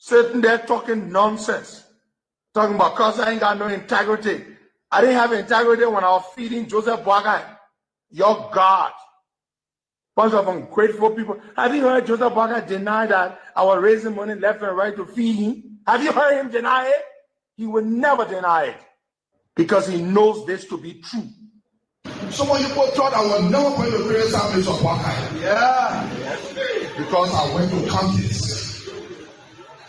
sitting there talking nonsense, talking about because I ain't got no integrity. I didn't have integrity when I was feeding Joseph Boakai, your God. Bunch of ungrateful people. Have you heard Joseph Boakai deny that I was raising money left and right to feed him? Have you heard him deny it? He will never deny it because he knows this to be true. Some of you thought I was never going to create service of Boakai. Yeah. Because I went to counties.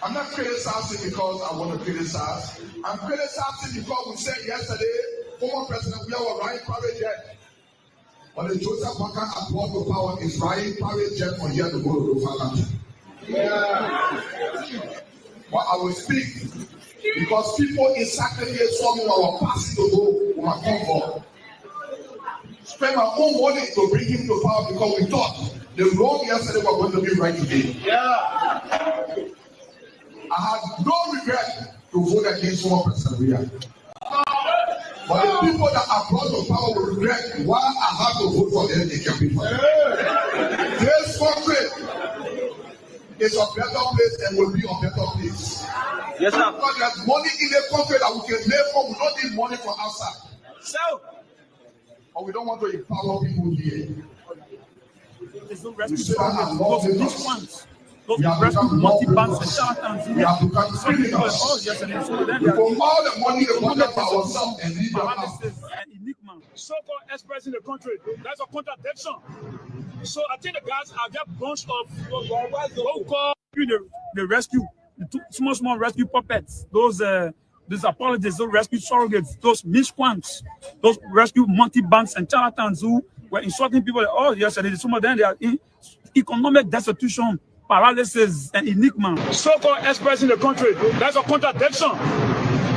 I'm not criticizing because I want to criticize. I'm criticizing because we said yesterday, former President we are riding private jet. But the Joseph Boakai brought to power is riding private jet from here to go to the country. Yeah. But I will speak because people in sacrifice saw me when I was passing to go with my comfort. Spend my own money to bring him to power because we thought the wrong yesterday was going to be right today. Yeah. I had no regret to vote against former President Ria. But the people that are brought to power will regret why I have to vote for them. They can be for them. This country is a better place and will be a better place. Yes, sir. Because there's money in the country that we can live for. We don't need money from outside. So, but we don't want to empower people here. We say that I love these ones. Those rescue multi-banks and charlatans. We have become criminals. For all the money they want for ourselves and leave them out. So-called experts in the country, that's a contradiction. So I think the guys are just bunch of what we call the rescue, the small rescue puppets. Those apologists, those rescue surrogates, those misquants, those rescue multi-banks and charlatans who were insulting people. Oh, yesterday, some of them they are in economic destitution, paralysis, and enigma. So-called experts in the country, that's a contradiction.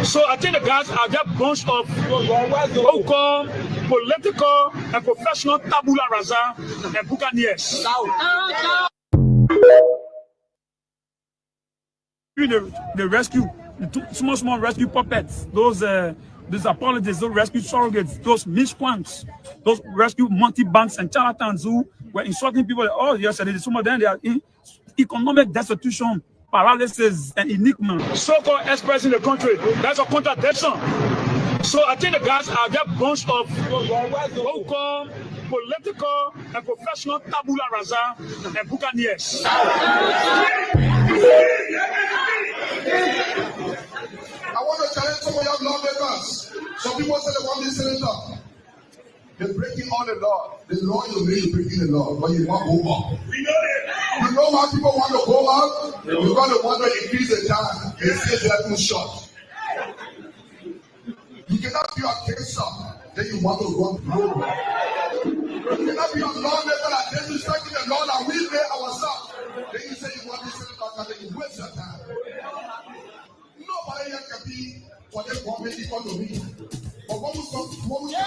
So I think the guys are just bunch of what we call political and professional tabula rasa and buccaneers. The rescue, the small rescue puppets, those apologists, those rescue surrogates, those misquants, those rescue multi-banks and charlatans who were insulting people. Oh, yesterday, some of them they are in economic destitution, paralysis, and enigma. So-called experts in the country, that's a contradiction. So I think the guys are just bunch of what we call political and professional tabula rasa and buccaneers. I want to challenge some of your lawmakers. Some people say they want this senator. They're breaking all the law. The law you mean you're breaking the law, but you want to go up. We know it. You know why people want to go up? Because they want to increase the time. They say they're too short. You cannot be a cancer, then you want to run global. You cannot be a lawmaker that disrespecting the law that we made ourselves. Then you say you want this senator, and then you waste your time. Nobody here can be for the government equal to me. But when we come, when we come,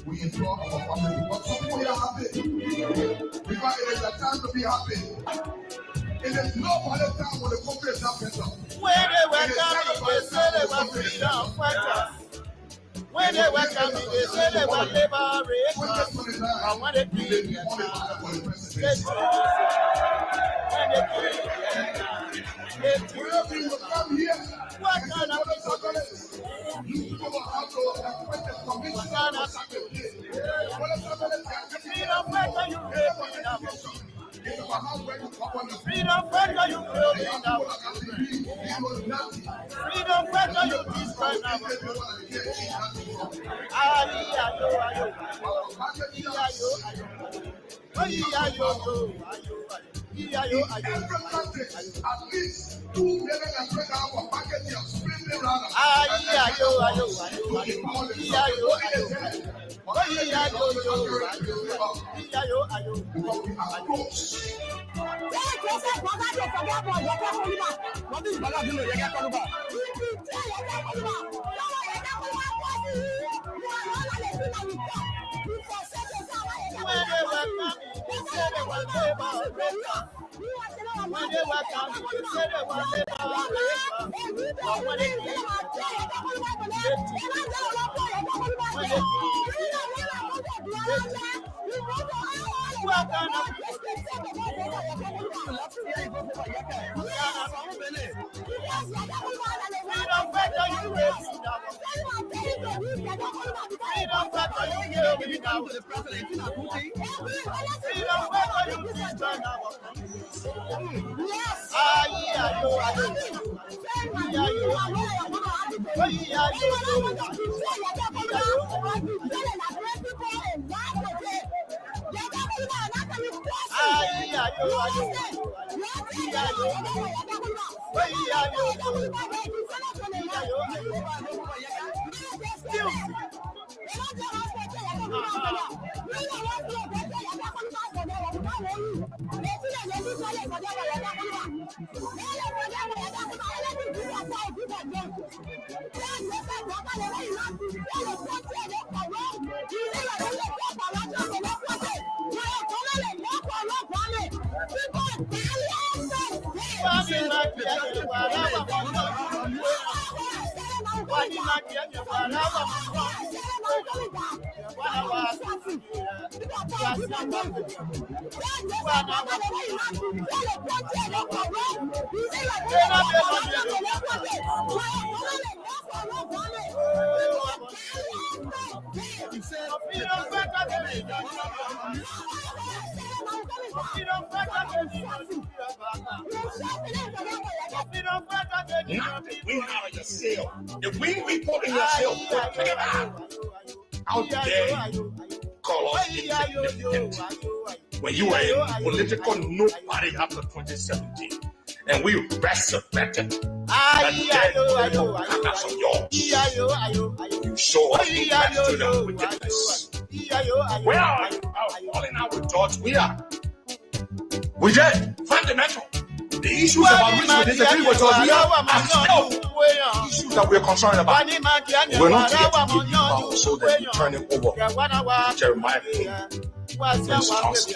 we implore our family because some people are happy. Because it is a time to be happy. It is no other time when the country is not better. When they were coming, they said they were freedom fighters. When they were coming, they said they were liberators. And when they came here, when wherever you come here, what kind of people? you people have to appoint the commission to sacrifice. Freedom fighter, you pay freedom fighter, you building up. Freedom fighter, you destroy now. Every country, at least 2 million and 20 package of spring run. When they were coming, When they were coming, they said they were Not the wind out of your sail. The wind we put in your sail, take it out. How dare you call us insignificant when you were in political nobody after 2017 and we resurrected that dead carcass of yours. You show us the gratitude and wickedness. Where are you? Falling out with George? We are. We did. Fundamental. The issues about which we disagree with us, we are still issues that we're concerned about. We're not here to give you power so that you turn it over to Jeremiah Wisconsin.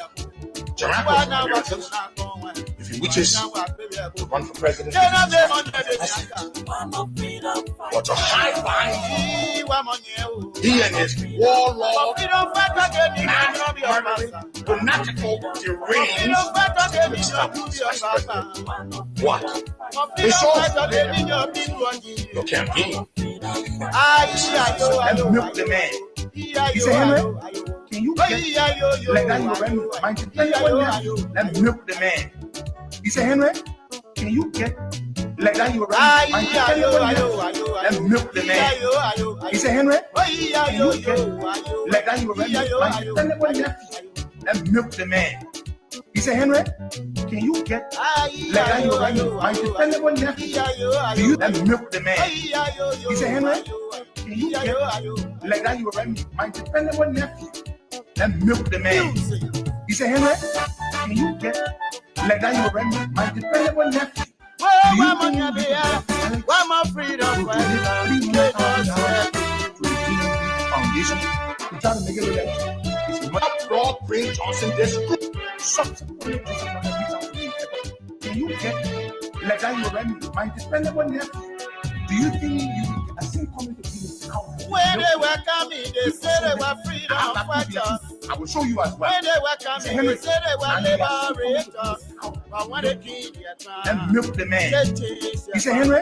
Jeremiah was if he wishes to run for president, but to hide behind he and his warlord, fanatical, deranged, what? They saw your campaign. Let's milk the man. He said, Henry, can you get like that? Let's milk the man. He said, Henry, can you get like that? Let's milk the man. He said, Henry, can you get like that? Let's milk the man. He said, Henry, can you get like that? Let's milk the man. He said, Henry, can you get like that? Let's milk the man. He said, Henry, can you get like that? My dependable nephew. One more freedom. Foundation. We try to make it like it's not brought Bring Johnson this good. Subsequently, can you get like that? My dependable nephew. Do you think you are still coming to be when they were coming, they said they were freedom fighters. I will show you as well. When they were coming, they said they were liberators. But when they killed their time, and milk the man. He said, Henry,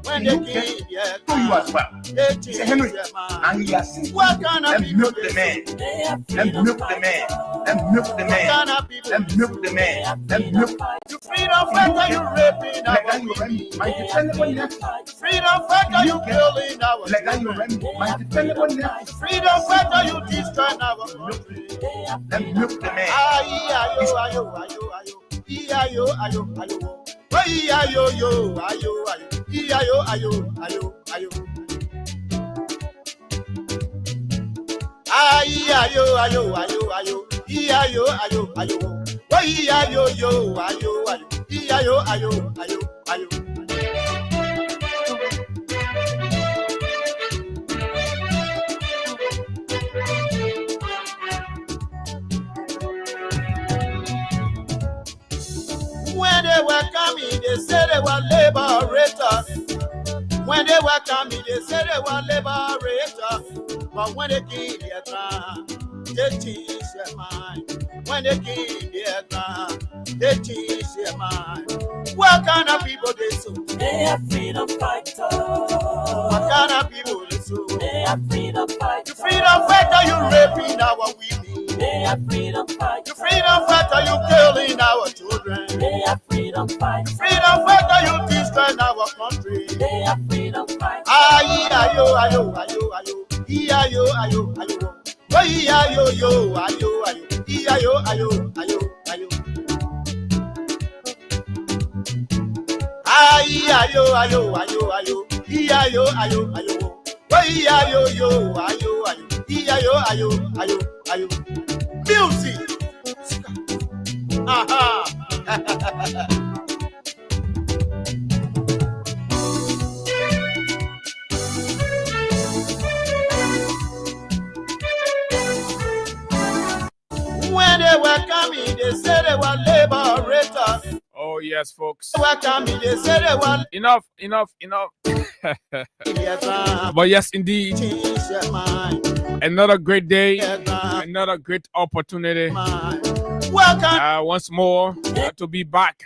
when they killed their show you as well. He said, Henry, and he has seen and milk the man. And milk the man. And milk the man. And milk the man. And milk. You freedom fighter, you raping our women. My dependable nephew. Freedom fighter, you killing our like that you remember. My dependable nephew. Freedom fighter, you destroying our country. And milk the man. When they were coming, they said they were liberators. But when they came their time, they changed their mind. When they came their time, they changed their mind. What kind of people they so? They are freedom fighters. What kind of people they so? They are freedom fighters. You freedom fighter, you raping our women. They are freedom fighters. You freedom fighter, you killing our children. They are freedom fighters. Freedom fighter, you destroying our country. They are freedom fighters. Ayo, ayo, ayo, ayo. Ayo, ayo, ayo. Oh, ayo, yo, ayo, ayo. Ayo, ayo, ayo, ayo. Ayo, ayo, ayo, ayo. Ayo, ayo, ayo. Oh, ayo, yo, ayo, ayo. Ayo, ayo, ayo, ayo. Music. Aha. When they were coming, they said they were liberators. Oh yes, folks. They were coming, they said they were Enough. But yes, indeed, change their mind. another great day, Their mind. another great opportunity. Welcome, Once more to be back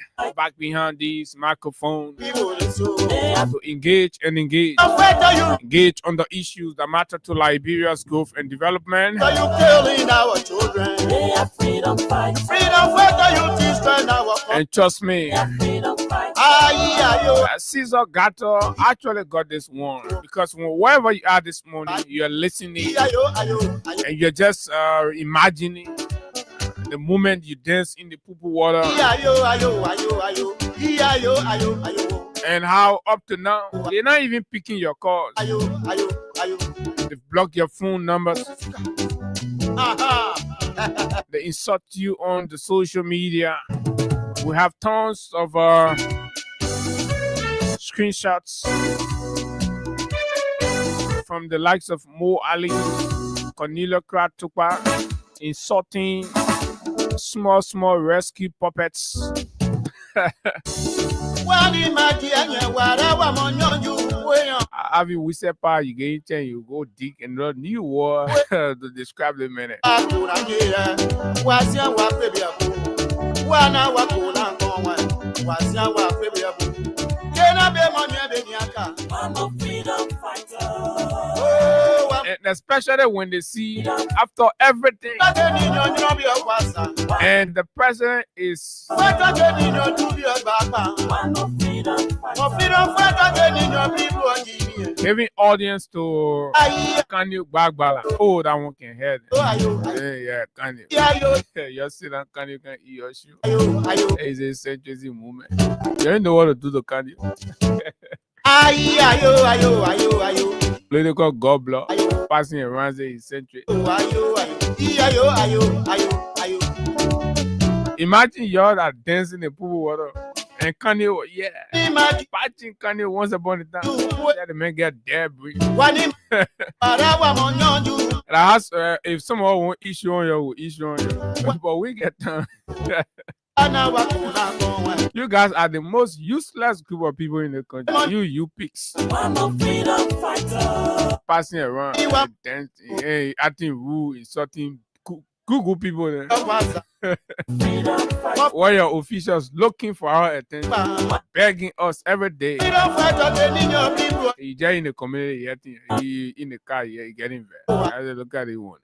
behind these microphones people. So, to engage better you engage on the issues that matter to Liberia's growth and development. are you killing our children? They are freedom fighters. Freedom fighter, you destroying our country. And trust me, They are freedom fighters. Ayo, Caesar Gato actually got this one because wherever you are this morning, you're listening ayo, ayo, ayo. and you're just imagining the moment you dance in the poo water Ayo, ayo, ayo, ayo. Ayo, ayo, ayo. and how up to now they're not even picking your calls. Ayo, ayo, ayo. They've blocked your phone numbers. Aha. They insult you on the social media. We have tons of screenshots from the likes of Mo Ali, Cornelia Kratupa, insulting small rescue puppets. Have you whistle part, you get in, you go dig another new word to describe the minute. I'm a freedom fighter. And especially when they see after everything and the president is I'm a freedom fighter. giving audience to Kanye Bagbala. Oh, that one can hear them. Yeah, Kanye. You see that Kanye can eat your shoe. It's a century movement. You don't know what to do to Kanye. Political gobbler passing around the century. Imagine y'all that dancing in pool water and Kanye, patching Kanye once upon a time. Yeah, the man get debris. If someone won't issue on you, will issue on you. But we get time. You guys are the most useless group of people in the country. You pigs. I'm a freedom fighter. Passing around, dancing, acting rude, insulting Google people there. Freedom fighter. Why your officials looking for our attention, begging us every day. You just in the community, you in the car, you getting there. I look at it one.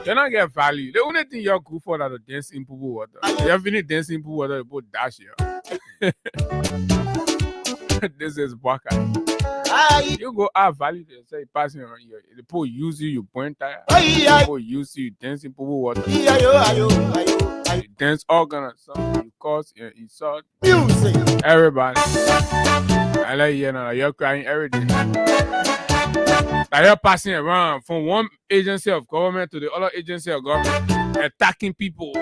You don't get value. The only thing you're good for is to dance in pool water. You have been dancing in pool water, you put dash here. This is Baka. You go add value to yourself, passing around here. The people use you point tire. People use you dancing in pool water. You dance organ or something. You cause, you insult everybody. I like you know, you're crying every day. Like you're passing around from one agency of government to the other agency of government, attacking people.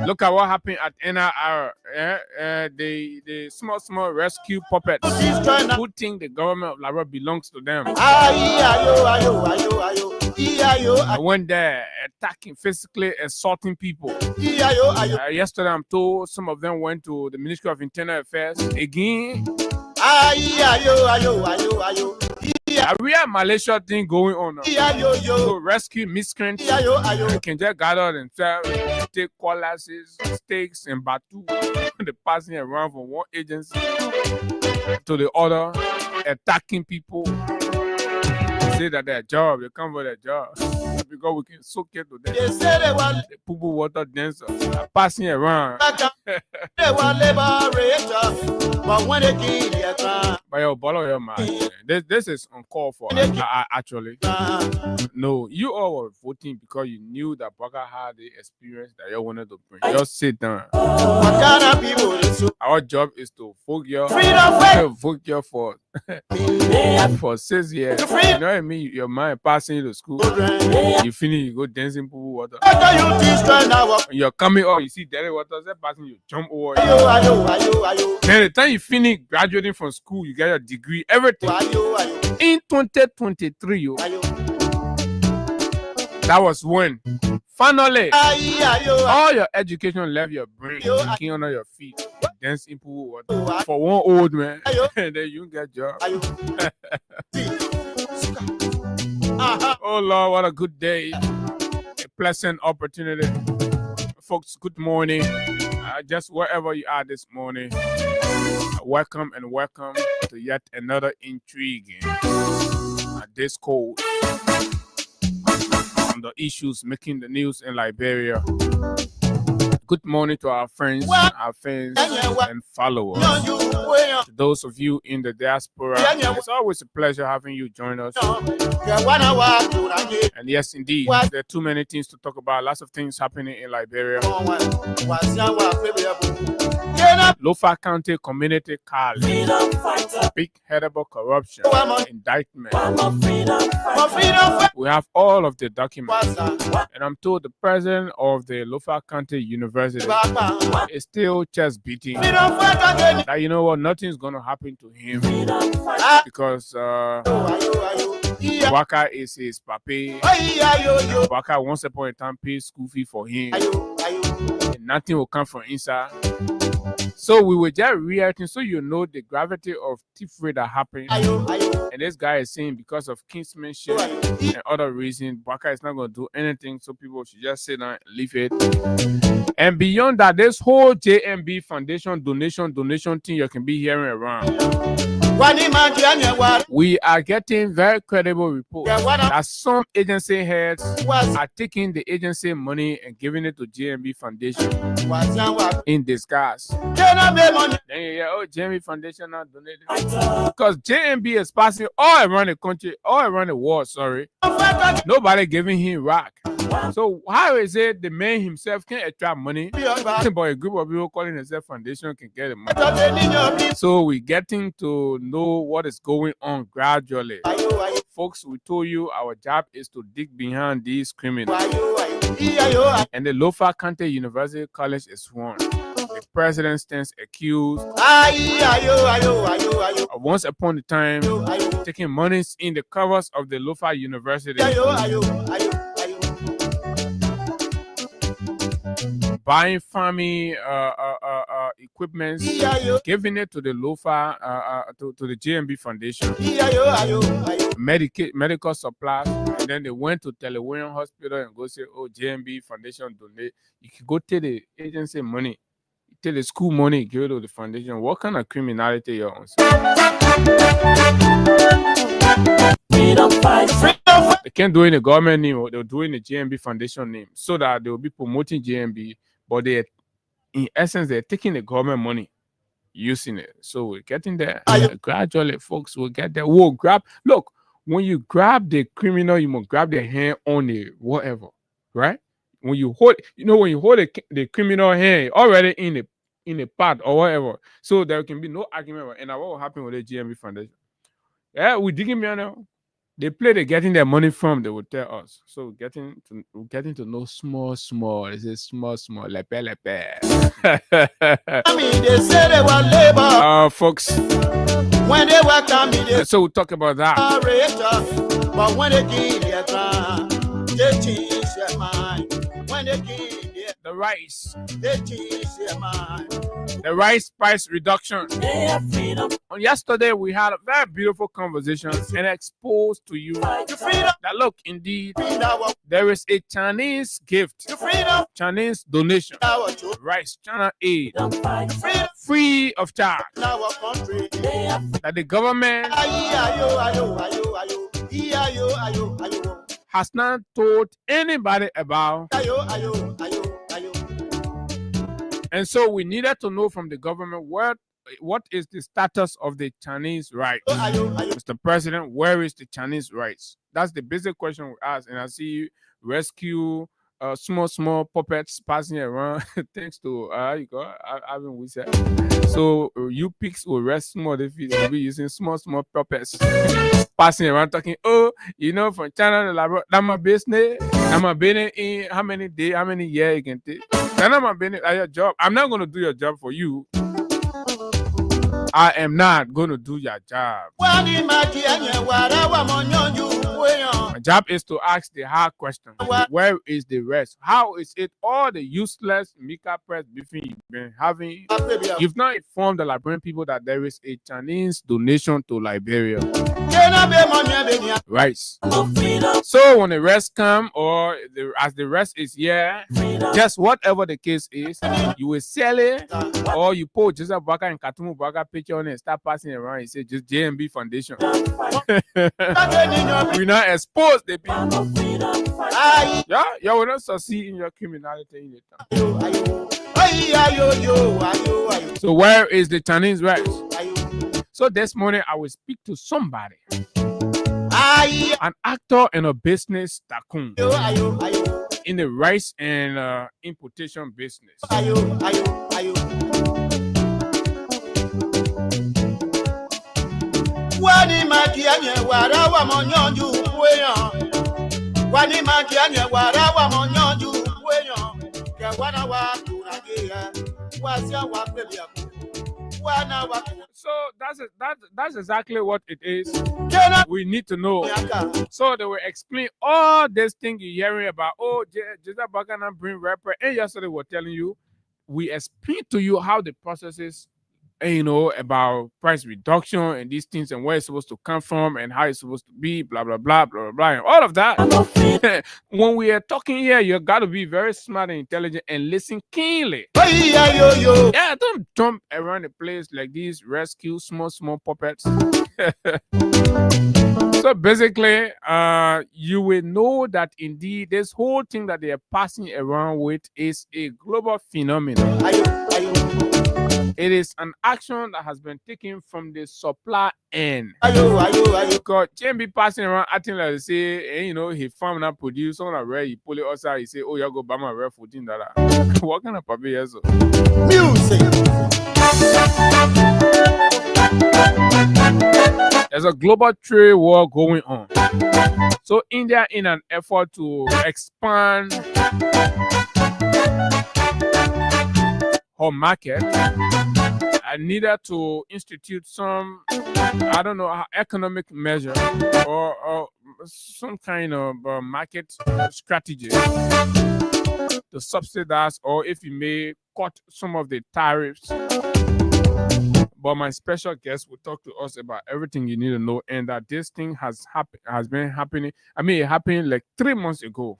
Look at what happened at NRR. The small rescue puppets who think the government of Liberia belongs to them. I went there attacking, physically assaulting people. Yesterday, I'm told some of them went to the Ministry of Internal Affairs again. A real Malaysia thing going on now. So rescue miscreants. They can just gather themselves, take cutlasses, stakes, and batu. They're passing around from one agency to the other, attacking people. Say that their job, they come for their job because we can soak it to them. The poo water dancer are passing around. But your bottle your mind. This is uncalled for. Actually, no, you all were voting because you knew that Baka had the experience that you wanted to bring. Just sit down. Our job is to vote you for for 6 years. You know what I mean? Your mind passing you to school. You finish, you go dancing pool water. When you're coming up, you see dirty water, they're passing you, jump over. Then the time you finish graduating from school, you get your degree, everything. In 2023, that was when finally all your education left your brain, kicking under your feet, dancing pool water for one old man, and then you get job. Oh Lord, what a good day, a pleasant opportunity, folks. Good morning, just wherever you are this morning. Welcome and welcome to yet another intriguing discourse on the issues making the news in Liberia. Good morning to our friends, and followers. To those of you in the diaspora, it's always a pleasure having you join us. And yes, indeed, there are too many things to talk about. Lots of things happening in Liberia. Lofa County Community College, big headable corruption, indictment. We have all of the documents, and I'm told the president of the Lofa County University is still chest beating that you know what, nothing's gonna happen to him because Waka is his papi. Waka once upon a time paid school fee for him, and nothing will come from inside. So we were just reacting so you know the gravity of thievery that happened. And this guy is saying because of kinsmanship and other reasons, Baka is not going to do anything, so people should just sit down and leave it. And beyond that, this whole JMB Foundation donation thing you can be hearing around. We are getting very credible reports that some agency heads are taking the agency money and giving it to JMB Foundation in disguise. Then you hear, oh, JMB Foundation not donating. Because JMB is passing all around the country, all around the world, sorry. Nobody giving him rack. So how is it the man himself can attract money, but a group of people calling themselves foundation can get the money? So we're getting to know what is going on gradually. Folks, we told you our job is to dig behind these criminals. And the Lofa County University College is one. The president stands accused of once upon a time taking monies in the covers of the Lofa University, buying farming equipment, giving it to the Lofa, to the JMB Foundation, medical supplies, and then they went to Telewian Hospital and go say, oh, JMB Foundation donate. You can go take the agency money, take the school money, give it to the foundation. What kind of criminality you're on? They can't do it in the government name, they'll do it in the JMB Foundation name, so that they'll be promoting JMB, but they, in essence, they're taking the government money, using it. So we're getting there. Gradually, folks will get there. We'll grab. Look, when you grab the criminal, you must grab their hand on the whatever, right? When you hold, when you hold the criminal hand already in a part or whatever, so there can be no argument. And what will happen with the GMB Foundation? Yeah, we digging me now. They play, they're getting their money from, they will tell us. So we're getting to know small. This is small, lepe. They say they want labor. Folks. When they welcome me, so we'll talk about that. But when they give their time, they change their mind. When they gain The rice. they change their mind. The rice price reduction. They have freedom. On yesterday, we had a very beautiful conversation and exposed to you The freedom, that look, indeed, our, there is a Chinese gift, the freedom, Chinese donation, our children, rice, China aid, Fight. freedom, free of charge, our country. They have that the government Ayo, ayo, ayo, ayo, ayo, ayo, ayo, has not told anybody about. ayo, ayo, ayo, ayo. And so we needed to know from the government what is the status of the Chinese rice. Ayo, ayo. Mr. President, where is the Chinese rice? That's the basic question we ask. And I see you rescue small puppets passing around thanks to having we said. So you pigs will rest small if you'll be using small puppets passing around talking, oh, from China, that's my business. I'm a business in how many days, how many years you can take. That's my business at your job. I'm not going to do your job for you. I am not going to do your job. My job is to ask the hard question. Where is the rest? How is it all the useless Mika press briefing you've been having? You've not informed the Liberian people that there is a Chinese donation to Liberia. Rice. So when the rest come, or as the rest is here, just whatever the case is, you will sell it, or you put Joseph Baka and Katumu Baka picture on it and start passing around and say just JMB Foundation. We not expose the people. Yeah, you will not succeed in your criminality in the town. So where is the Chinese rice? So this morning I will speak to somebody, an actor and a business tycoon in the rice and importation business. So that's exactly what it is. We need to know. So they will explain all these things you're hearing about. Oh, Jesus Bagana bring rapper. And yesterday we're telling you, we explain to you how the process is, about price reduction and these things and where it's supposed to come from and how it's supposed to be, blah, blah, blah, blah, blah, and all of that. When we are talking here, you got to be very smart and intelligent and listen keenly. Yeah, don't jump around the place like these rescue small puppets. So basically, you will know that indeed this whole thing that they are passing around with is a global phenomenon. It is an action that has been taken from the supply end. Because JMB passing around acting like they say, he farm and produce on a rare, he pull it outside, he say, oh, you go buy my rare $14. What kind of puppy is it? Music. There's a global trade war going on. So India, in an effort to expand her market, I needed to institute some, economic measure or some kind of market strategy to subsidize, or if you may, cut some of the tariffs. But my special guest will talk to us about everything you need to know, and that this thing has been happening. It happened like 3 months ago,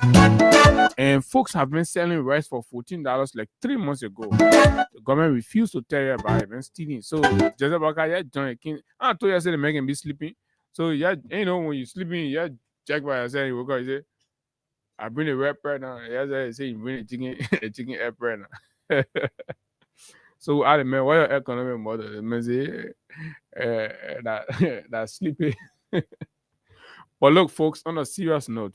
and folks have been selling rice for $14 like 3 months ago. The government refused to tell you about it and stealing. So Joseph Baka, John King, I told you I said the man can be sleeping. So when you're sleeping, check by yourself. You wake up, you say, I bring a red bread now. I say you bring a chicken air bread now. So I man, what your economic model? The man say that sleepy. But look, folks, on a serious note,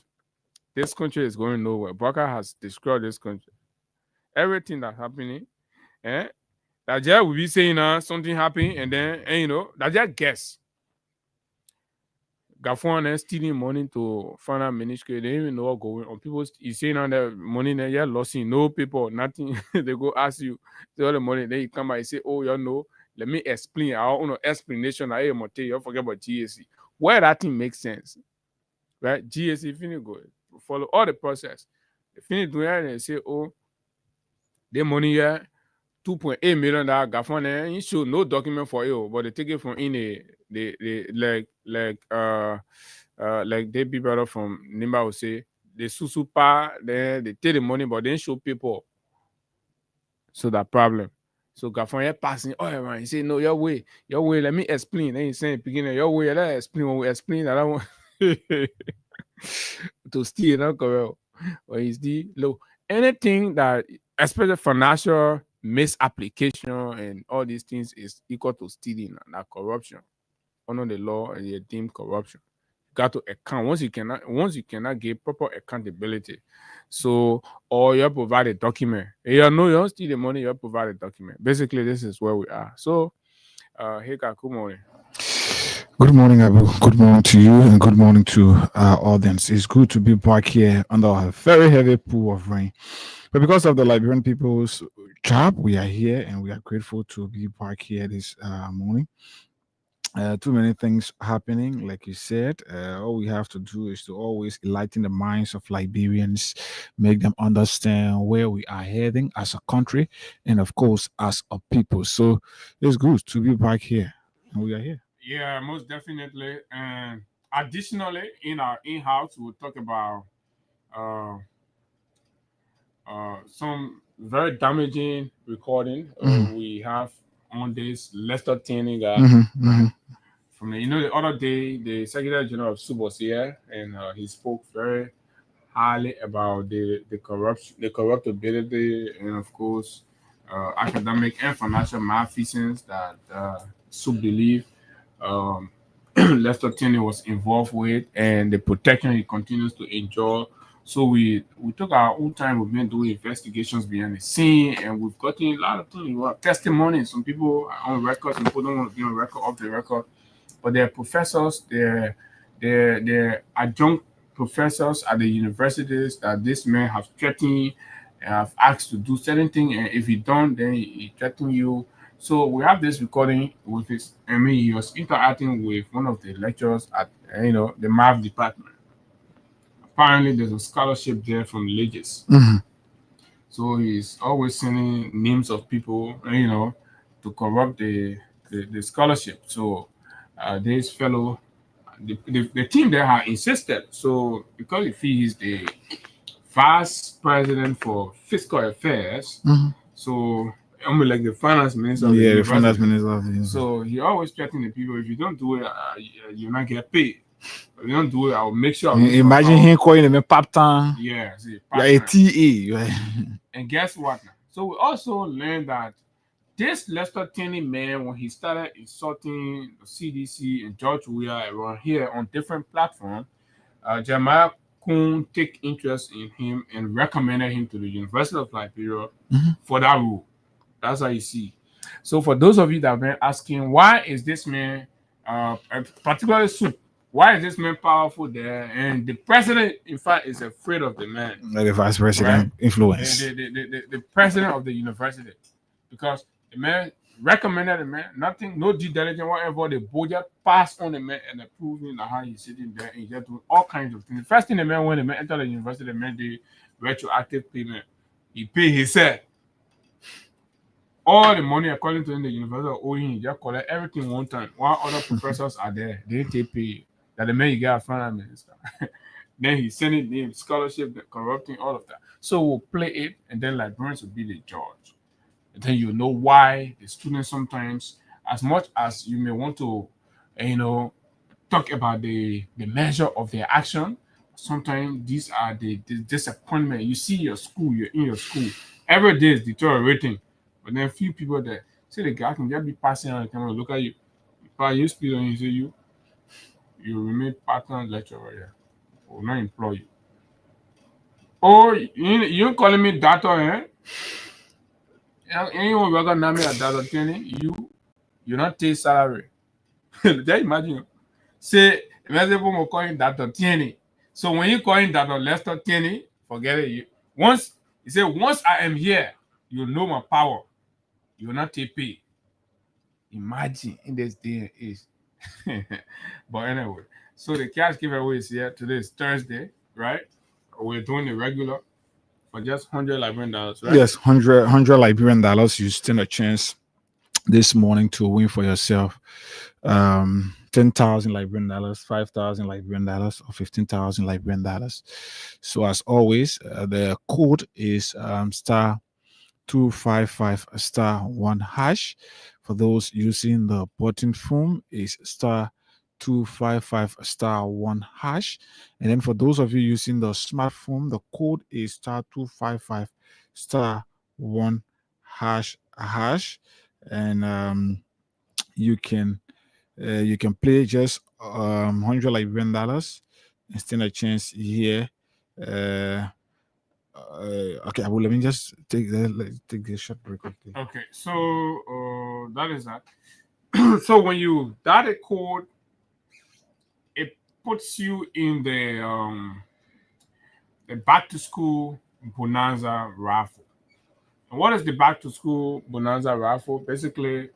this country is going nowhere. Baka has destroyed this country. Everything that's happening, that just will be saying something happened, and then that just guess. Gafon and stealing money to find out ministry. They don't even know what's going on. People, you saying on the money, then you're losing. No people, nothing. They go ask you all the money. Then you come and say, oh, let me explain. Our own explanation. I am you forget about GSC. Where that thing makes sense, right? GSC, if you go follow all the process. They finish doing it and they say, oh, the money here, $2.8 million Gafon, and he show no document for you, but they take it from in a they like they people from Nimba will say they susu pa, then they take the money, but they didn't show people. So that problem. So Gafon here passing, oh man, he say, no, your way, let me explain. Then he say beginning, your way, let explain when we explain that I want to steal, not correct. Or is the low anything that especially financial misapplication and all these things is equal to stealing and that corruption under the law and you deemed corruption. You got to account once you cannot give proper accountability. So or you provide a document. You know you don't steal the money, you provide a document. Basically, this is where we are. So hey, good morning. Good morning, Abu. Good morning to you and good morning to our audience. It's good to be back here under a very heavy pool of rain. But because of the Liberian people's job, we are here and we are grateful to be back here this morning. Too many things happening, like you said. All we have to do is to always enlighten the minds of Liberians, make them understand where we are heading as a country and, of course, as a people. So it's good to be back here and we are here. Yeah, most definitely. And additionally, in our in-house, we'll talk about some very damaging recording we have on this Lester Tierney guy. From the other day, the Secretary General of SUB was here, and he spoke very highly about the corruption, the corruptibility, and of course, academic and financial malfeasance that SUB believe Lester Tierney was involved with, and the protection he continues to enjoy. So we took our own time. We've been doing investigations behind the scene, and we've gotten a lot of things. We have testimonies. Some people are on record, some people don't want to be on record, off the record. But they're professors, they're adjunct professors at the universities that this man have threatened and have asked to do certain things, and if he don't, then he threaten you. So we have this recording with his. I mean, he was interacting with one of the lecturers at the math department. Apparently, there's a scholarship there from Legis. So he's always sending names of people, to corrupt the scholarship. So this fellow, the team there have insisted. So because if he is the vice president for fiscal affairs, so I'm like the finance minister. The finance minister. So he always threatening the people: if you don't do it, you'll not get paid. If you don't do it, I'll make sure. Imagine him calling him a part-time. Yeah, see, a TA. And guess what? So we also learned that this Lester Tierney man, when he started insulting the CDC and George Weah around here on different platforms, Jeremiah Kuhn take interest in him and recommended him to the University of Liberia for that role. That's how you see. So for those of you that have been asking, why is this man, particularly SUP, why is this man powerful there? And the president, in fact, is afraid of the man. Like the vice president influence. The president of the university. Because the man recommended the man, nothing, no due diligence, whatever. The board just passed on the man and approving how he's sitting there and just doing all kinds of things. The first thing the man, when the man entered the university, the man did retroactive payment. He paid himself. All the money according to him, the university owing, he just collect everything one time. While other professors are there, they didn't pay. That the man you got a finance minister. Then he sending them scholarship, corrupting, all of that. So we'll play it, and then librarians will be the judge. And then you know why the students sometimes, as much as you may want to, talk about the measure of their action, sometimes these are the disappointment. You see your school, you're in your school. Every day is deteriorating. But then a few people that say the guy can just be passing on the camera, look at you. If you speak on you, say you remain part-time lecturer here. Will not employ you. Oh, you calling me doctor, Anyone recognize me as Dr. Tierney, you not take salary. Just imagine. Say, imagine people calling Dr. Tierney. So when you call him Dr. Lester Tierney, forget it. Once I am here, you know my power. You will not take pay. Imagine in this day and age. But anyway, so the cash giveaway is here. Today is Thursday, right? we're doing the regular for just $100 Liberian, right? Yes, 100 Liberian dollars. You stand a chance this morning to win for yourself 10,000 Liberian dollars, 5,000 Liberian dollars, or 15,000 Liberian dollars. So as always, the code is star 255 star 1 hash. For those using the button phone, is star 255 star 1 hash. And then for those of you using the smartphone, the code is star 255 star 1 hash. And you can play just 100 Liberian dollars and stand a chance here. Okay, well, let me just take the short break quickly. Okay, so that is that. So when you dot a code, it puts you in the back to school bonanza raffle. And what is the back to school bonanza raffle? Basically,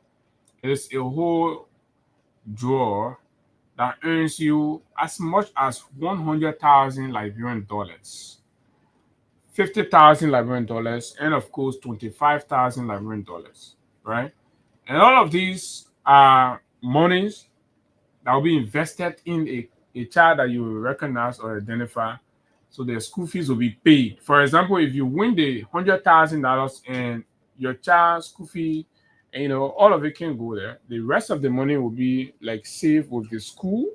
it's a whole draw that earns you as much as 100,000 Liberian dollars, 50,000 Liberian dollars, and of course 25,000 Liberian dollars, right? And all of these are monies that will be invested in a child that you will recognize or identify. So their school fees will be paid. For example, if you win the $100,000 and your child's school fee, and, all of it can go there. The rest of the money will be like saved with the school.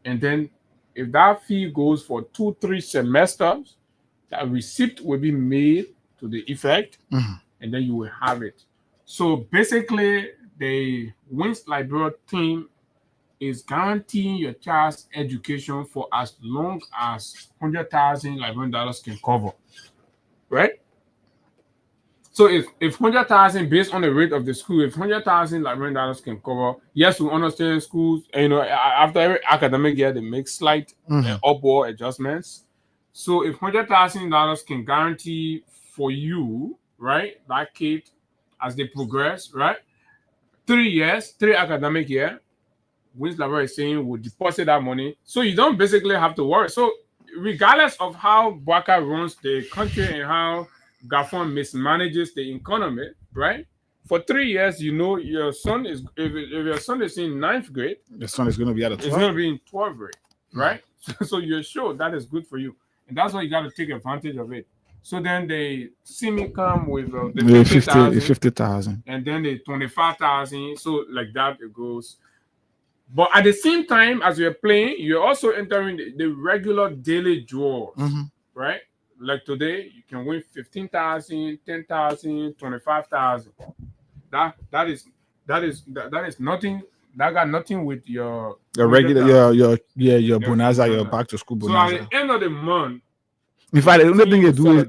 And then if that fee goes for 2-3 semesters, that receipt will be made to the effect, and then you will have it. So basically, the Wins Liberia team is guaranteeing your child's education for as long as 100,000 Liberian dollars can cover, right? So if 100,000 based on the rate of the school, if 100,000 Liberian dollars can cover, yes, we understand schools. After every academic year, they make slight upward adjustments. So if $100,000 can guarantee for you, right, that kid as they progress, right, 3 academic year, Wins Liberia is saying will deposit that money, so you don't basically have to worry. So regardless of how Bwaka runs the country and how Gafon mismanages the economy, right? For 3 years, your son is if your son is in 9th grade, your son is going to be at a 12th. It's going to be in 12th grade, right? So you're sure that is good for you, and that's why you got to take advantage of it. So then they see me come with the 50,000, and then the 25,000. So like that it goes. But at the same time as you're playing, you're also entering the regular daily draws, right? Like today, you can win 15,000, 10,000, 25,000. That is nothing. That got nothing with your regular your bonanza, your back to school bonanza. So at the end of the month, in fact, the only thing you do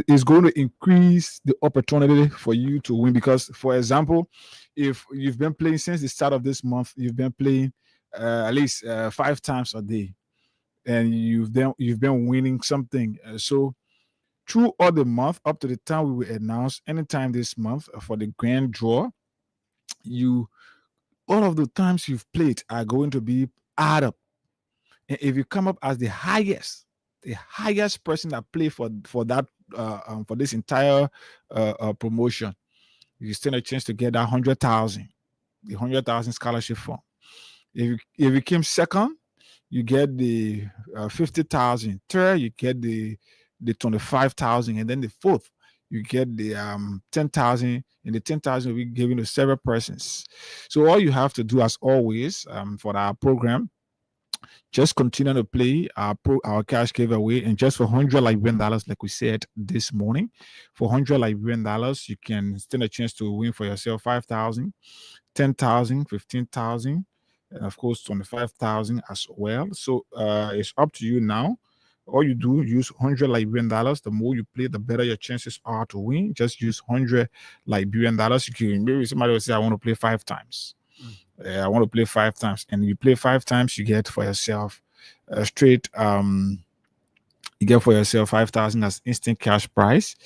is going to increase the opportunity for you to win. Because, for example, if you've been playing since the start of this month, you've been playing at least 5 times a day, and you've been winning something. So throughout the month, up to the time we will announce anytime this month for the grand draw, all of the times you've played are going to be add up. And if you come up as the highest person that played for that for this entire promotion, you stand a chance to get that 100,000, the 100,000 scholarship fund. If you came second, you get the 50,000. Third, you get the 25,000, and then the fourth, you get the 10,000, and the 10,000 will be given to several persons. So all you have to do, as always, for our program, just continue to play our cash giveaway, and just for $100 Liberian dollars, like we said this morning, for $100 Liberian dollars, you can stand a chance to win for yourself 5,000, 10,000, 15,000, and of course 25,000 as well. So it's up to you now. All you do, use $100 Liberian dollars. The more you play, the better your chances are to win. Just use $100 Liberian dollars. You can, maybe somebody will say, I want to play 5 times. I want to play 5 times, and you play 5 times, you get for yourself straight. You get for yourself 5,000 as instant cash prize,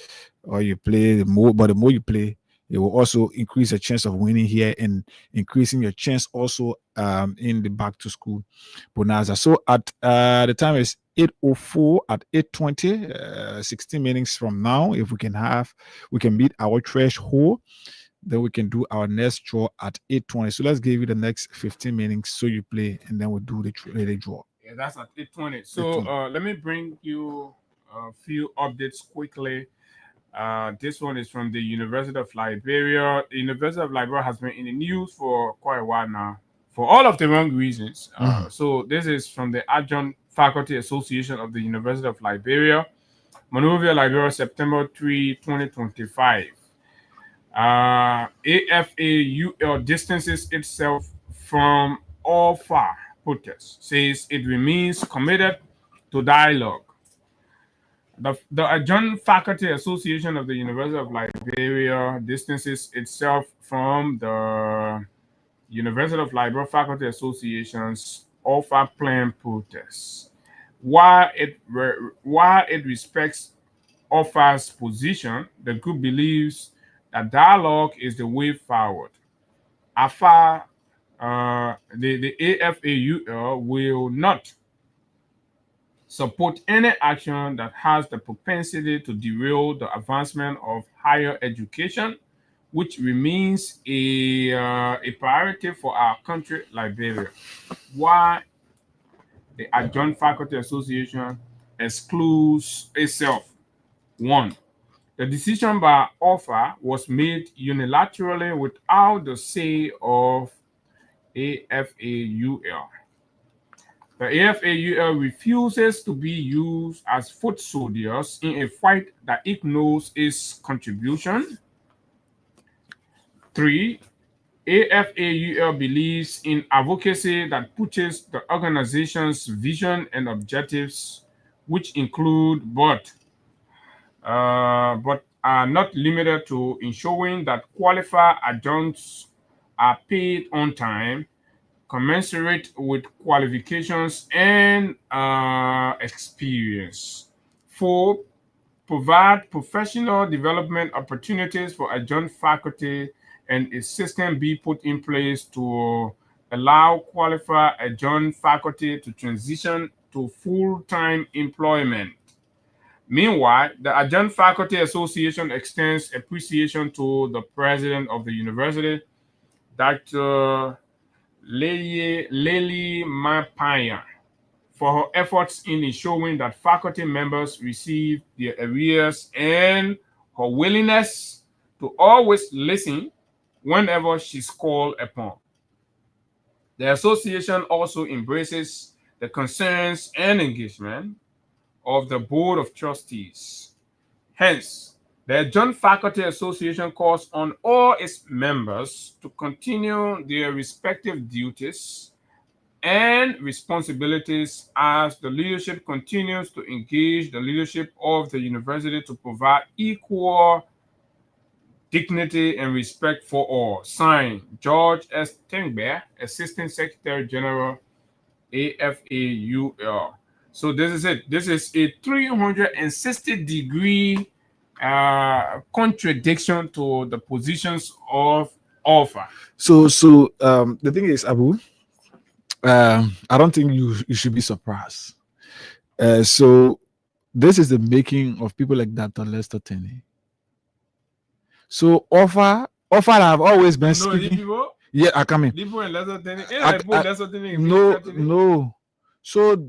or you play the more. But the more you play, it will also increase your chance of winning here, and increasing your chance also in the back to school bonanza. So at the time is 8:04 at 8:20, 16 minutes from now. If we can meet our threshold, then we can do our next draw at 8:20. So let's give you the next 15 minutes so you play, and then we'll do the draw. Yeah, that's at 8:20. So let me bring you a few updates quickly. This one is from the University of Liberia. The University of Liberia has been in the news for quite a while now, for all of the wrong reasons. So this is from the Adjunct Faculty Association of the University of Liberia, Monrovia, Liberia, September 3, 2025. AFAUL distances itself from all far protests, says it remains committed to dialogue. The Adjunct Faculty Association of the University of Liberia distances itself from the University of Liberia Faculty Association's offer plan protests. While it respects offer's position, the group believes that dialogue is the way forward. AFA, the AFAUL will not support any action that has the propensity to derail the advancement of higher education, which remains a priority for our country, Liberia. Why the Adjunct Faculty Association excludes itself. One, the decision by offer was made unilaterally without the say of AFAUL. The AFAUL refuses to be used as foot soldiers in a fight that ignores its contribution. 3. AFAUL believes in advocacy that pushes the organization's vision and objectives, which include but are not limited to ensuring that qualified adjuncts are paid on time, commensurate with qualifications and experience. 4. Provide professional development opportunities for adjunct faculty and a system be put in place to allow qualified adjunct faculty to transition to full-time employment. Meanwhile, the Adjunct Faculty Association extends appreciation to the president of the university, Dr. Lely Mapaya, for her efforts in ensuring that faculty members receive their arrears and her willingness to always listen whenever she's called upon. The association also embraces the concerns and engagement of the Board of Trustees. Hence, the Adjunct Faculty Association calls on all its members to continue their respective duties and responsibilities as the leadership continues to engage the leadership of the university to provide equal dignity and respect for all. Signed, George S. Tengbe, Assistant Secretary General, AFAUL. So this is it. This is a 360-degree contradiction to the positions of offer. So the thing is, Abu, I don't think you should be surprised. So this is the making of people like Dr. Lester Tenney. So offer have always been speaking. Yeah, I come in. No. So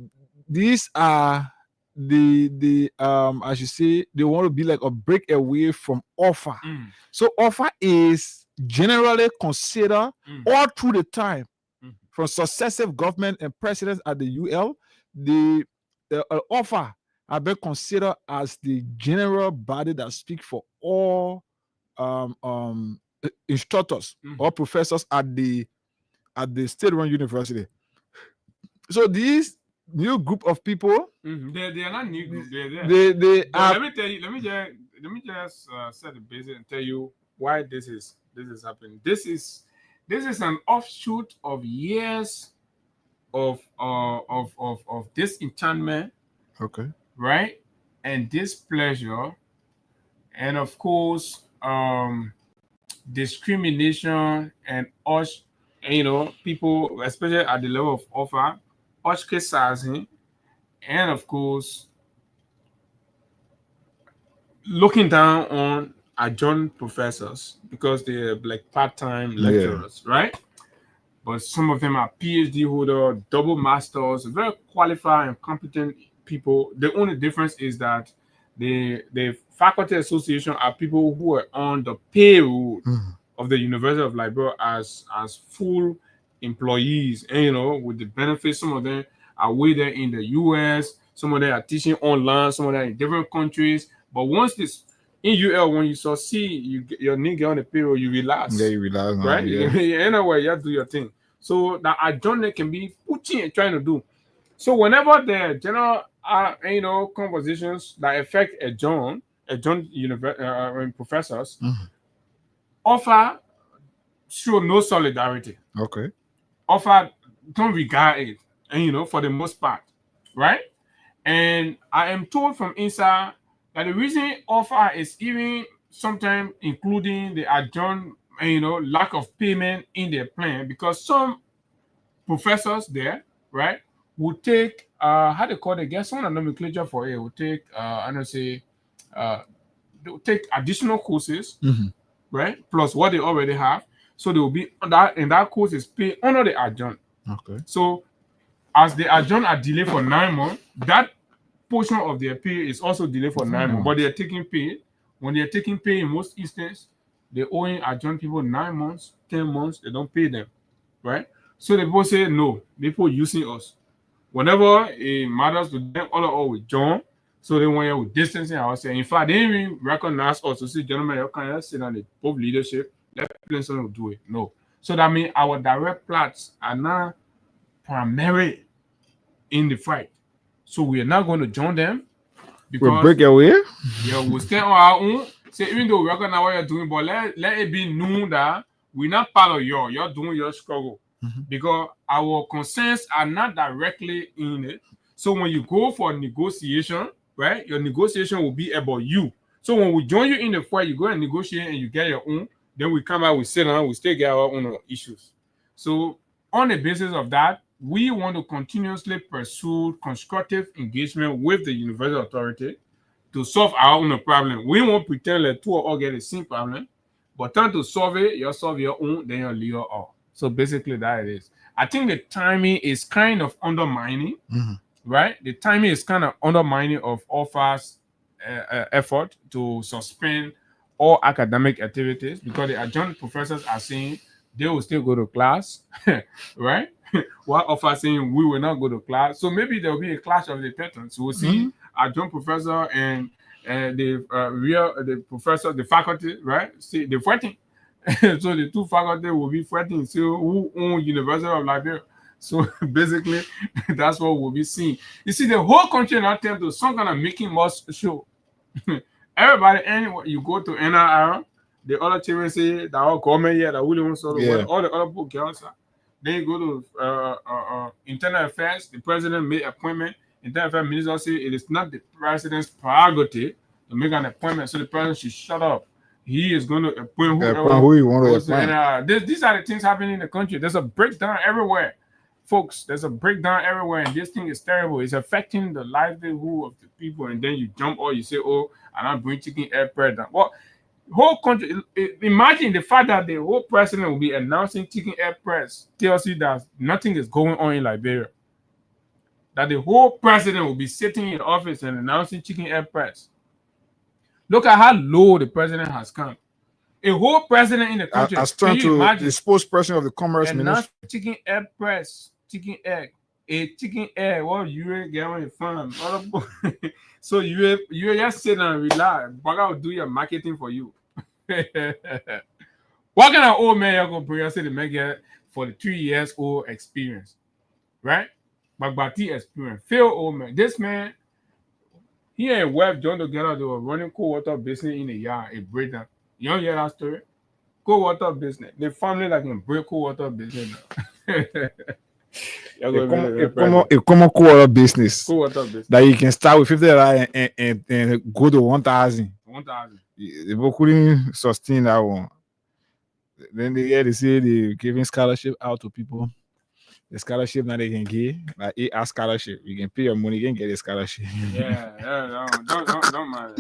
these are the I should say they want to be like a break away from offer. So offer is generally considered all through the time from successive government and presidents at the UL, the offer have been considered as the general body that speak for all instructors or professors at the state-run university. So these new group of people, they are not new group. They're there. They are. Let me tell you. Let me just set the basic and tell you why this is happening. This is an offshoot of years of disenchantment. Okay. Right, and displeasure, and of course discrimination and people, especially at the level of offer, ostracizing and of course, looking down on adjunct professors because they're like part-time lecturers, right? But some of them are PhD holder, double masters, very qualified and competent people. The only difference is that the faculty association are people who are on the payroll of the University of Liberia as full employees, and with the benefits. Some of them are way there in the US, some of them are teaching online, some of them in different countries. But once this in UL, when you your nigga on the payroll, you relax. Yeah, you relax now, right? yeah. Anyway, you have to do your thing. So that adjournment can be pushing and trying to do. So whenever the general conversations that affect adjourned professors offer show no solidarity. Okay. Offer don't regard it, and for the most part, right? And I am told from inside that the reason offer is even sometimes including the adjourned, lack of payment in their plan, because some professors there, right, will take how they call it, get some of the nomenclature for it, will take I don't say they'll take additional courses, right, plus what they already have. So they will be that, and that course is paid under the adjunct. Okay. So as the adjunct are delayed for 9 months, that portion of their pay is also delayed for 9 months. But they are taking pay. When they are taking pay in most instances, they owing adjunct people 9 months, 10 months, they don't pay them. Right? So the people say no, people using us. Whenever it matters to them, all with John. So they want you with distancing ourselves. In fact, they didn't even recognize us to say, gentlemen, you can't sit on the both leadership. Let someone do it. No. So that means our direct plots are now primary in the fight. So we are not going to join them because we'll break away. Yeah, we'll stay on our own. So even though we recognize what you're doing, but let it be known that we're not part of you're doing your struggle. Because our concerns are not directly in it. So when you go for negotiation, right, your negotiation will be about you. So when we join you in the fight, you go and negotiate and you get your own. Then we come out, we sit down, we still get our own issues. So on the basis of that, we want to continuously pursue constructive engagement with the university authority to solve our own problem. We won't pretend that two all get the same problem, but trying to solve it, you solve your own, then you leave all. So basically that it is. I think the timing is kind of undermining, right? The timing is kind of undermining of OFA's effort to suspend all academic activities, because the adjunct professors are saying they will still go to class, right? While OFA saying we will not go to class. So maybe there will be a clash of the patterns. We'll see adjunct professor and the professor, the faculty, right? See, they're fighting. So the two faculty will be fighting. So who own University of Liberia? So basically, that's what we'll be seeing. You see, the whole country now turn to some kind of Mickey Mouse show. Everybody, anywhere you go to NRR, the other children say that our government here that we don't sort of all the other book girls. Then you go to internal affairs, the president made appointment. Internal affairs minister say it is not the president's prerogative to make an appointment, so the president should shut up. He is going to appoint who he want to appoint. These are the things happening in the country. There's a breakdown everywhere. Folks, there's a breakdown everywhere, and this thing is terrible. It's affecting the livelihood of the people, and then you jump or you say, oh, I'm not bring chicken air president. Well, whole country, imagine the fact that the whole president will be announcing chicken air press tells you that nothing is going on in Liberia. That the whole president will be sitting in office and announcing chicken air press. Look at how low the president has come. A whole president in the country. As turned to the spokesperson of the commerce ministry. Chicken air press, chicken egg, a chicken egg. What you get on your farm? So you just sit and relax. But I will do your marketing for you. What kind of old man you're gonna bring us to the make for the 3 years old experience, right? Bagbati experience, fail old man. This man, he and wife joined together. They were running cold water business in the yard, a breakdown. You don't hear that story? Cold water business. The family that can break cold water business now. A common cold water business. Cold water business. That you can start with $50 and go to 1,000. 1,000. They couldn't sustain that one. Then they say they're giving scholarship out to people The scholarship now they can give, like a scholarship. You can pay your money, you can get a scholarship. Don't mind.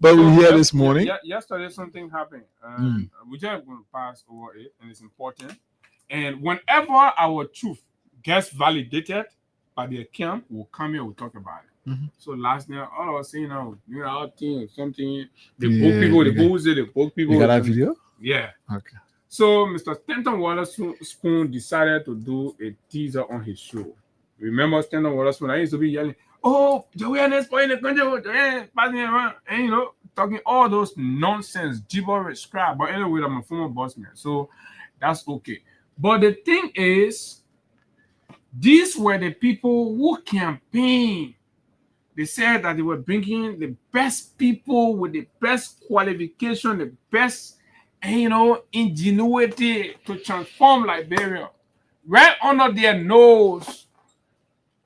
But So, we hear this morning. Yesterday something happened. We just going to pass over it, and it's important. And whenever our truth gets validated by the camp, we'll come here, we'll talk about it. So last night, all I was saying now, our team, something, the book people. You got that video? Yeah. Okay. So Mr. Stanton Waterspoon decided to do a teaser on his show. Remember Stanton Waterspoon? I used to be yelling, "Oh, the awareness for in the country, passing around," and talking all those nonsense, gibberish, crap. But anyway, I'm a former boss man, so that's okay. But the thing is, these were the people who campaigned. They said that they were bringing the best people with the best qualification, the best, ingenuity to transform Liberia. Right under their nose.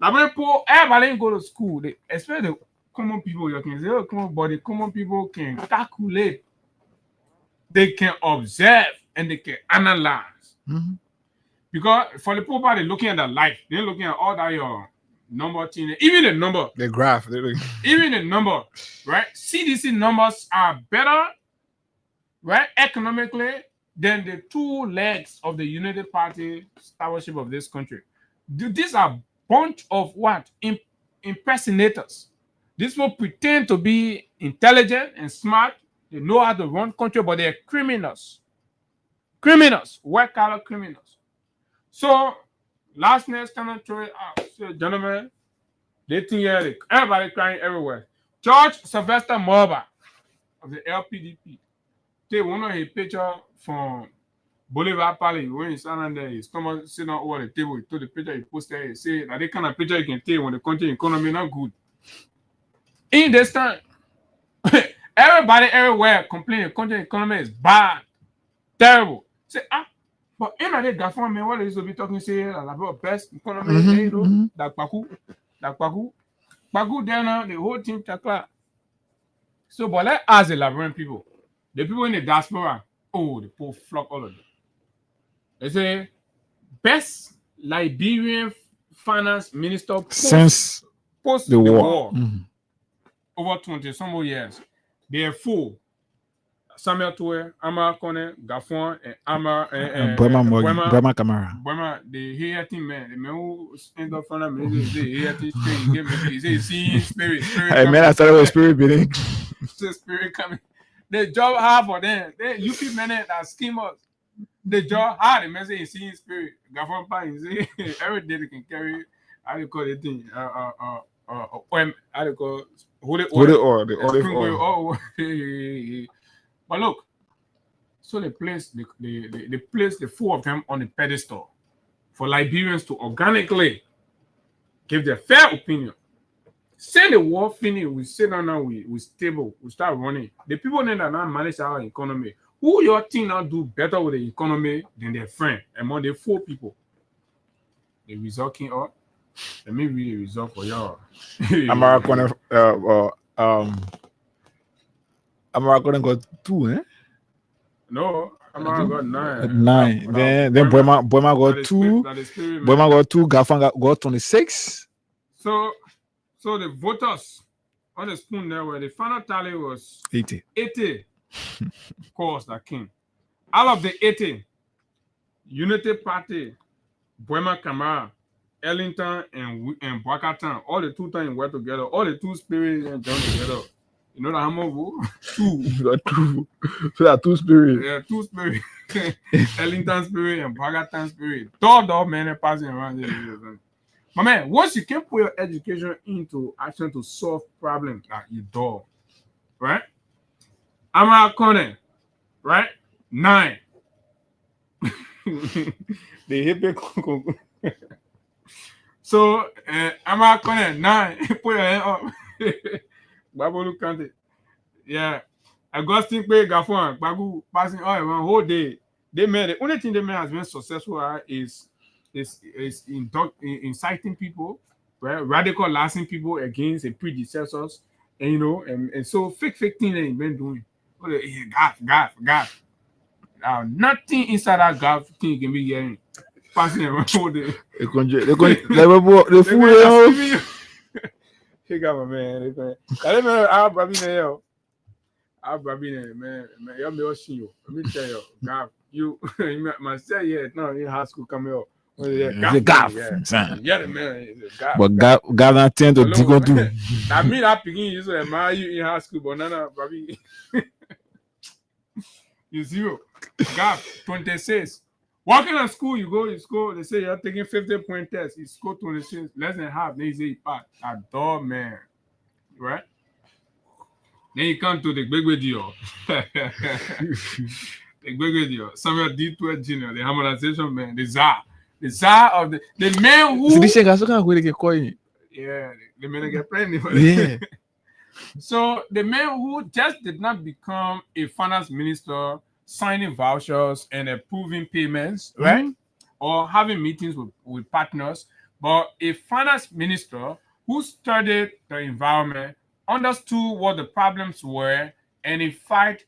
Everybody go to school, especially the common people. You can say, "Oh, come on," but the common people can calculate, they can observe, and they can analyze. Because for the people, they're looking at the life, they're looking at all that your number thing, even the number, the graph, even the number, right? CDC numbers are better, right, economically than the two legs of the United Party stewardship of this country. These are bunch of what? Impersonators. These people pretend to be intelligent and smart. They know how to run country, but they're criminals. Criminals, white-collar criminals. So last night, gentlemen, they think everybody crying everywhere. George Sylvester Morba of the LPDP. They want to a picture from Bolivar Palace when he's standing there, he's coming sitting over the table, he took the picture, he posted, he say that the kind of picture you can take when the country economy not good. In this time, everybody everywhere complaining the country economy is bad, terrible. Say, but in the Gafon, man, what they used to be talking, say about best economy, that Paku, there now, the whole team chakla. So, but let's ask the Liberian people, the people in the diaspora, the poor flock, all of them. They say best Liberian finance minister since post the war. Over 20 some more years. They are full. Samuel Toure, Amar Kone, Gafon, and Amar and Brema Kamara. Brema, the Haiti man, the man who ends up from them, he say, see spirit. Hey man, I thought it was spirit beating. Spirit coming. The job hard for them. They UP men that schemers. The job hard. The man say seeing spirit. Gafon Pan, say every day they can carry. How do you call the thing? How do you call holy oil? The olive oil. But look, so they place the four of them on the pedestal for Liberians to organically give their fair opinion. Say the war finish, we sit down now, we stable, we start running. The people that now manage our economy, who your team now do better with the economy than their friend among the four people? The result came up. Let me read the result for y'all. American got 2, eh? No, American got 9. 9. Then Boema got 2. Boema got 2. Gafan got 26. So the voters on the spoon there, where the final tally was 80. 80 calls that came. Out of the 80, Unity Party, Boema Kamara, Ellington, and Brakatan, all the 2 times were together, all the 2 spirits and joined together. You know that how much? 2. You got 2. So that 2 spirits. Yeah, 2 spirits. Ellington spirit and Brakatan spirit. Dog men passing around there. But man, once you can put your education into action to solve problems that you do, right? Amara Kone, right? 9. The hippie. So Amara Kone 9. Put your hand up. Babolu Kante. Yeah. Augustine Pay Gafon, Bagu passing all around whole day. They made the only thing they made has been successful is inciting people, right? Radicalizing people against the predecessors, and and so fake thing they've been doing. Gaff. Nothing inside that gaff thing you can be hearing. passing around the fool. He got my man. I remember our brother. Our brother, man, you're me you. Let me tell you, God, you must say, yeah, no, in high school come here. The gaff, yeah, the man, but God not tend to dig on to. I mean, I begin you so admire you in high school, but no, brother. You zero. God, 26. Walking to school, you go to school, they say you're taking 50-point test. You score 26, less than half, then you say you pass. A dog, man. Right? Then you come to the big video. The big video. Samuel D12 Jr., the harmonization man, the czar. The czar of the man who. Yeah, the man get plenty. Yeah. So the man who just did not become a finance minister, signing vouchers and approving payments, right? Or having meetings with partners, but a finance minister who studied the environment, understood what the problems were, and in fact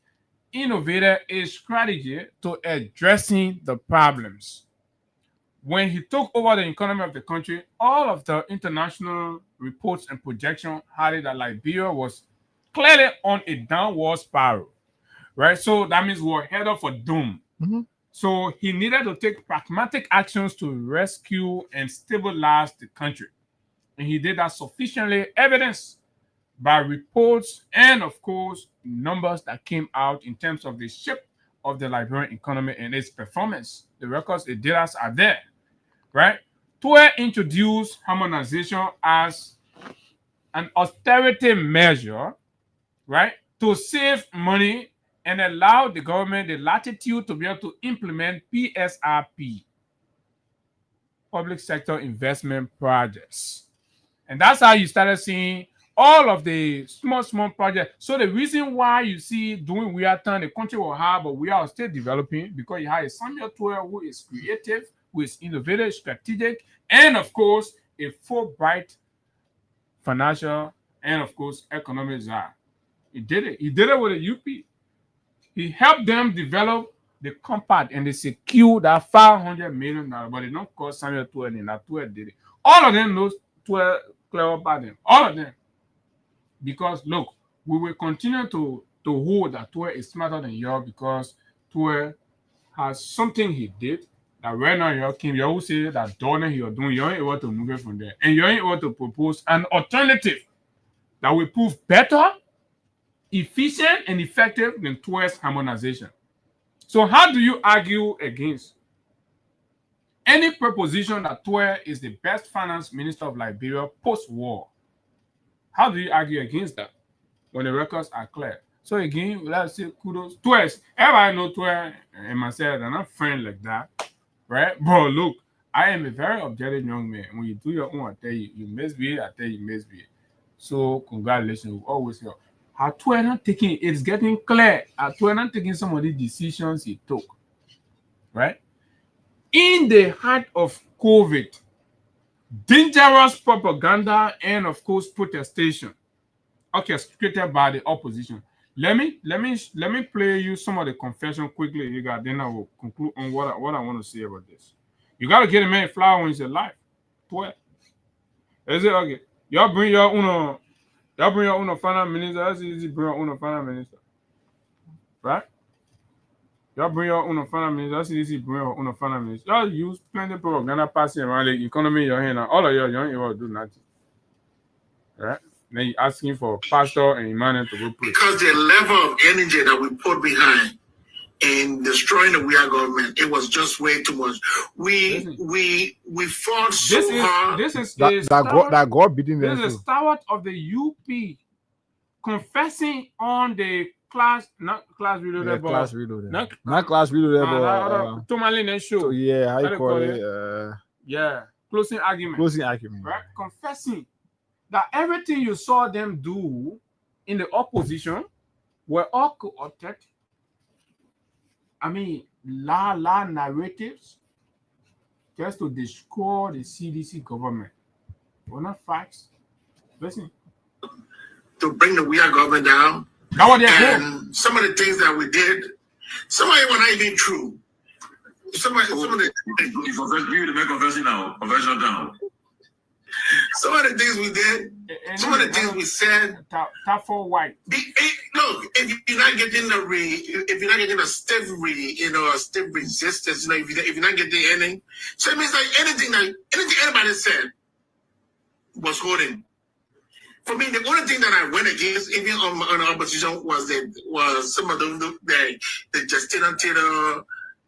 innovated a strategy to addressing the problems. When he took over the economy of the country, all of the international reports and projections had it that Liberia was clearly on a downward spiral, right? So that means we're headed for doom. So he needed to take pragmatic actions to rescue and stabilize the country. And he did that sufficiently evidenced by reports and, of course, numbers that came out in terms of the shape of the Liberian economy and its performance. The records, the data are there, right? TUE introduced harmonization as an austerity measure, right, to save money and allow the government the latitude to be able to implement PSRP, public sector investment projects. And that's how you started seeing all of the small projects. So the reason why you see doing we are turn the country will have, but we are still developing because you have a Samuel TUE who is creative, who is innovative, strategic, and of course a Fulbright financial and of course economic czar. He did it. He did it with the UP. He helped them develop the compact and they secured that $500 million, but they don't call Samuel TUE and that TUE did it. All of them knows TUE clear about them. All of them. Because look, we will continue to hold that TUE is smarter than you because TUE has something he did that right now you will say that donor you're doing, you're able to move it from there. And you're able to propose an alternative that will prove better, efficient, and effective than TUE's harmonization. So how do you argue against any proposition that TUE is the best finance minister of Liberia post-war? How do you argue against that when the records are clear? So again, let's say kudos. TUE, everybody know TUE and myself, they're not friends like that, right? But look, I am a very objective young man. When you do your own, I tell you, you misbehave, I tell you, misbehave. So congratulations, we always help. How TUE not taking, it's getting clear. How TUE not taking some of the decisions he took, right? In the height of COVID, dangerous propaganda and of course protestation orchestrated by the opposition. Let me play you some of the confession quickly. You got then I will conclude on what I want to say about this. You gotta get a man flower when he's alive. TUE. Is it okay? Y'all bring your own finance minister. That's easy. Bring your own finance minister, right? Y'all bring your own finance minister. That's easy. Bring your own finance minister. Y'all use plenty of propaganda passing around the economy in your hand. All of y'all ain't able to do nothing, right? Then you asking for pastor and imam to go pray. Because the level of energy that we put behind in destroying the weird government, it was just way too much. We fought so hard. This is that God beating them. This is a stalwart of the UP confessing on the class reloaded, class reloaded. Not class reloaded, but Tomalin show. so yeah, how you call it? Closing argument, right? Confessing that everything you saw them do in the opposition were all co-opted. I mean, narratives just to destroy the CDC government. We're not facts. Listen. To bring the weird government down. That what they're and some of the things that we did, some of it were not even true. Some of the things we did, some of the things we said. Top 4 white. Look, if you're not getting if you're not getting a stiff a stiff resistance, if you're not getting anything, so it means like anything anybody said was holding. For me, the only thing that I went against, even on the opposition, was some of the Justina Taylor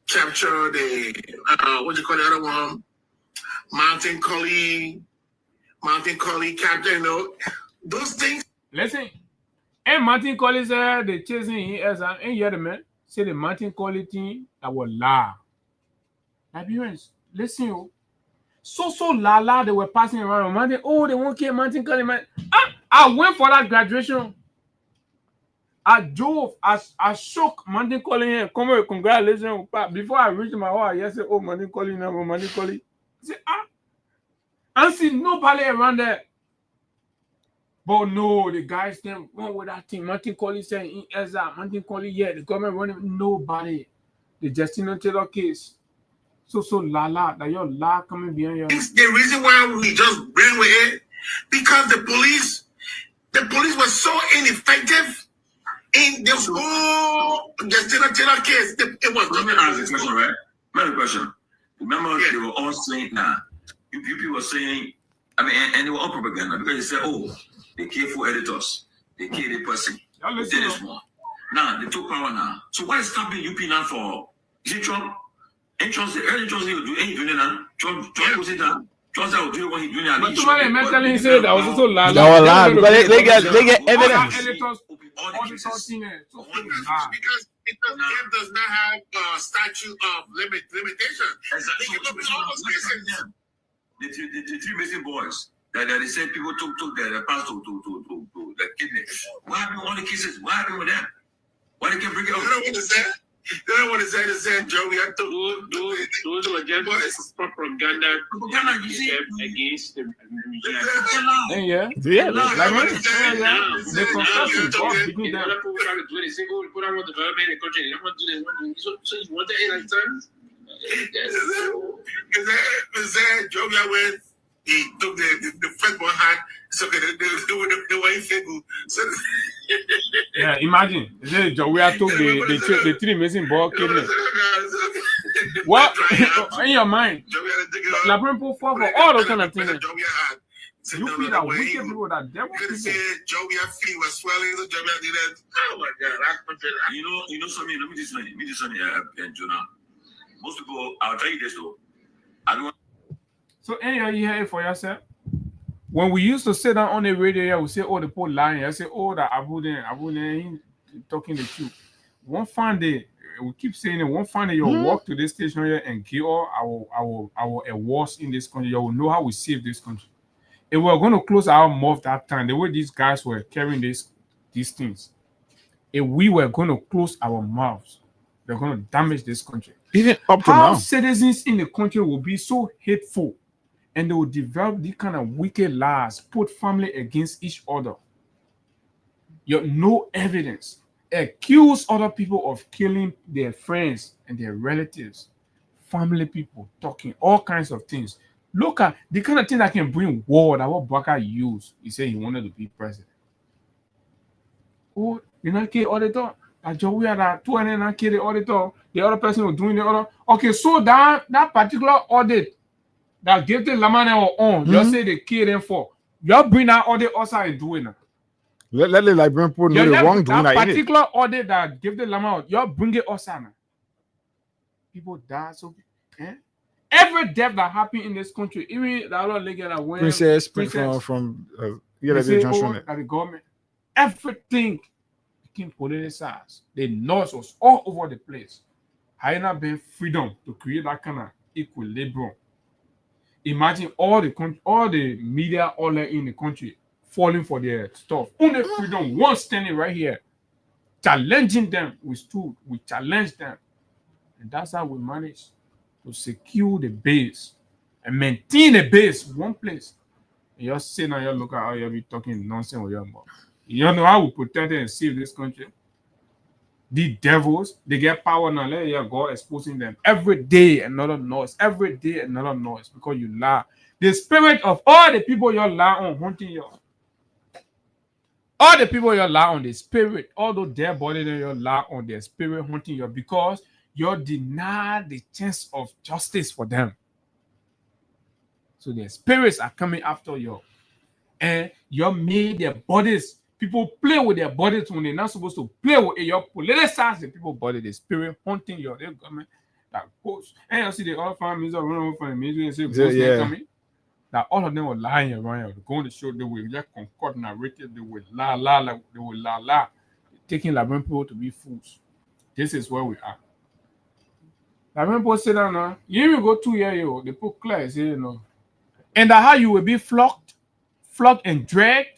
capture, the what do you call the other one, Mountain Collie capture, those things. Listen, and Martin Collie said they chasing him as an hear the man say the Martin Collie thing that was lie. Liberians, listen, so la they were passing around Martin. Oh, they won't kill Martin Collie, man. I went for that graduation. I drove, I shook Martin Collie and come with congratulations. Before I reached my house, I said, oh, Martin Collie now, Martin Collie. I said, I see nobody around there. But no, the guys then went with that thing. Martin Collie said in Ezra, Martin Collie, yeah, the government running nobody. The Justina Taylor case. So la that your la coming behind you. The reason why we just ran with it, because the police was so ineffective in this whole Justina Taylor case. It was. Let me ask this question, right? Another question. Remember, they were all saying you people were saying, and they were all propaganda because they said, oh, they killed 4 editors, they killed a person, they did this one. Now they took power now. So what is stopping UP now for? Is it Trump? Ain't Trump say do ain't doing it now? Trump will say that. Trump will do what he doing now. But somebody mentally said that was also lie. That was lie because they get evidence. Editors, because Trump does not have a statute of limitation. They can look at all those cases. The 3 missing boys that they said people took their past to the kidney. What happened with all the cases? What happened with them? Why they can't bring it up? They don't want to say the same, Joe. We have to. Those were just propaganda against the yeah. Like the concussion between them. People trying to do it. They say, "Oh, put on the development in the country. They don't want to do this." So you want that like times? Is that Joe? When he took the first one hand, so they were in favor. So. Yeah, imagine. We are took the 3 missing ball kidney. What in your mind? La people fall for all those kind of things. You feel that wicked people, that devil people. Joey feet was swelling. So Joey did that. Oh my God! You know something. Let me just say, Jonah. Most people, I'll tell you this though. I don't. So anyhow, you hear it for yourself. When we used to sit down on the radio, we say, "Oh, the poor lying." I say, "Oh, that Abu then talking the truth." One fine day, we keep saying it. One fine day, you'll walk to this station here and give all our awards in this country. You will know how we save this country. If we were going to close our mouth that time, the way these guys were carrying these things, if we were going to close our mouths, they're going to damage this country. Even up to how now, citizens in the country will be so hateful. And they will develop these kind of wicked lies, put family against each other. You have no evidence. Accuse other people of killing their friends and their relatives, family people, talking all kinds of things. Look at the kind of thing that can bring war that what Baka used. He said he wanted to be president. Oh, you know, kill auditor. We had that 2 and then kill the auditor. The other person was doing the other. Okay, so that particular audit that gave the Lamane on, you say they kill them for. You bring that audit outside and do it now. Let the Liberian people know the wrongdoing that particular audit that gave the Lamane, you bring it outside now. People die. So every death that happened in this country, even the other lady that went Princess from the government, everything became politicized. The noise was all over the place. Had not been freedom to create that kind of equilibrium. Imagine all the media all in the country falling for their stuff. Only freedom, one standing right here, challenging them. We challenged them. And that's how we managed to secure the base and maintain the base one place. And you're sitting and you look at how you'll be talking nonsense with your mouth. You don't know how we protect and save this country. The devils, they get power now. Let your God exposing them. Every day another noise. Every day another noise because you lie. The spirit of all the people you lie on haunting you. All the people you lie on the spirit, all those dead bodies you lie on their spirit haunting you because you deny the chance of justice for them. So their spirits are coming after you. And you made their bodies. People play with their bodies when they're not supposed to play with it. You politicize the people's body, the spirit haunting you. They government that ghost. And you see the other families are running from the military and say ghosts coming. That all of them were lying around you. Going to show they will just concord narrative, they will lie, taking Liberian people to be fools. This is where we are. Liberian people say that now. You even go 2 years, they put clear, say, and that how you will be flogged and dragged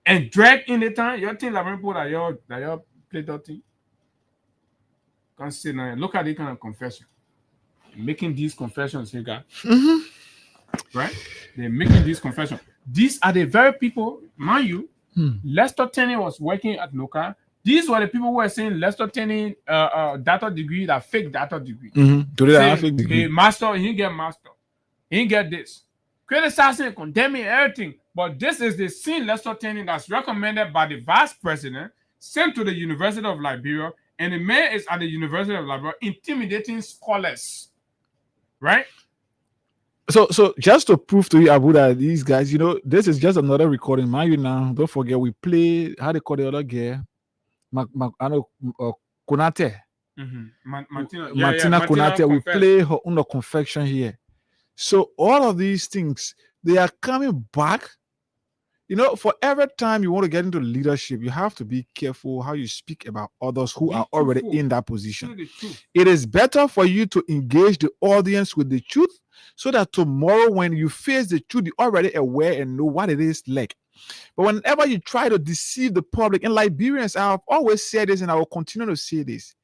in the time. You think Liberian people that you play dirty? Can't say now. Look at the kind of confession. Making these confessions here, guys. Right? They're making these confessions. These are the very people, mind you, Lester Tenney was working at NOCA. These were the people who were saying Lester Tenney data degree, that fake data degree. Fake degree. Master, he didn't get master. He didn't get this. Criticizing, condemning everything. But this is the same Lester Tenney that's recommended by the vice president, sent to the University of Liberia, and the man is at the University of Liberia intimidating scholars. Right? So just to prove to you, Abu, that these guys, this is just another recording. Mind you now, don't forget we play, how they call the other girl? Konate. Martina Konate. We play her under confession here. So all of these things, they are coming back. For every time you want to get into leadership, you have to be careful how you speak about others who are already in that position. It is better for you to engage the audience with the truth so that tomorrow when you face the truth, you're already aware and know what it is like. But whenever you try to deceive the public, and Liberians, I've always said this and I will continue to say this,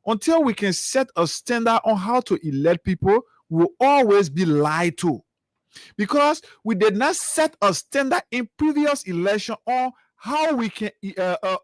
until we can set a standard on how to elect people, we will always be lied to. Because we did not set a standard in previous election on how we can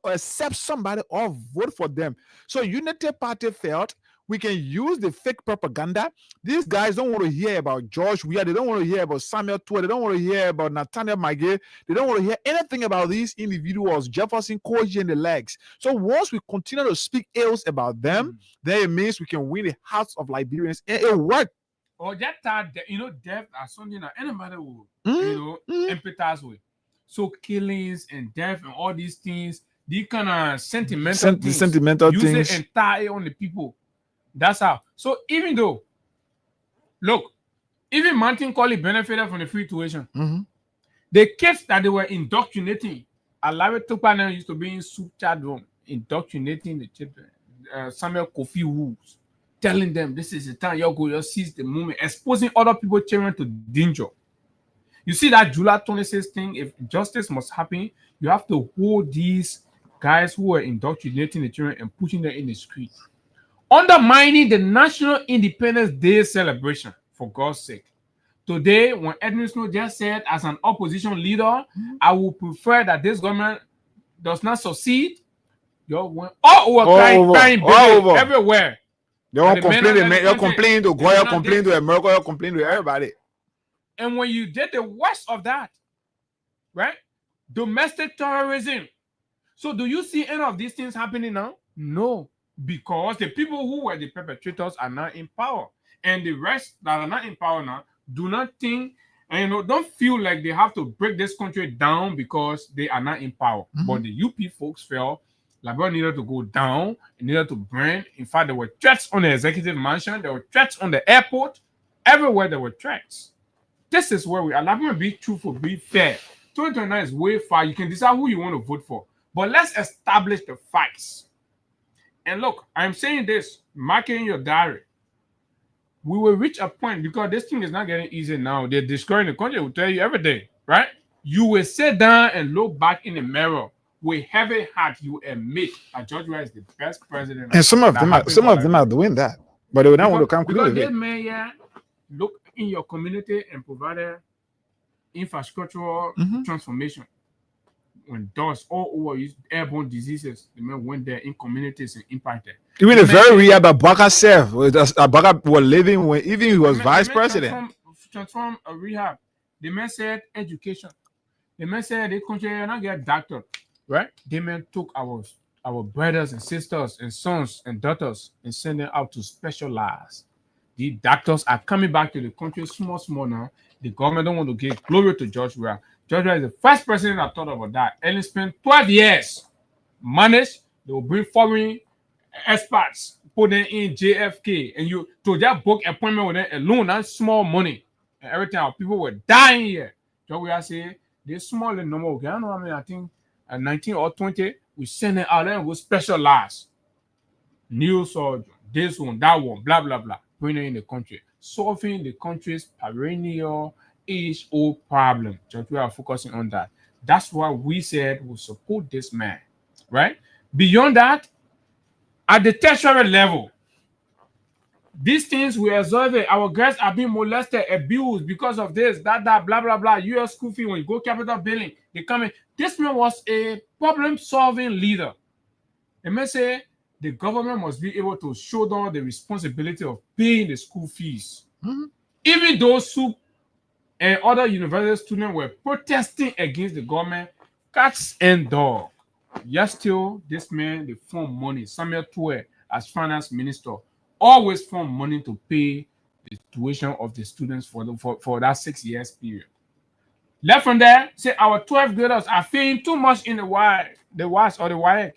accept somebody or vote for them. So Unity Party felt we can use the fake propaganda. These guys don't want to hear about George Weah. They don't want to hear about Samuel Tua. They don't want to hear about Nathaniel Magay. They don't want to hear anything about these individuals, Jefferson, Koji, and the legs. So once we continue to speak ills about them, then it means we can win the hearts of Liberians. And it worked. Or that death as something that anybody will, empathize with. So killings and death and all these things, these kind of sentimental things, use it and tie on the people. That's how. So even though, look, even Martin Colley benefited from the free tuition. The kids that they were indoctrinating, Alawi Tupana used to be in soup chat room, indoctrinating the children. Samuel Kofi Woods, telling them this is the time you'll seize the moment, exposing other people's children to danger. You see that July 26th thing, if justice must happen, you have to hold these guys who are indoctrinating the children and pushing them in the street. Undermining the National Independence Day celebration, for God's sake. Today, when Edwin Snow just said, as an opposition leader, I would prefer that this government does not succeed. Crying everywhere. They won't complain. You're complaining to God, you're complaining to America, you're complaining to everybody. And when you did the worst of that, right? Domestic terrorism. So do you see any of these things happening now? No. Because the people who were the perpetrators are not in power. And the rest that are not in power now do not think, and don't feel like they have to break this country down because they are not in power. But the UP folks felt Liberia needed to go down, it needed to burn. In fact, there were threats on the executive mansion, there were threats on the airport, everywhere there were threats. This is where we are. Liberia, be truthful, be fair. 2029 is way far. You can decide who you want to vote for. But let's establish the facts. And look, I'm saying this, mark it in your diary. We will reach a point, because this thing is not getting easy now. They're destroying the country. Will tell you everything, right? You will sit down and look back in the mirror with heavy heart. You admit that George Weah is the best president. And some of them are doing that, but they will not want to come clean with it. Because this man look in your community and provide infrastructural transformation. when dust all over airborne diseases, the men went there in communities and impacted. Even the very rehab that Baka served, Baka was living when even he was vice president. Transform a rehab. The man said education. The man said they country not get doctor, right? The man took our brothers and sisters and sons and daughters and sent them out to specialize. The doctors are coming back to the country small now. The government don't want to give glory to George Weah. George Weah is the first president that thought about that. And he spent 12 years managed. They will bring foreign experts, put them in JFK, and you to just book appointment with them alone, that's small money. And every time people were dying here. George Weah say they small the number. Okay, I know. I mean, I think at 19 or 20, we send it out there and we specialize. Neurosurgeon, this one, that one, blah blah blah. Bring it in the country, solving the country's perennial age-old problem. Just we are focusing on that. That's why we said we support this man, right? Beyond that, at the tertiary level, these things we observe. Our girls are being molested, abused because of this, that, blah blah blah. U.S. school fee when you go capital building, they come in. This man was a problem-solving leader. It may say the government must be able to shoulder the responsibility of paying the school fees. Mm-hmm. Even those who and other university students were protesting against the government, cats and dog. Yet still, this man, they found money. Samuel Tuer, as finance minister, always found money to pay the tuition of the students for that 6 years period. Left from there, say our 12th graders are paying too much in the WAS or the WAEC.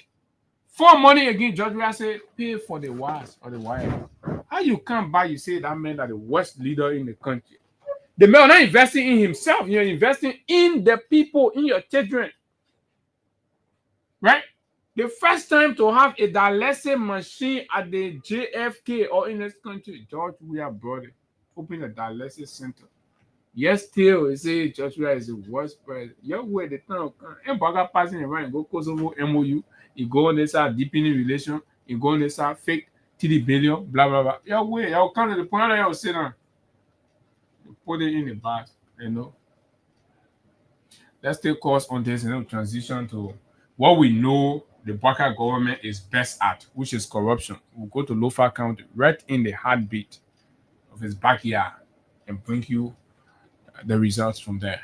For money again, George Weah say pay for the WAS or the WAEC. How you come by, you say that man that the worst leader in the country. The man not investing in himself, you're investing in the people, in your children. Right? The first time to have a dialysis machine at the JFK or in this country, George Weah brought it. Open a dialysis center. Yes, still, he say George Weah is the worst president. You where the time and Baga passing around, go Kosovo MOU, you go on this side, deepening relation, you go on this side, fake TD billion, blah blah blah. Yeah, wait, I'll come to the point that I'll sit down. Put it in the bag, you know. Let's take course on this and then transition to what we know the Baka government is best at, which is corruption. We'll go to Lofa County, right in the heartbeat of his backyard, and bring you the results from there.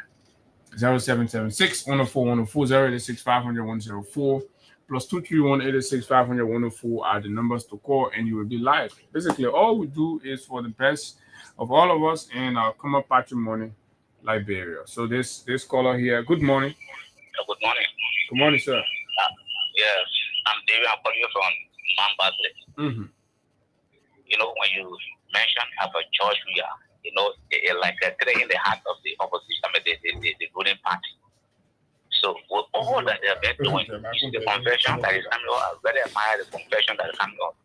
0776 104 104 086 500 104 plus 231 886 500 104 are the numbers to call, and you will be live. Basically, all we do is for the best of all of us and our common patrimony, Liberia. So this caller here, good morning. Good morning. Good morning, sir. Yes, I'm David. I'm calling you from Mambatle. Mm-hmm. You know, when you mentioned about George Weah, you know, like a threat in the heart of the opposition, I mean, the ruling party. So with all that they have been doing, you see the confession that is coming out. I really admire the confession that is coming out.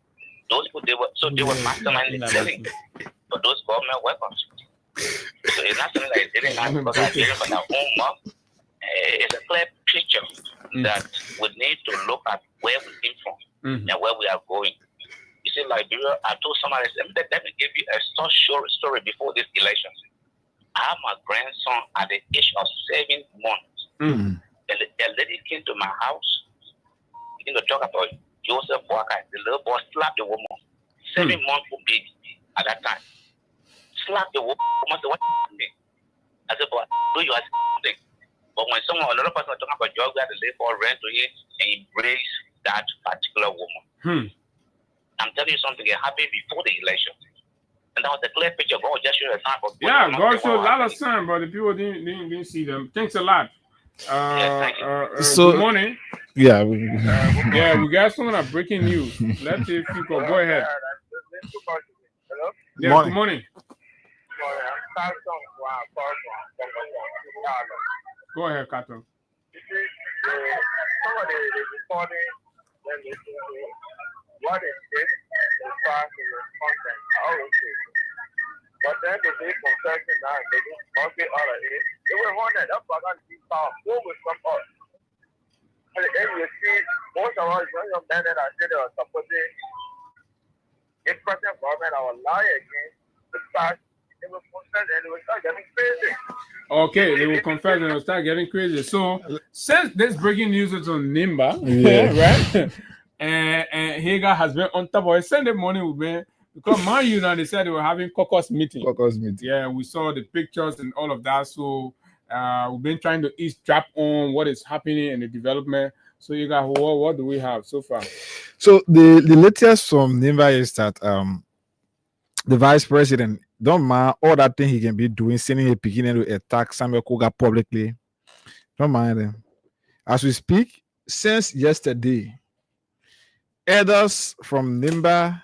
Those people, they were masterminding selling for those government weapons. So it's not something that is getting out because they're getting from their own mouth. It's a clear picture that we need to look at where we came from and where we are going. You see, Liberia, I told somebody, let me give you a short story before this election. I have my grandson at the age of 7 months. And the lady came to my house, began to talk about Joseph Boakai. The little boy slapped the woman. 7 months old baby at that time. Slapped the woman. I said, what happened? I said, boy, do you ask something? But when another person was talking about George Weah, they fall ran to him and embraced that particular woman. I'm telling you something, it happened before the election. And that was a clear picture. God just showed a sign for yeah, God showed a lot of signs, but the people didn't see them. Thanks a lot. Good morning. Yeah. Yeah, we got some of breaking news. Let's see if people go ahead. Hello? Yeah, good morning. Go ahead, Kato. Somebody is reporting what is this as far as the content. But then the day confession now, they must be all of it. They were wondering, that's what I see power. Who will come up? And you see, most of us young men that are still supporting in present government, our lie against the past, they will confess and they will start getting crazy. Okay, they will confess and it'll start getting crazy. So since this breaking news is on Nimba, right? and Hagar has been on top of it. Sunday morning we've been because Man U now they said they were having caucus meeting. Yeah, we saw the pictures and all of that. So we've been trying to eavesdrop on what is happening in the development. So you got what do we have so far? So the latest from Nimba is that the vice president don't mind all that thing he can be doing, sending a beginning to attack Samuel Koga publicly. Don't mind him. As we speak, since yesterday, elders from Nimba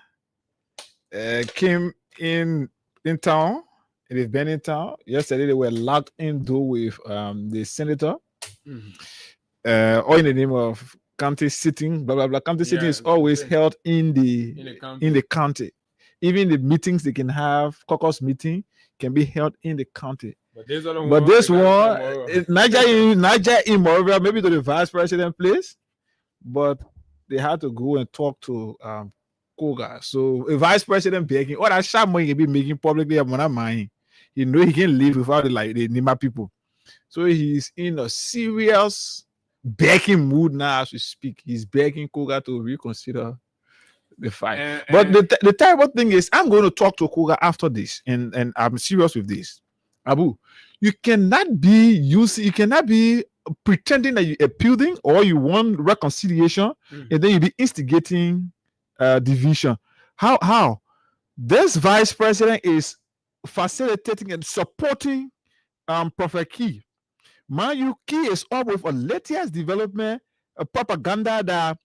came in town. They've been in town. Yesterday they were locked indoor with the senator, all in the name of county sitting. Blah blah blah. County sitting is always held in the county. Even the meetings they can have, caucus meeting, can be held in the county. But this one, Niger in Moravia, maybe to the vice president place, but they had to go and talk to Koga. So a vice president begging, all that sharp money he be making publicly, I'm not mind. You know he can live without the Nima people. So he's in a serious begging mood now as we speak. He's begging Koga to reconsider the fight. But the terrible thing is, I'm going to talk to Koga after this, and I'm serious with this. Abu, you cannot be pretending that you're appealing or you want reconciliation, and then you be instigating division. How? This vice president is facilitating and supporting Prophet Key. Man, Key is up with a latest development, a propaganda that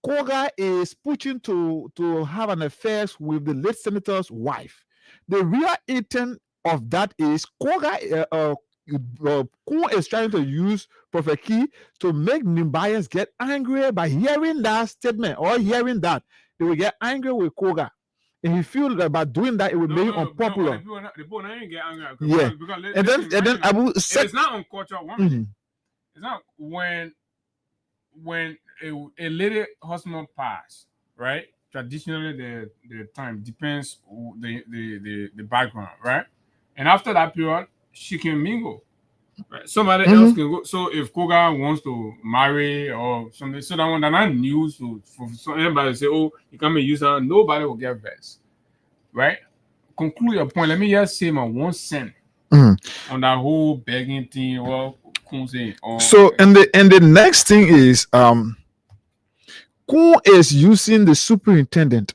Koga is pushing to have an affair with the late senator's wife. The real intent of that is Koga is trying to use Prophet Key to make Nimbayans get angry by hearing that statement or hearing that. They will get angry with Koga. And he feels that by doing that, it will make him unpopular. The people get angry. Yeah. And then Abu said, it's not on culture. It's not when a lady husband pass, right? Traditionally, the time depends the background, right? And after that period, she can mingle. Right? Somebody else can go. So if Koga wants to marry or something, so that when they're not news for anybody to say, "Oh, you come and use her," nobody will get vexed, right? Conclude your point. Let me just say my 1 cent on that whole begging thing. So and the next thing is who is using the superintendent?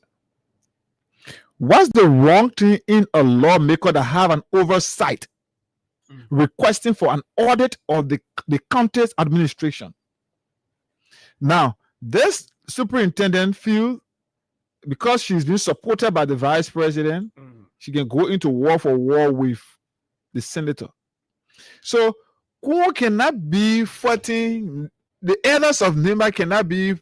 What's the wrong thing in a lawmaker that have an oversight requesting for an audit of the county's administration? Now, this superintendent feels because she's been supported by the vice president, she can go into war with the senator. So who cannot be fighting? The elders of Nimba cannot be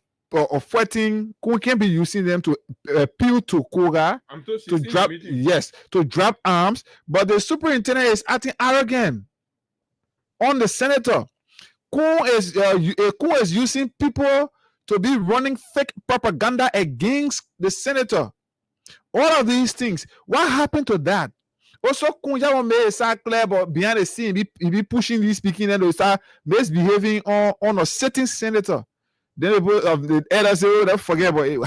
fighting. Who can be using them to appeal to Koga to drop arms? But the superintendent is acting arrogant on the senator. Who is using people to be running fake propaganda against the senator? All of these things. What happened to that? Also, Kunja may start clear, but behind the scene, he be pushing this speaking and they start misbehaving on a certain senator. Then the elders say, "Oh, don't forget about it."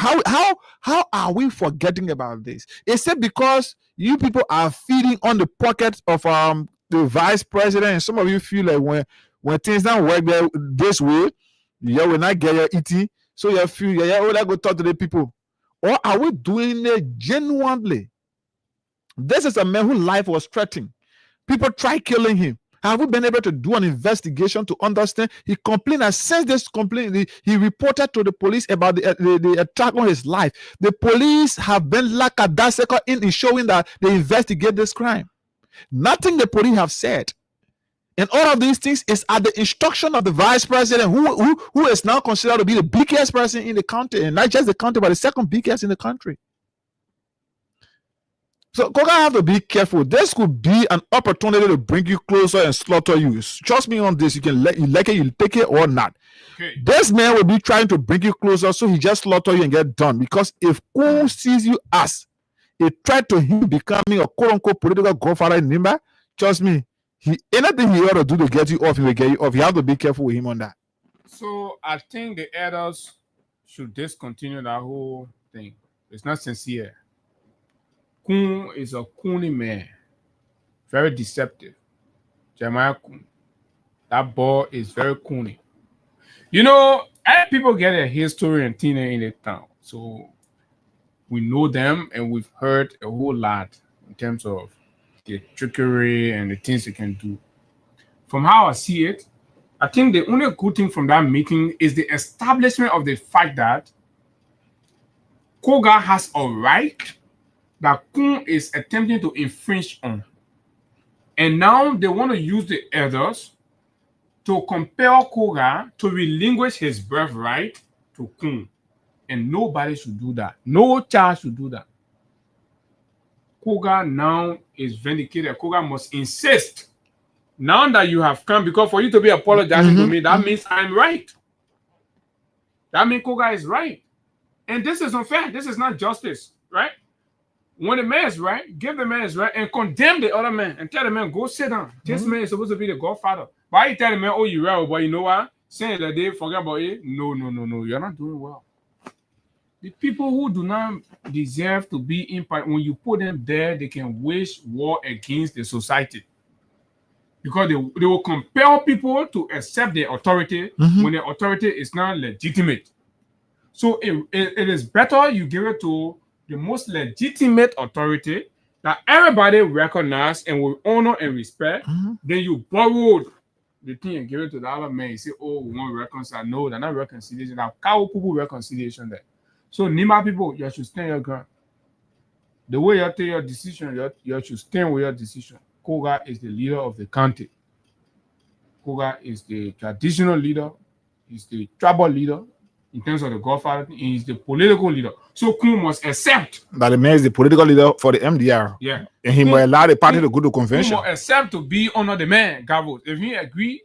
How are we forgetting about this? Is it because you people are feeding on the pockets of the vice president, and some of you feel like when things don't work this way, you will not get your eating, so you feel let's go talk to the people, or are we doing it genuinely? This is a man whose life was threatened. People try killing him. Have we been able to do an investigation to understand? He complained, and since this complaint, he reported to the police about the attack on his life. The police have been lackadaisical in showing that they investigate this crime. Nothing the police have said. And all of these things is at the instruction of the vice president, who is now considered to be the biggest person in the country, and not just the country, but the second biggest in the country. So Koga have to be careful. This could be an opportunity to bring you closer and slaughter you. Trust me on this. You can like it, you take it or not. Okay. This man will be trying to bring you closer, so he just slaughter you and get done. Because if Ko sees you as a threat to him becoming a quote-unquote political godfather in Nimba, trust me, anything he ought to do to get you off, he will get you off. You have to be careful with him on that. So I think the elders should discontinue that whole thing. It's not sincere. Kun is a coony man, very deceptive. Jeremiah Kun, that boy is very coony. You know, people get a history and thing in the town, so we know them and we've heard a whole lot in terms of the trickery and the things they can do. From how I see it, I think the only good thing from that meeting is the establishment of the fact that Koga has a right that Kun is attempting to infringe on. And now they want to use the elders to compel Koga to relinquish his birthright to Kun. And nobody should do that. No child should do that. Koga now is vindicated. Koga must insist. Now that you have come, because for you to be apologizing to me, that means I'm right. That means Koga is right. And this is unfair. This is not justice, right? When the man is right, give the man his right and condemn the other man and tell the man, go sit down. This man is supposed to be the godfather. Why you tell the man, oh, you're right, but you know what? Saying that they forget about it. No. You're not doing well. The people who do not deserve to be in power, when you put them there, they can wage war against the society. Because they will compel people to accept their authority when the authority is not legitimate. So it is better you give it to the most legitimate authority that everybody recognize and will honor and respect. Then you borrowed the thing and give it to the other man. You say, oh, we want to reconcile. No, they're not reconciliation. Now, cow people reconciliation there. So Nima people, you should stand your ground. The way you take your decision, you should stand with your decision. Koga is the leader of the country. Koga is the traditional leader. He's the tribal leader in terms of the godfather. He's the political leader. So Kun must accept that the man is the political leader for the MDR. Yeah. And he must allow the party to go to convention. Kun must accept to be under the man, Gavos. If he agree,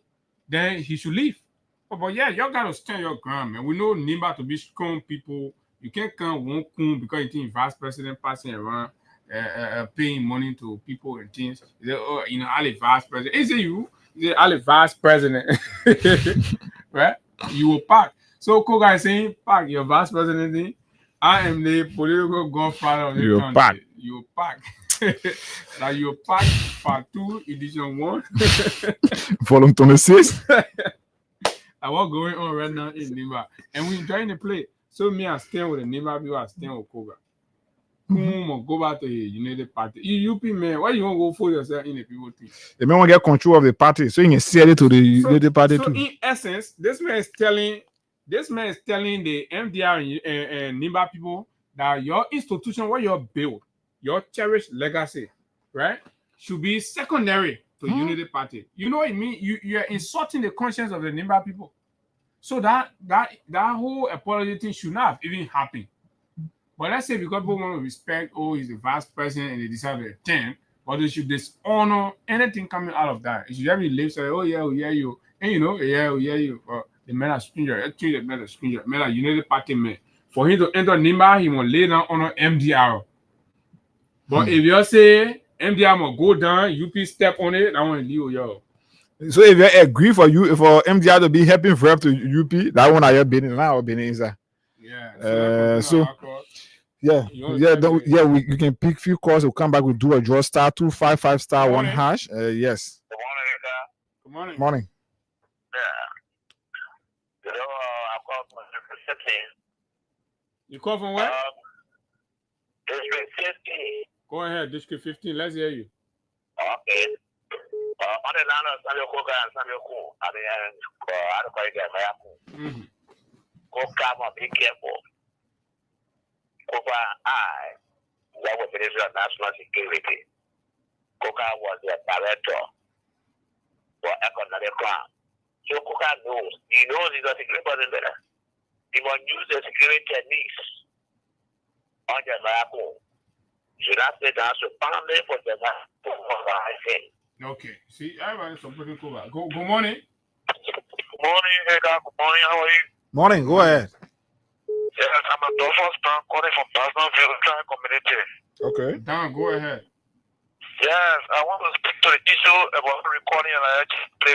then he should leave. But yeah, you got to stand your ground, man. We know Nimba to be strong people. You can't come one Kun because you think vice president passing around paying money to people and things. Oh, you know, Ali vice president. Is it you? Is it Ali vice president? Right? You will pack. So Koga is saying, pack your vice president thing. I am the political godfather of the country. Pack. You will pack. Now you will pack part 2, edition 1. Volume 26. I what's going on right now in Nimba. And we enjoying the play. So me, I stand with the Nimba people, I stand with Koga. Go back to the United Party. You man, why you want to go for yourself in the people thing? The man want to get control of the party, so he can sell it to the United Party too. So in essence, this man is telling the MDR and Nimba people that your institution, what you build, your cherished legacy, right, should be secondary to Unity Party. You know what I mean? You are insulting the conscience of the Nimba people. So that whole apology thing should not have even happened. But let's say because people want to respect, oh, he's the vice president and they decide to attend, but they should dishonor anything coming out of that. It should every live say, oh yeah, you. And you know, yeah, you. The man is stranger, actually the man is stranger, man a United Party man. For him to enter Nimba, he must lay down on MDR. But if you say MDR must go down, UP step on it, I want to leave yo. So if you agree for MDR to be helping rep to UP, that one I have been in now, been inside. Yeah. You can pick few calls. We'll come back. We'll do a draw star 255 star 1 hash. Yes. Good morning. Morning. Yeah. I called from District 15. You call from where? District 15. Go ahead, District 15. Let's hear you. Okay. On the line of Samuel Koga and Samuel Kun. I mean, I don't quite get my Koga, be careful. Koga, that was Minister of National Security. Koga was the director for economic crime. So Koga knows. He knows he's a security person there. He will use the security techniques on the lab. Should I say that's a family for the lab? Okay. See, everybody's supporting Koga. Good morning. Good morning, Edgar. Good morning. How are you? Morning. Go ahead. Yes, I'm a Dolphins fan calling from Basnaville Community. Okay. Dan, go ahead. Yes, I want to speak to the issue about recording and I play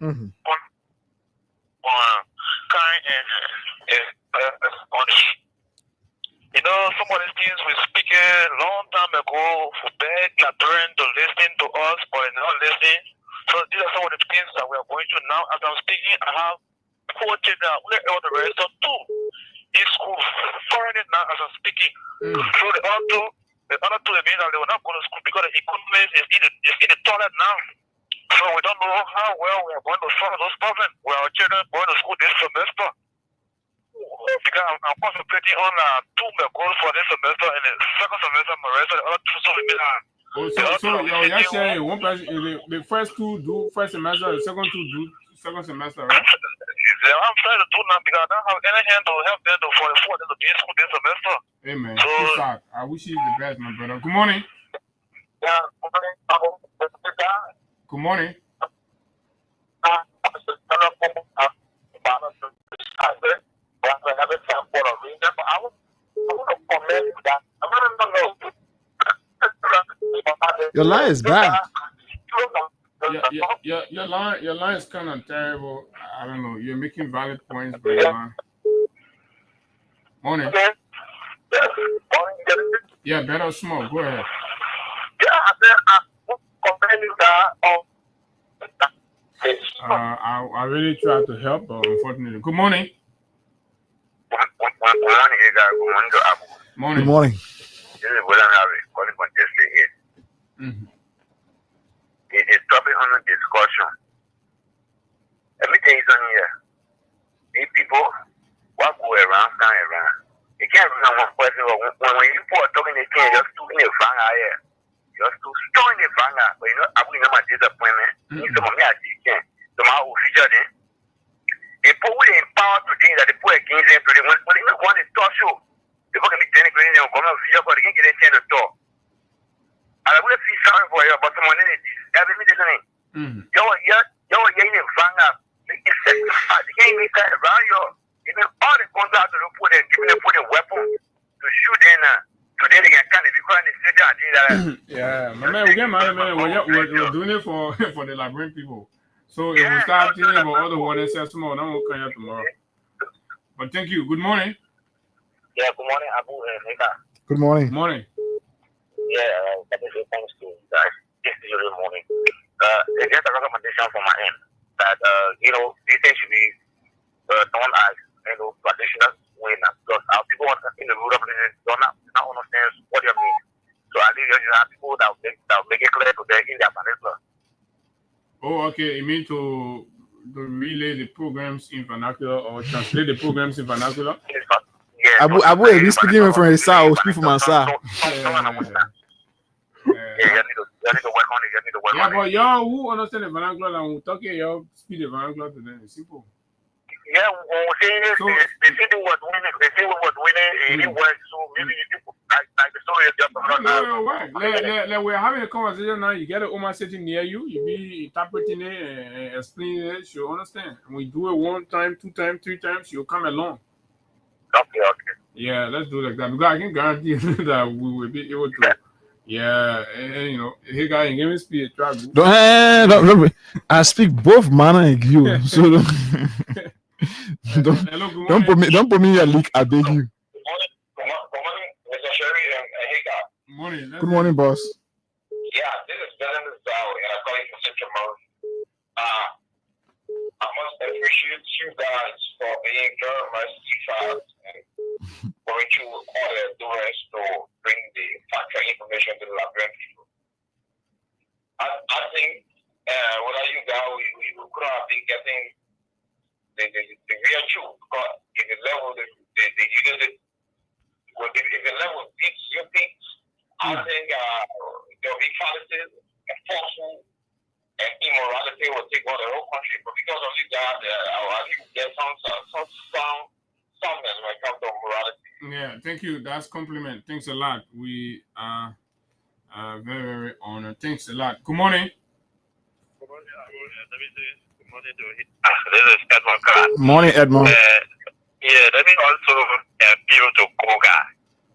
on kind and on. You know, some of the things we speak a long time ago for beg Liberian to listen to us or not listening. So these are some of the things that we are going through now. As I'm speaking, I have 4 children. We're able to register 2 in school currently now as I'm speaking. So the other 2 mean that they will not go to school because the equipment is in the toilet now. So we don't know how well we are going to solve those problems. Well, our children going to school this semester. Because I'm concentrating on 2 goals for this semester, and the second semester, my rest of the other 2 so we one person, the first 2 do first semester, the second 2 do second semester, right? Yeah, I'm trying to do now because I don't have any hand to help them for the 4 to be in school this semester. Hey man, so, I wish you the best, my brother. Good morning. Yeah, good morning. Good morning. Your line is bad. Your line is kind of terrible. I don't know. You're making valid points, but your line. Morning. Yeah, better smoke. Go ahead. I really tried to help, but unfortunately. Good morning. Good morning. This is William Harry calling from District 8. It is topic on the discussion. Everything is on here. These people, what go around, stand around. You can't run one person. When you people are talking, they can't just do in the fang here. Just to store in the fang. But you know, I will never disappointment. Some of me are teaching. Some are official. They put in power to things that they put against them. So they want to talk show. People can be telling them, come on, official, but they can't get a chance to talk. I will feel sorry for you, but someone in it. You're in the fang. They can't even stand around you. Even all the contractors to put them, giving them put a weapon to shoot in. Today they can kind of be crying in the city. Yeah, my man, we get mad, man. We're doing it for the Liberian people. So if we start thinking about other one and say tomorrow, then we'll come here tomorrow. But thank you. Good morning. Yeah, good morning, Abu and Nika. Good morning. Morning. Yeah, that is thanks to you guys. This is your morning. There's just a recommendation from my end that these things should be done as traditional way now. Because our people in the rural places don't understand what you mean. So I think you have people that will make it clear to them in their vernacular. Oh, okay. You mean to relay the programs in vernacular or translate the programs in vernacular? Yeah. Abu, if you speaking from his side, I will speak from my side. Yeah, but y'all who understand the vernacular and we talking, y'all speak the vernacular to them. It's simple. Yeah, they say they were winning, it works, so maybe you like the story is just No, we're having a conversation now. You get a woman sitting near you, you be interpreting it and explaining it, she'll understand. And we do it 1 time, 2 times, 3 times, she'll come along. Okay. Yeah, let's do it like that. Because I can guarantee that we will be able to. Yeah, and hey guy, give me speed. Don't, I speak both manner and you. So don't put me in your leak. I beg you. Good morning, Mr. Sherry and Hika. Morning. Good morning, boss. Yeah, this is Dennis Dow, and I'm calling from Central Mode. I must appreciate you guys for being very much fast and going through all the doors to bring the factual information to the Liberian people. I think whether you guys, we could have been getting the real truth, because if the level, if the level beats your beats, I think there'll be fallacies and falsehood and immorality will take over the whole country. But because of you guys, I think there's some soundness when it comes to morality. Yeah, thank you. That's compliment. Thanks a lot. We are very, very honored. Thanks a lot. Good morning. Good morning. Let me say good morning to him. This is Edmond Clark. Morning, Edmond. Yeah, let me also appeal to Koga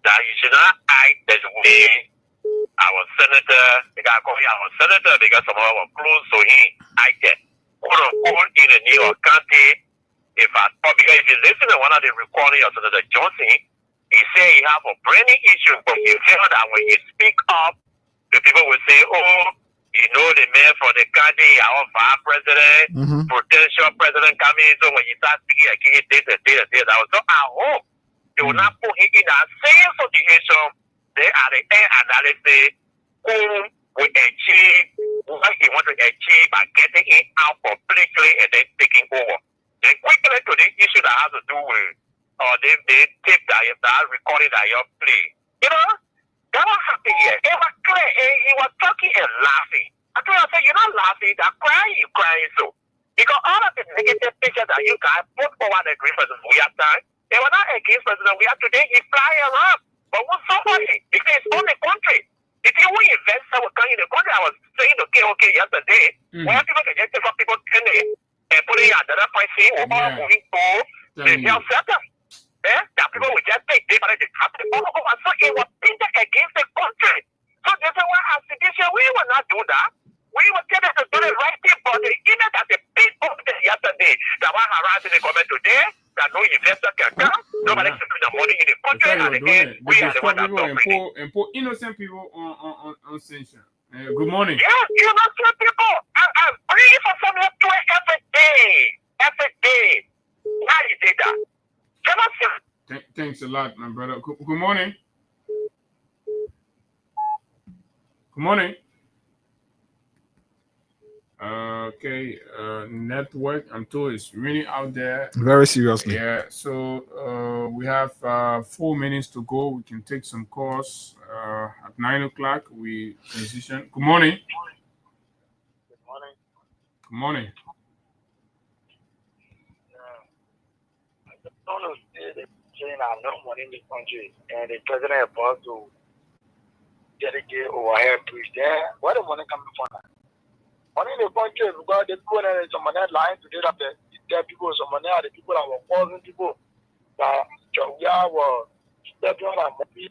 that you should not hide the way Our senator, the guy called me our senator because some of us were close to him. I get quote unquote in the New York County. If I thought, because if you listen to one of the recording of Senator Johnson, he said he have a branding issue, but he felt that when you speak up, the people will say, oh, you know, the man from the county, our vice president, potential president coming. So when you start speaking against this, I was so I hope they will not put him in that same situation. They are the end analysis who will achieve what he wants to achieve by getting it out publicly and then taking over. Then quickly to the issue that has to do with the tape that recording that you play. You know, that was happening here. It was clear. He was talking and laughing. I told him, I said, you're not laughing, that crying, you're crying so. Because all of the negative pictures that you guys put over the green president we have time, they were not against president we have today. He's flying around. But what's so funny? Because it's on the country. If you want to invest in the country, I was saying, okay, yesterday, where people can just take up people 10 and put it at another point, see, we're all moving to the health sector. That people will just take this and happen all over. So it was painted against the country. So this is why as citizens, we will not do that. We will tell them to do the right thing, but the image that they paid over yesterday, that was harassing the government today, that no investor can come, nobody can put the money in the country, and again, we are the ones that don't and put innocent people on sanction. Good morning. Yes, innocent people. I'm praying for some every day. Every day. Why you did that? Thanks a lot, my brother. Good morning. Good morning. Okay, network, I'm told it's really out there. Very seriously. Yeah, so we have 4 minutes to go. We can take some calls. At 9 o'clock, we transition. Good morning. Good morning. Good morning. I just want to say that saying I have no money in the country, and the president is about to dedicate overhead bridge there. Where the money coming from? Money in the country, because the people that some money lying to get up there, tell people some money are the people that were causing people that we were stepping on our money,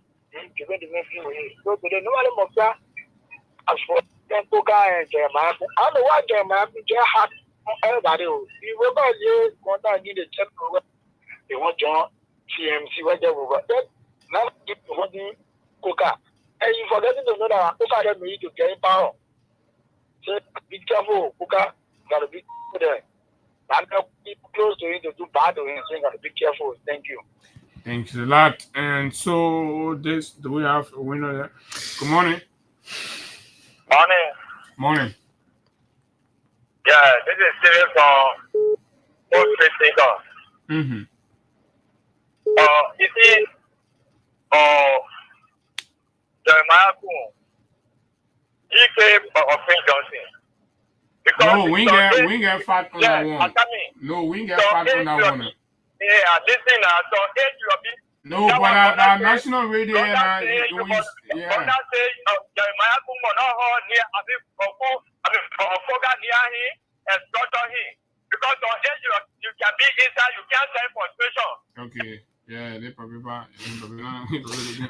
giving the money away. So today, nobody must say, as for them, and Jeremiah, I don't know why Jeremiah had everybody. He will go here, contact need a check over. They want John, CMC, whatever. Now, if you want to cook up, and you forgetting to know that cook up, they need to get power. So be careful, Kuka. Gotta be there. I'm not people close to him to do bad to him, so you gotta be careful. Thank you. Thanks a lot. And so do we have a winner there? Good morning. Morning. Morning. Yeah, this is Steven from Post Station. You see, Jeremiah Kuhn. He came of King Johnson. No, we ain't get fat on that one. No, we ain't get fat on that one. Yeah, listen now. So no, but our national radio and yeah. Jeremiah Kuhn not hold near Foga near him and structure him. Because on age you can be inside, you can't send for special. Okay. Yeah, they probably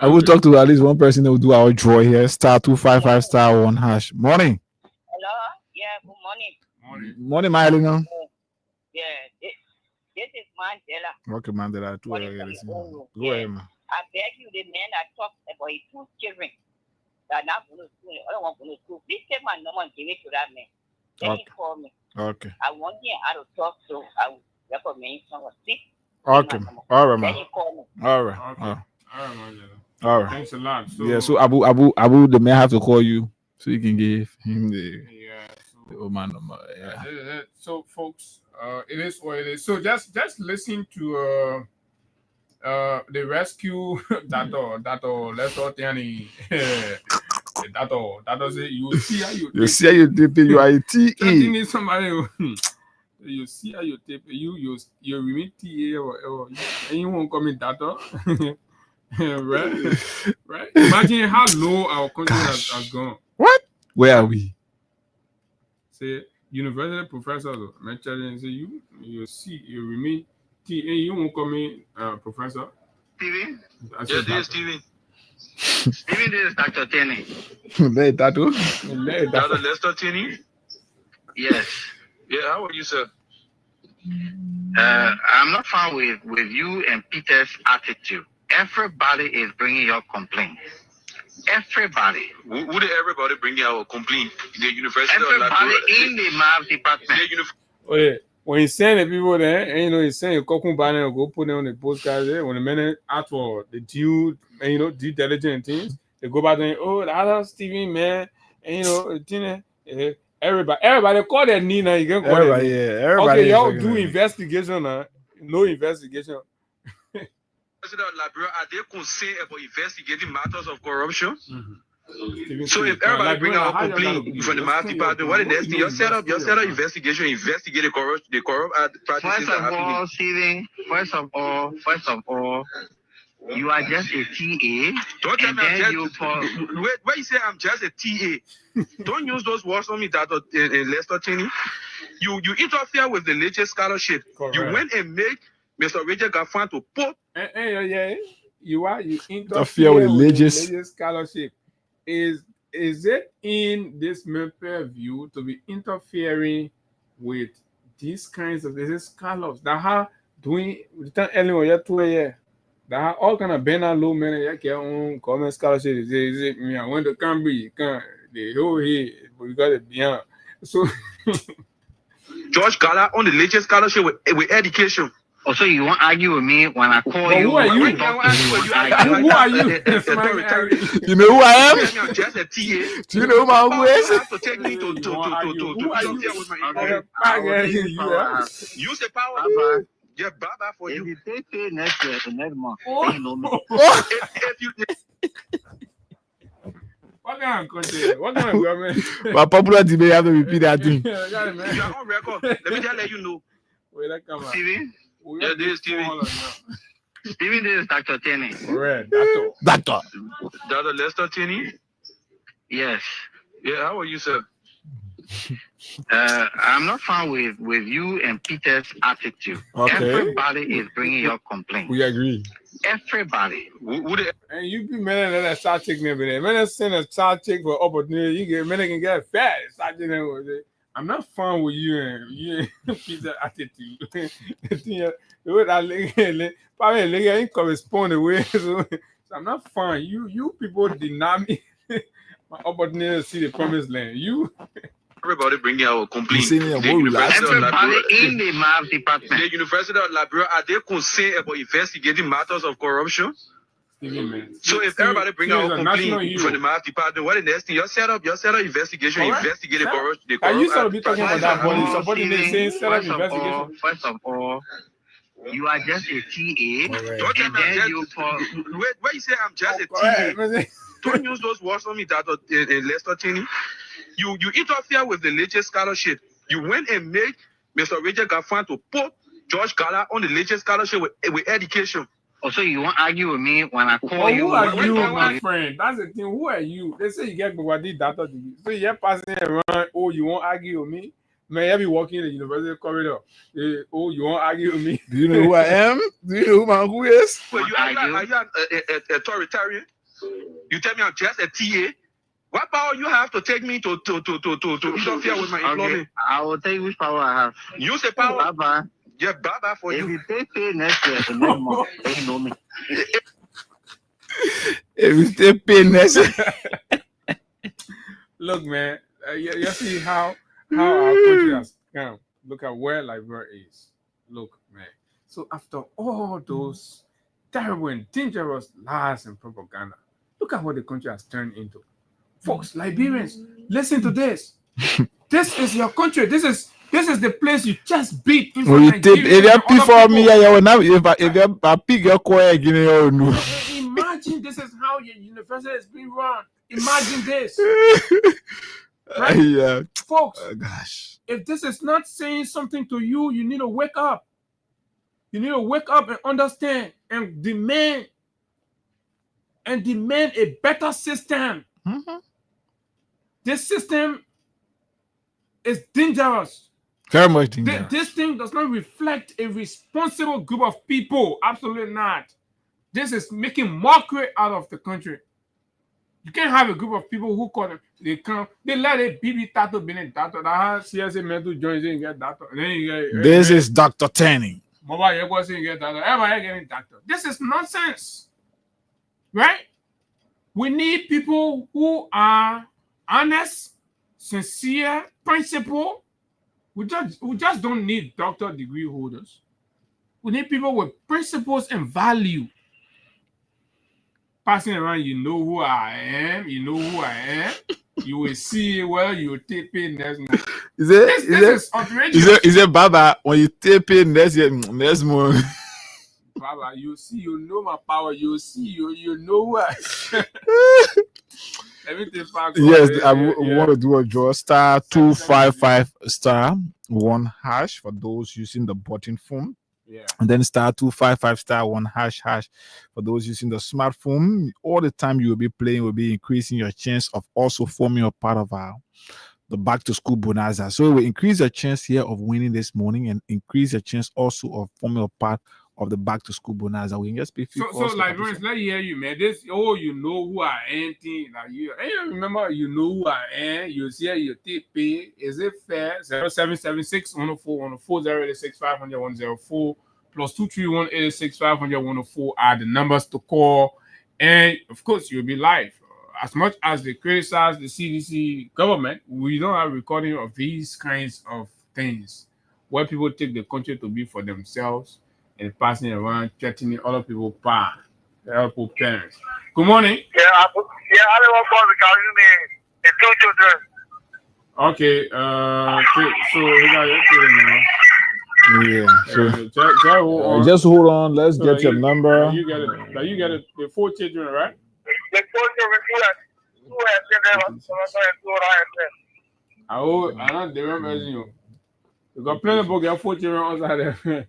I will talk to at least one person who will do our draw here. *255 *1#. Morning. Hello. Yeah. Good morning. Morning, Mylina. Yeah. This is Mandela. Okay, Mandela. Go ahead, man. I beg you, the man that talks about his 2 children that not going to school, I don't want to go to school. Please take my number and give it to that man. Then he call me. Okay. I want him how to talk, so I will recommend someone. Speak. Okay. All right, man. Then you call me. All right. Okay. All right, man. All right. Thanks a lot. So, yeah. So Abu, the man have to call you so you can give him the old man number. Yeah. So, folks, it is what it is. So just listen to the rescue that let's not any that say you see how you see how you dip it, you are a TE. Somebody you see how you tape you remit TA or and you won't come in data. right? Imagine how low our country has gone. What? Where are we? Say university professors mentioning say you see you remit TA, you won't come in professor. Steven? Yes, Steven. Even this is Dr. Tenny. Dr. Lester Tinney? Yes. Yeah, how are you, sir? I'm not fine with you and Peter's attitude. Everybody is bringing your complaint. Everybody. Who did everybody bring out complaint? The University Everybody of in the math department. Okay, when he's sending people there, and you know, he's saying Kokun banner go put them on the postcard there. When the men ask for the due, and you know, due diligence things, they go back and oh, the other Stephen man, and you know, everybody call that Nina. You can call Everybody, that. yeah, everybody. Okay, y'all do investigation, no investigation. President of Liberia, are they concerned about investigating matters of corruption? Mm-hmm. So if everybody bring out a complaint from the math department, what the next thing? You set up investigation, investigate the corrupt practices. First of all, Stephen, first of all, you are just a TA. Don't tell me where you say I'm just a TA. Don't use those words on me that Lester Cheney. You interfere with the latest scholarship. Correct. You went and make Mr. Richard Gaffan to put. You interfere with the latest scholarship. Is it in this purview to be interfering with these kinds of scholars that are doing that have all kind of banner low men that get on common scholarship? I went to Cambridge, the whole here, but we got it beyond. So George Gala on the latest scholarship with education. Also, you won't argue with me when I call you. Who are you? Who are you? You know who I am? I'm just a TA. Do you know who is? To take me to with my use the power. Yeah, Baba for if you. If you pay next year, next month, you know me. If you. What kind of country? What kind of government? But popular debate have to repeat that thing. You are on record. Let me just let you know. Where that come out? Steven? Yeah, this is Steven. Steven, this is Dr. Tenny. Correct, Doctor. Dr. Lester Tinney? Yes. Yeah, how are you, sir? I'm not fine with you and Peter's attitude. Okay. Everybody is bringing your complaint. We agree. Everybody. And you be man that start taking everything. Man, send a child check for opportunity. You get man can get fat. Start taking with I'm not fine with you and Peter's attitude. Probably ain't correspond with. So I'm not fine. You people deny me my opportunity to see the promised land. Everybody bringing out a complaint. Everybody in the math department. The University of Liberia, are they concerned about investigating matters of corruption? So if everybody bring out a complaint from the math department, what the next thing? You set up investigation, investigate the corruption. You should be talking about that body. Somebody is saying set up investigation. First of all, you are just a TA. And then you where you say I'm just a TA. Don't use those words on me that Lester Cheney. You interfere with the latest scholarship. You went and made Mr. Richard Gaffan to put George Gala on the latest scholarship with education. Also, you won't argue with me when I call you. Who are you, my friend? That's the thing. Who are you? They say you get Bugatti data degree. So you're passing around. Oh, you won't argue with me? May I be walking in the university corridor? Oh, you won't argue with me? Do you know who I am? Do you know who is? Well, are you an authoritarian? You tell me I'm just a TA? What power you have to take me to interfere with my employment? I will tell you which power I have. Use the power. Baba. Yeah, Baba for if you. If you pay next year, the next month, you know me. If you pay next year. Look, man, you see how our country has come. Look at where Liberia is. Look, man. So after all those terrible and dangerous lies and propaganda, look at what the country has turned into. Folks, Liberians, listen to this. This is your country. This is the place you just beat. If you pay for me, I will now. If you pick your coin, imagine this is how your university is being run. Imagine this. Right? Yeah. Folks, gosh. If this is not saying something to you, you need to wake up. You need to wake up and understand and demand a better system. Mm-hmm. This system is dangerous. Very much dangerous. This thing does not reflect a responsible group of people. Absolutely not. This is making mockery out of the country. You can't have a group of people who call them. They let a baby tattoo be a doctor. That has CSA mental joints and get doctor. This is Dr. Tanning. Everybody getting doctor. This is nonsense, right? We need people who are honest, sincere, principled. We just don't need doctor degree holders. We need people with principles and value. Passing around, you know who I am. You know who I am. You will see well. You will tape in next month. This is outrageous. Is it Baba? When you tape in next month, Baba, you see, you know my power. You see, you know what. Everything back. Yes, I want to do a draw star 255 star 1 hash for those using the button phone. Yeah. And then star 255 star 1 hash for those using the smartphone. All the time you will be playing will be increasing your chance of also forming a part of the back to school bonanza. So it will increase your chance here of winning this morning and increase your chance also of forming a part of the back to school bonanza. We can just be so like let me hear you, man. This you know who I am thing. Like you remember you know who I am. You see you take pay. Is it fair? 0776 104 104 086 500 104 plus 231 86 500 104 are the numbers to call. And of course you'll be live. As much as they criticize the CDC government, we don't have recording of these kinds of things where people take the country to be for themselves and passing around, threatening other people's other people's parents. Good morning. I don't want the 2 children. Okay, so we got your children now. Yeah. Just hold on. Let's get your number. You get it. The 4 children, right? The 4 children, I don't remember you. You got plenty of books. You have 4 children outside there.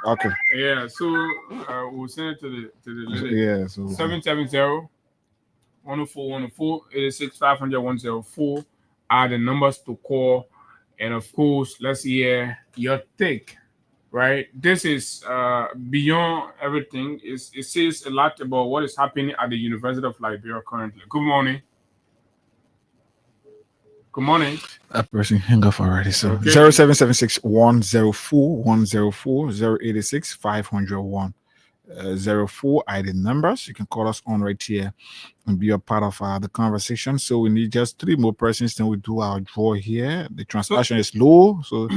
Okay. Yeah, so we'll send it to the lady. Yeah, so 770 104 104 86 500 104 are the numbers to call. And of course, let's hear your take, right? This is beyond everything. It says a lot about what is happening at the University of Liberia currently. Good morning. Good morning. That person hang up already. So 0776 104 104 086 500 104 are the numbers. You can call us on right here and be a part of the conversation. So we need just 3 more persons, then we do our draw here. The transaction is low, so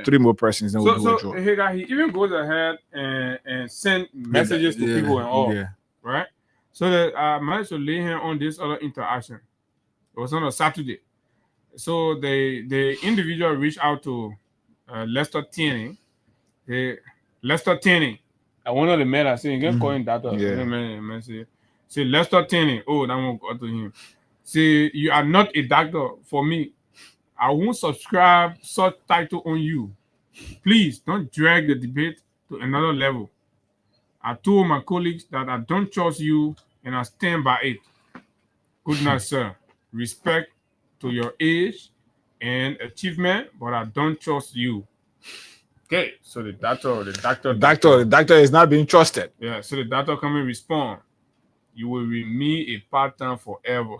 3 more persons, then we do a draw. So he even goes ahead and send messages to people and all, right? So that I managed to lay hand on this other interaction. It was on a Saturday. So the individual reached out to Lester Tierney. Lester Tierney. One of the men I say, you can call him that. Say Lester Tierney. Oh, that won't go to him. Say you are not a doctor for me. I won't subscribe such title on you. Please don't drag the debate to another level. I told my colleagues that I don't trust you and I stand by it. Good night, sir. Respect to your age and achievement, but I don't trust you. Okay, so the doctor is not being trusted. Yeah, so the doctor come and respond. You will remain a part-time forever.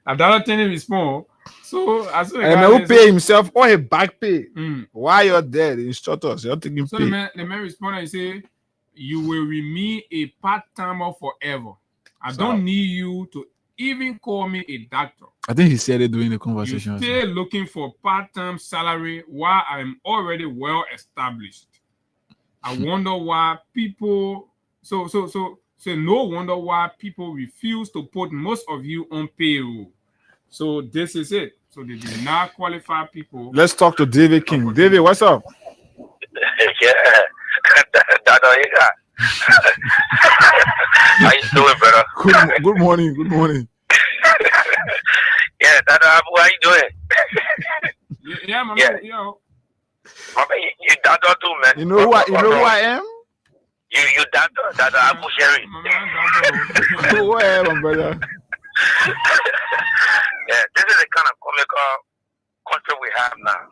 And doctor didn't respond. So as the man will pay himself or a back pay. Why you're there? The instructors, you're taking so pay. The man responded and say, you will remain a part-timer forever. I don't need you to even call me a doctor. I think he said it during the conversation. You're still looking for part-time salary while I'm already well established. I wonder why people so no wonder why people refuse to put most of you on payroll. So this is it. So they did not qualify people. Let's talk to David King. David, what's up? Yeah. How you doing, brother? Good morning. Good morning. Yeah, how you doing? Yeah, man. Yeah. Yo. You doctor too, man. You know who I am? You doctor Abu Sherry. Who I am, brother? Yeah, this is the kind of comical country we have now.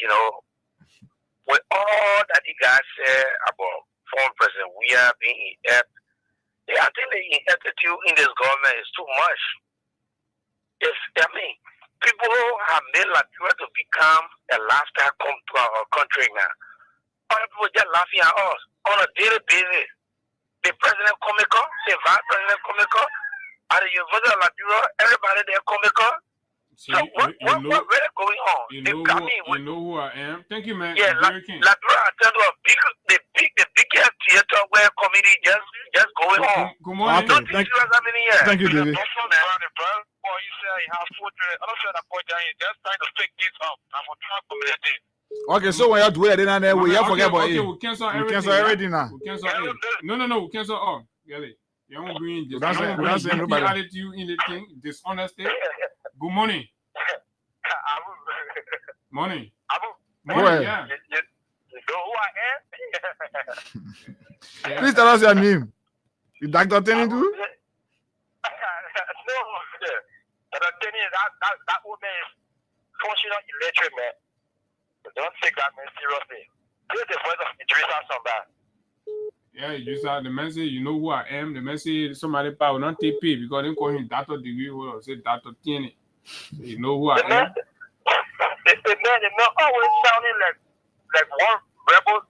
You know, with all that you guys say about former president, we are being inherited. I think the attitude in this government is too much. People have made Liberia to become a lifestyle country now. Other people just laughing at us on a daily basis. The president comical, the vice president comical, at the University of Liberia, everybody there comical. So what really going on? You know who I am. Thank you, man. Yeah, Liberia attend to the biggest theater where comedy just going on. Good morning. Thank you, David. Okay, so when you do it, then we forget about it. We cancel everything. We cancel everything now. We cancel it. No. We cancel all. Get it. You won't bring this. Nobody added you in the thing. Dishonesty. Good morning. Morning. Morning. Yeah. You know who I am? Yeah. Please tell us your name. You Dr. Tenny too? No, Dr. Tenny, that woman is functional illiterate, man. Don't take that man seriously. This is the voice of Idrissa Samba. Yeah, Idrissa, the man say, you know who I am. The man say, somebody will not take pay because they call him Dr. Degree or say Dr. Tenny. So you know who I am. The man always sounding like one rebel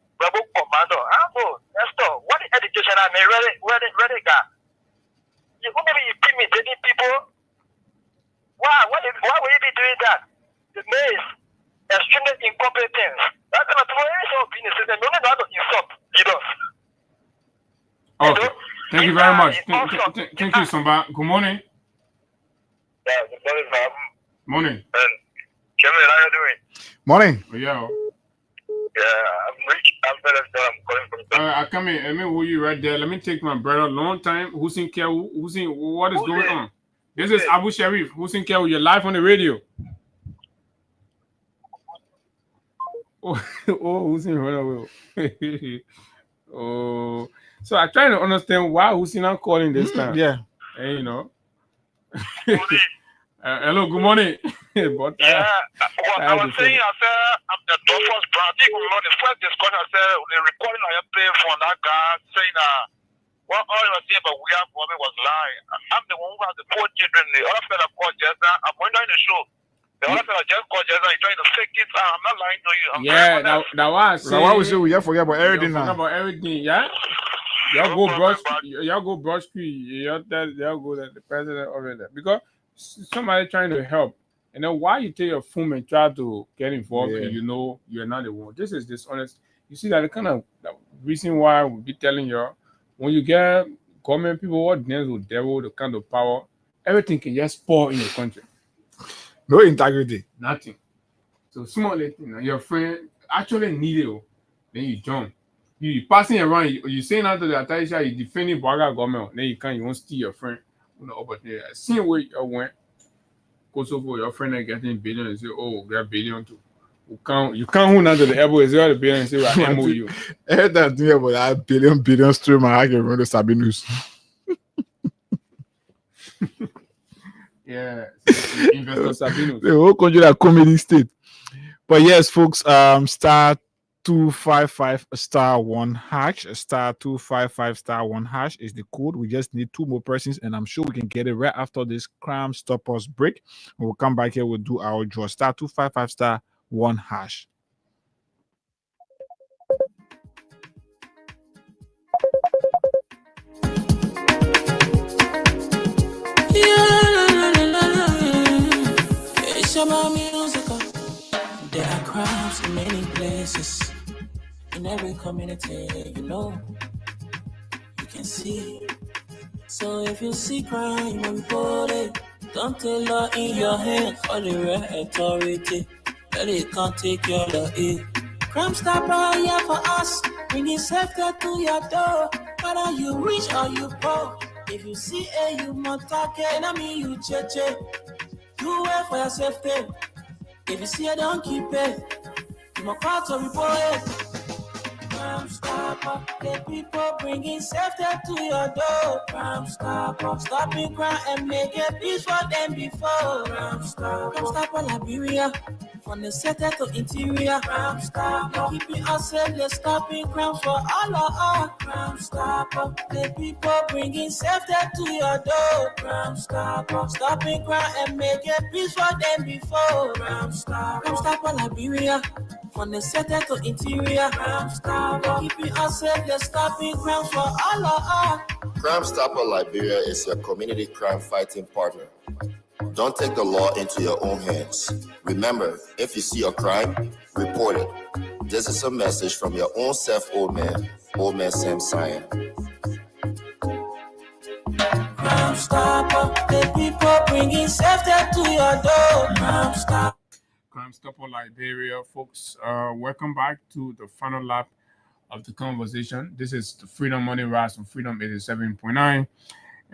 commando. I don't know. Nestor, what education I mean, really got? Maybe you keep me dating people. Why would you be doing that? The man is extremely incompetent. That's not the way it's being a system. No one knows how to insult leaders. Okay. Thank you very much. Thank you, Samba. Good morning. Yeah, good morning, Bob. Morning. And Kevin, how you doing? Morning. Oh, yeah. Yeah, I'm Rich. I'm calling from. I come in. Let me hold you right there. Let me take my brother. Long time. Hussein Kewu. Hussein, what is going on? This is Abu Sharif. Hussein Kewu. You're live on the radio. Oh, Hussein, run away. Oh, so I try to understand why Hussein not calling this time. Yeah. Hey, you know. Hello, good morning. But, I was saying, I said, I'm the Dolphins brand. I think we know the first discussion. I said, the recording I played from that guy saying, what all you were saying about we have women was lying. I'm the one who has the 4 children. The other fella called just now. I'm wondering the show. The other fella just called just now. He's trying to fake it. I'm not lying to you. That was. So why we say we forget about everything now? Forget about everything, yeah. Y'all go brush tree. Y'all go that the president over there because somebody trying to help, and then why you take your phone and try to get involved, and you know you're not the one. This is dishonest. You see that the kind of reason why we'll be telling you when you get government people what deals with devil, the kind of power, everything can just pour in the country. No integrity. Nothing. So small thing. Your friend actually need it, then you jump. You passing around, you saying out to the Ataisha, you defending Baga government, then you won't steal your friend. Same way you went Kosovo, your friend are getting billion and say, oh, get billion too. You can't hold on to the elbow, is the billion and say, well, I you. I heard that thing about that billion stream. I can remember the Sabinus. Yeah, Investor Sabinus. The whole country that comedy state. But yes, folks, star 255 *1 hash, star 255 *1 hash is the code. We just need 2 more persons, and I'm sure we can get it right after this Crime Stoppers break. We'll come back here, we'll do our draw. Star 255 *1 hash. It's about music. There are crimes in many places. In every community, you know, you can see. So if you see crime and report it, don't take law in your hands or the right authority. That it can't take your law in. Crime Stopper here for us, bringing safety to your door. Whether you rich or you poor, if you see a human talking, I mean you check. Do it for your safety. If you see a don't keep it. You must call to report it. Crime Stopper, the people bringing safety to your door. Crime Stopper, stopping crime and making peace for them before. Crime Stopper, Liberia. From the center to interior, Crime Stopper, keeping us safe, they're stopping crime for all of us. Crime Stopper, the people bringing safety to your door. Crime Stopper, stopping crime and making peace for them before. Crime Stopper, Liberia. From the center to interior, Crime Stopper, keeping us safe, they're stopping crime for all of us. Crime Stopper Liberia is your community crime fighting partner. Don't take the law into your own hands. Remember, if you see a crime, report it. This is a message from your own self, Old Man Sam Cyan. Crime Stopper, the people bringing safety to your door. Crime Stopper. Crime Stopper Liberia, folks. Welcome back to the final lap of the conversation. This is the Freedom Money Rise from Freedom 87.9.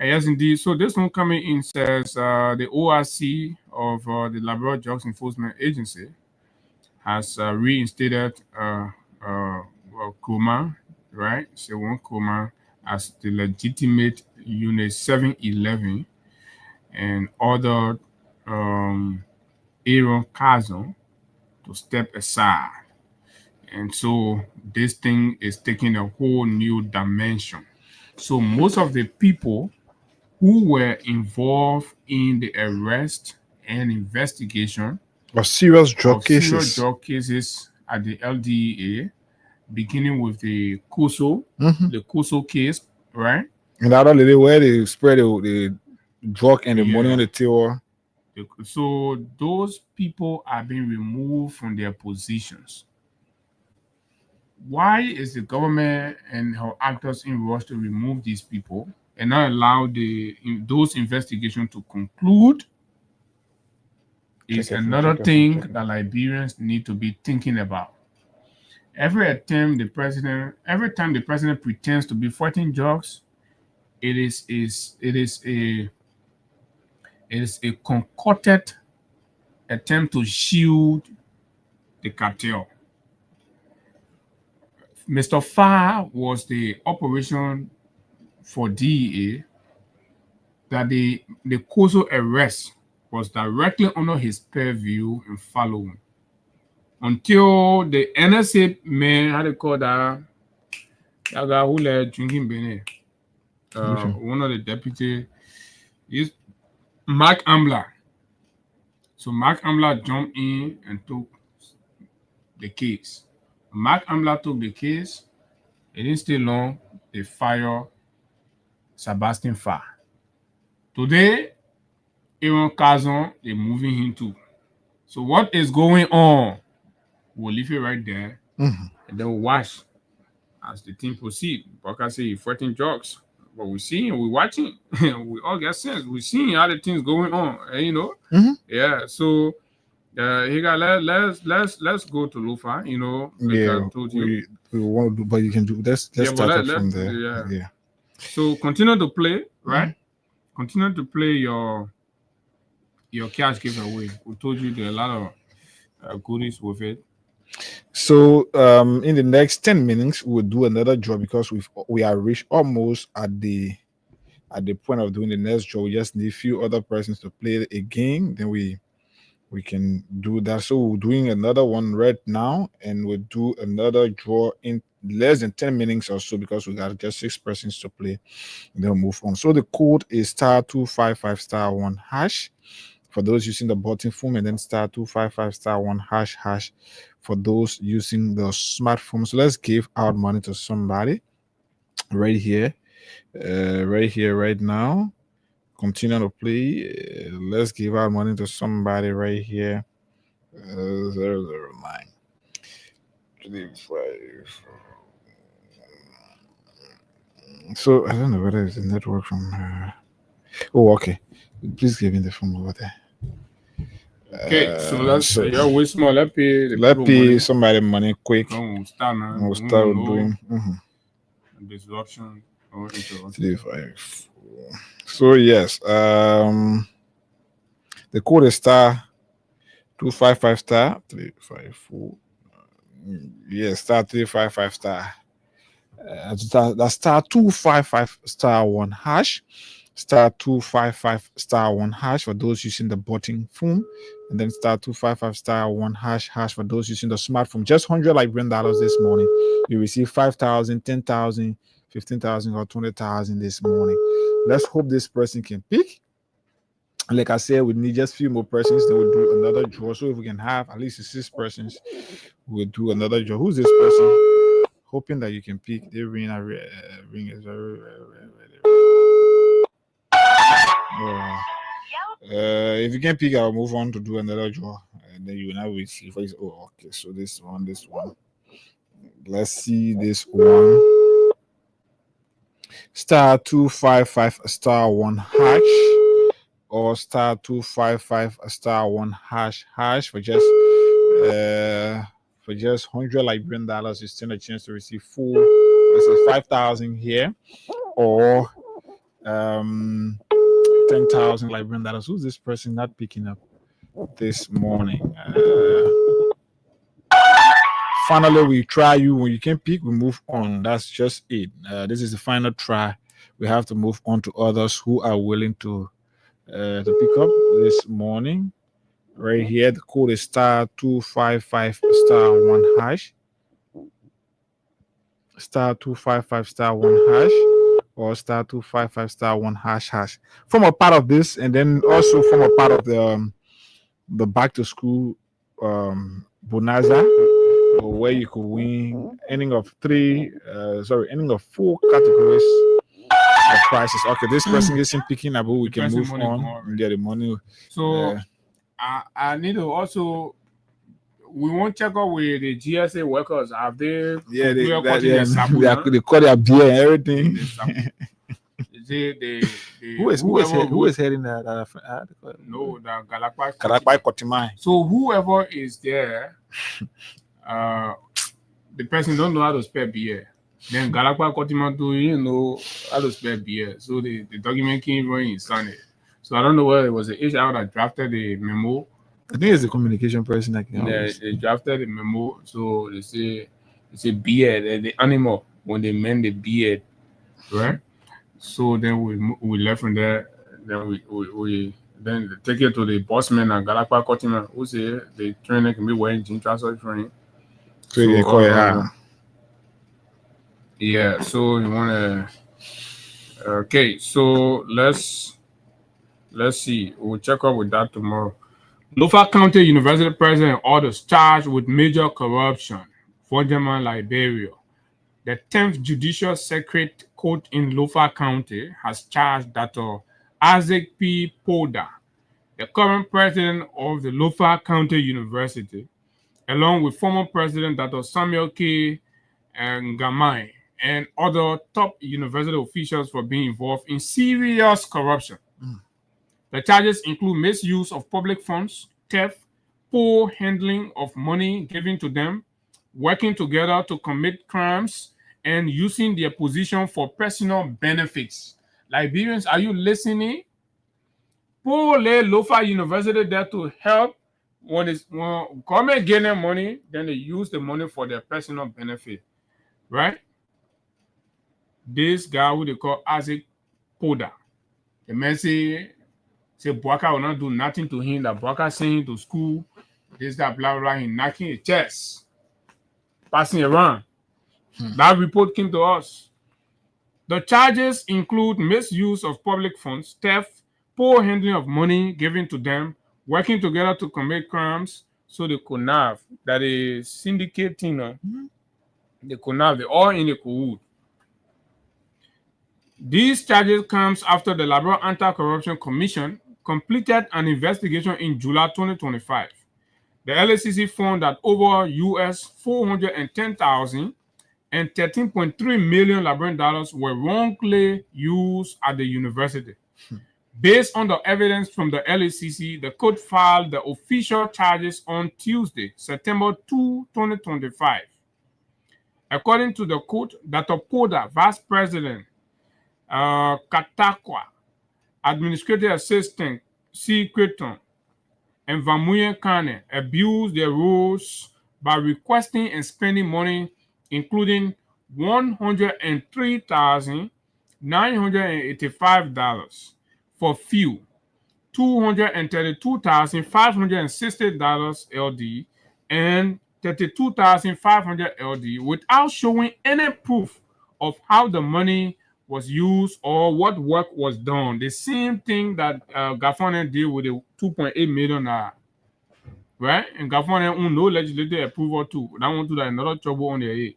Yes, indeed. So this one coming in says the ORC of the Liberia Drugs Enforcement Agency has reinstated Kuma, right? Sewon Kuma as the legitimate Unit 711 and ordered Aaron Kazan to step aside. And so this thing is taking a whole new dimension. So most of the people who were involved in the arrest and investigation of serious drug cases at the LDEA, beginning with the Kuso, the Kuso case, right? And the other lady where they spread the drug and the money on the table. So those people are being removed from their positions. Why is the government and her actors in rush to remove these people and not allow those investigations to conclude? Is another thing that Liberians need to be thinking about. Every time the president pretends to be fighting drugs, it is a concocted attempt to shield the cartel. Mr. Farr was the operation for DEA that the Koso arrest was directly under his purview and following. Until the NSA man, how they call that guy who led drinking Benin, one of the deputies, is Mark Ambler. So Mark Ambler jumped in and took the case. Mark Ambler took the case. It didn't stay long. They fired Sebastian Farr. Today, Aaron Kazan, they're moving him too. So what is going on? We'll leave it right there. And then we'll watch as the team proceed. Baka say he's fighting drugs. But we're seeing, we're watching. We all get sense. We're seeing how the things going on. You know? Yeah. So let's go to Lufa, you know. Yeah, we want to do, but you can do let's start it from there. Yeah. So continue to play, right? Continue to play your cash giveaway. We told you there are a lot of goodies with it. So in the next 10 minutes we'll do another draw because we are reached almost at the point of doing the next draw. We just need a few other persons to play a game, then we can do that. So we're doing another one right now, and we'll do another draw in less than 10 minutes or so because we got just 6 persons to play, and then we'll move on. So the code is *255*1# for those using the button phone, and then *255*1# for those using the smartphone. So let's give out money to somebody right here, right now. Continue to play. Let's give out money to somebody right here. 009 35. So I don't know whether it's a network from oh, okay. Please give me the phone over there. Okay, so let's waste more. Let's pay somebody money quick. We'll start now. We'll start doing disruption or 354. So yes, the code is *255*354 Yeah, star 355 star. That's star 255 star 1 hash. Star 255 star 1 hash for those using the button phone, and then star 255 star 1 hash for those using the smartphone. Just $100 Liberian dollars this morning. You receive 5,000, 10,000, 15,000, or 20,000 this morning. Let's hope this person can pick. Like I said, we need just a few more persons. Then we'll do another draw. So if we can have at least 6 persons, we'll do another draw. Who's this person? Hoping that you can pick. The ring is very, if you can pick, I'll move on to do another draw, and then you will now receive. Oh, okay. So this one. Let's see this one. Star 255 star 1 hash, or star 255 star 1 hash for just $100 Liberian dollars. You stand a chance to receive full. This is 5,000 here, or 10,000 Liberian dollars. Who's this person not picking up this morning? Finally, we try you. When you can pick, we move on. That's just it. This is the final try. We have to move on to others who are willing to pick up this morning. Right here, the code is star 255 star 1 hash. Star 255 star 1 hash, or star 255 star 1 hash. Form a part of this, and then also form a part of the back to school bonanza, where you could win ending of 4 categories of prices. Okay, this person isn't picking up, we can move on. Yeah, the money. So I need to also. We won't check out with the GSA workers. Have they? Yeah, they cut their beer and everything. Who is heading that? No, the Galakpai Kotimai. So whoever is there, the person don't know how to spell beer. Then Galakpai Kotimai do know how to spell beer. So the document came very insane. So I don't know whether it was the HR that drafted the memo. I think it's the communication person that can. They drafted the memo, so they say beard, the animal when they meant the beard, right? So then we left from there. Then we then take it to the boss man and Galakpa Kotima, who say the trainer can be wearing jean trousers for him. So they call it yeah. So you wanna okay? So let's see. We'll check up with that tomorrow. Lofa County University president orders charged with major corruption. Forgerman, Liberia. The 10th Judicial Circuit Court in Lofa County has charged Dr. Isaac P. Poda, the current president of the Lofa County University, along with former president Dr. Samuel K. Ngamai, and other top university officials for being involved in serious corruption. The charges include misuse of public funds, theft, poor handling of money given to them, working together to commit crimes, and using their position for personal benefits. Liberians, are you listening? Poor Lofa University there to help when government get them money, then they use the money for their personal benefit, right? This guy who they call Isaac Poda, the man say Boaka will not do nothing to him, that Boaka sent him to school, this, that, blah, blah, he knocking his chest, passing around. That report came to us. The charges include misuse of public funds, theft, poor handling of money given to them, working together to commit crimes. So the CONAV, that is syndicating, the CONAV, they're all in the COUD. These charges comes after the Liberal Anti-Corruption Commission completed an investigation in July 2025. The LACC found that over US 410,000 and 13.3 million Liberian dollars were wrongly used at the university. Based on the evidence from the LACC, the court filed the official charges on Tuesday, September 2, 2025. According to the court, Dr. Poda, Vice President, Katakwa, Administrative Assistant C. Creton, and Vamuyen Kane abused their roles by requesting and spending money, including $103,985 for fuel, $232,560 LD, and $32,500 LD without showing any proof of how the money was used or what work was done. The same thing that Gafone did with the $2.8 million, right? And Gafone no legislative approval too. That one too, that another trouble on their head.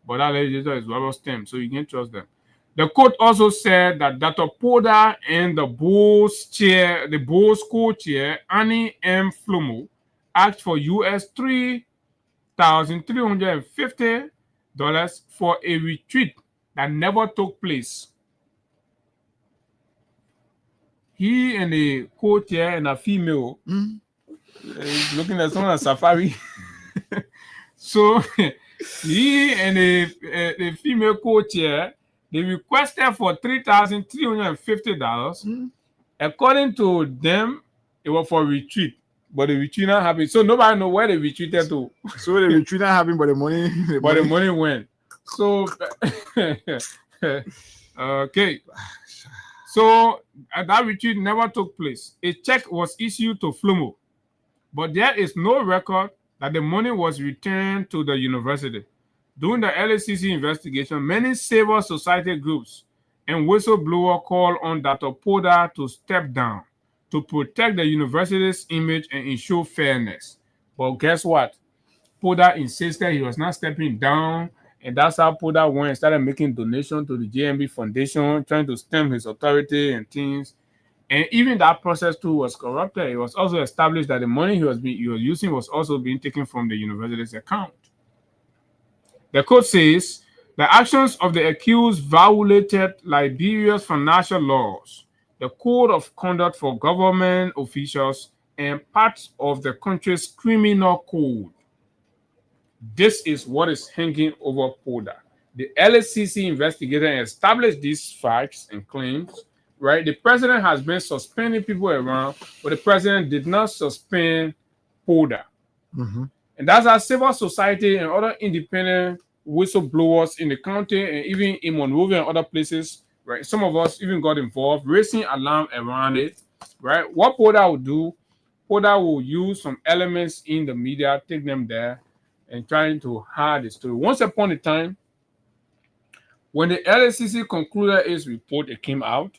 But that legislator is rubber stamp, so you can't trust them. The court also said that Dr. Poda and the Bulls co-chair, Annie M. Flomo, asked for US $3,350 for a retreat that never took place. He and the co-chair and a female looking at someone at safari. So he and the female co-chair, they requested for $3,350. According to them, it was for retreat, but the retreat not happened. So nobody know where they retreated to. So the retreat not happened, but the money, the money went. So okay. So that retreat never took place. A check was issued to Flomo, but there is no record that the money was returned to the university. During the LACC investigation, many civil society groups and whistleblower called on Dr. Poda to step down to protect the university's image and ensure fairness. But guess what? Poda insisted he was not stepping down, and that's how Poda went and started making donations to the JMB Foundation, trying to stem his authority and things. And even that process too was corrupted. It was also established that the money he was using was also being taken from the university's account. The court says the actions of the accused violated Liberia's financial laws, the code of conduct for government officials, and parts of the country's criminal code. This is what is hanging over Poda. The LACC investigator established these facts and claims. Right, the president has been suspending people around, but the president did not suspend Poda. And that's how civil society and other independent whistleblowers in the county and even in Monrovia and other places, right? Some of us even got involved, raising alarm around it, right? What Poda will do, Poda will use some elements in the media, take them there, and trying to hide the story. Once upon a time, when the LACC concluded its report, it came out.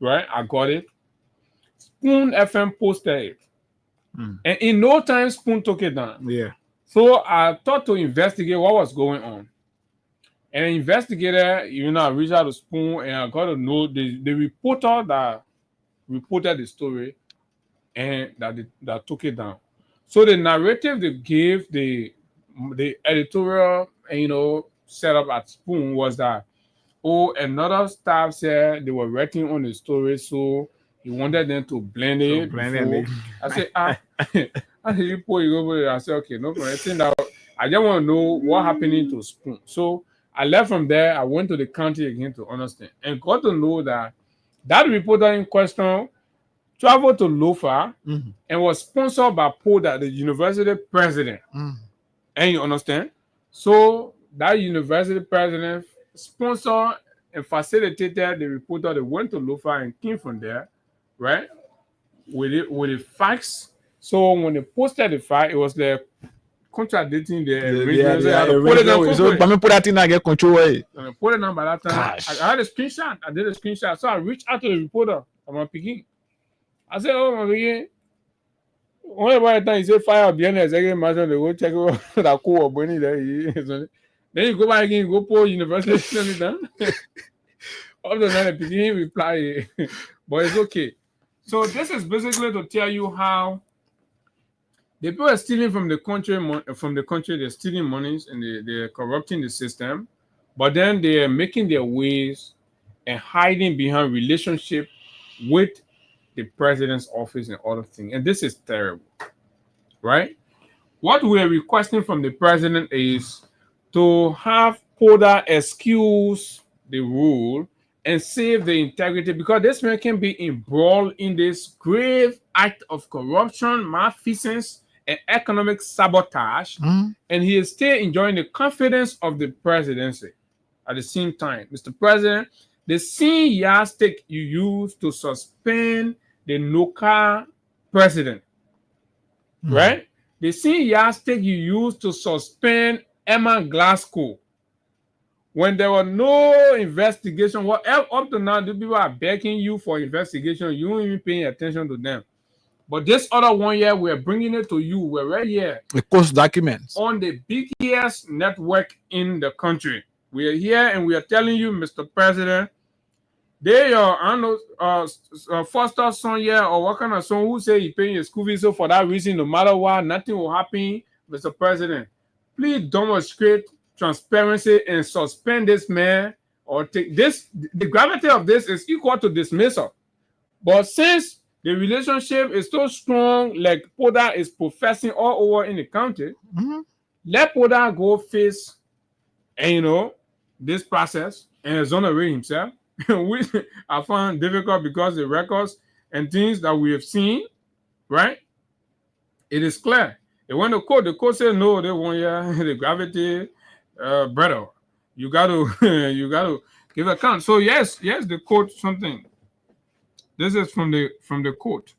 Right, I got it. Spoon FM posted it, and in no time, Spoon took it down. Yeah. So I thought to investigate what was going on, and an investigator, I reached out to Spoon, and I got to know the reporter that reported the story, and that took it down. So the narrative they gave the editorial, set up at Spoon was that. Oh, another staff said they were working on the story, so he wanted them to blend it. I said, I said, okay, no problem. I just want to know what happening to Spoon. So I left from there. I went to the county again to understand and got to know that reporter in question traveled to Lofa and was sponsored by Poda, the university president. And you understand? So that university president sponsored and facilitated the reporter that went to Lofa and came from there, right? With the facts. So when they posted the fact, it was the contradicting the original. So let me put that in and get control. Put it on by that time. I had a screenshot. I did a screenshot. So I reached out to the reporter. I'm picking. I said, "Oh my God." One by the time he said fire behind the second imagine they go check that cool bunny there. Then you go back again, go for university, send it down. All the time, the beginning reply, but it's okay. So this is basically to tell you how the people are stealing from the country. They're stealing monies and they're corrupting the system, but then they're making their ways and hiding behind relationship with the president's office and other things. And this is terrible, right? What we're requesting from the president is to have Poda excuse the rule and save the integrity, because this man can be embroiled in this grave act of corruption, malfeasance, and economic sabotage, and he is still enjoying the confidence of the presidency. At the same time, Mr. President, the same yardstick you used to suspend the Noka president, right? The same yardstick you used to suspend Emma Glasgow when there was no investigation. What up to now, the people are begging you for investigation. You don't even paying attention to them. But this other 1 year, we're bringing it to you. We're right here. The course documents On the biggest network in the country. We are here and we are telling you, Mr. President, they are, I don't know, foster son here or what kind of son who say he paying his school fees. So for that reason, no matter what, nothing will happen. Mr. President, please demonstrate transparency and suspend this man or take this. The gravity of this is equal to dismissal. But since the relationship is so strong, like Poda is professing all over in the county, let Poda go face, and this process and exonerate himself, which I found difficult because the records and things that we have seen, right? It is clear. They went to court. The court said no. They want the gravity, brother. You got to give account. So yes, the court something. This is from the court.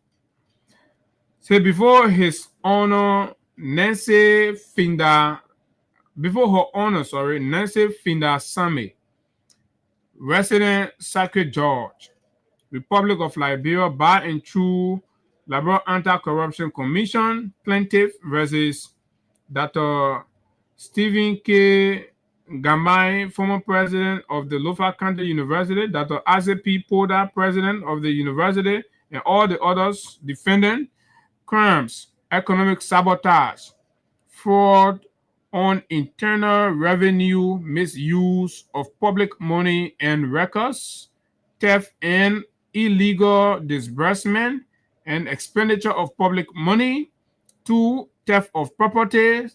Say before His Honor Nancy Finda Same, resident Sacred George, Republic of Liberia, by and through Liberia Anti-Corruption Commission, plaintiff versus Dr. Stephen K. Gamai, former president of the Lofa County University, Dr. Isaac P. Poda, president of the university, and all the others defendant crimes, economic sabotage, fraud on internal revenue, misuse of public money and records, theft and illegal disbursement and expenditure of public money, 2, theft of property,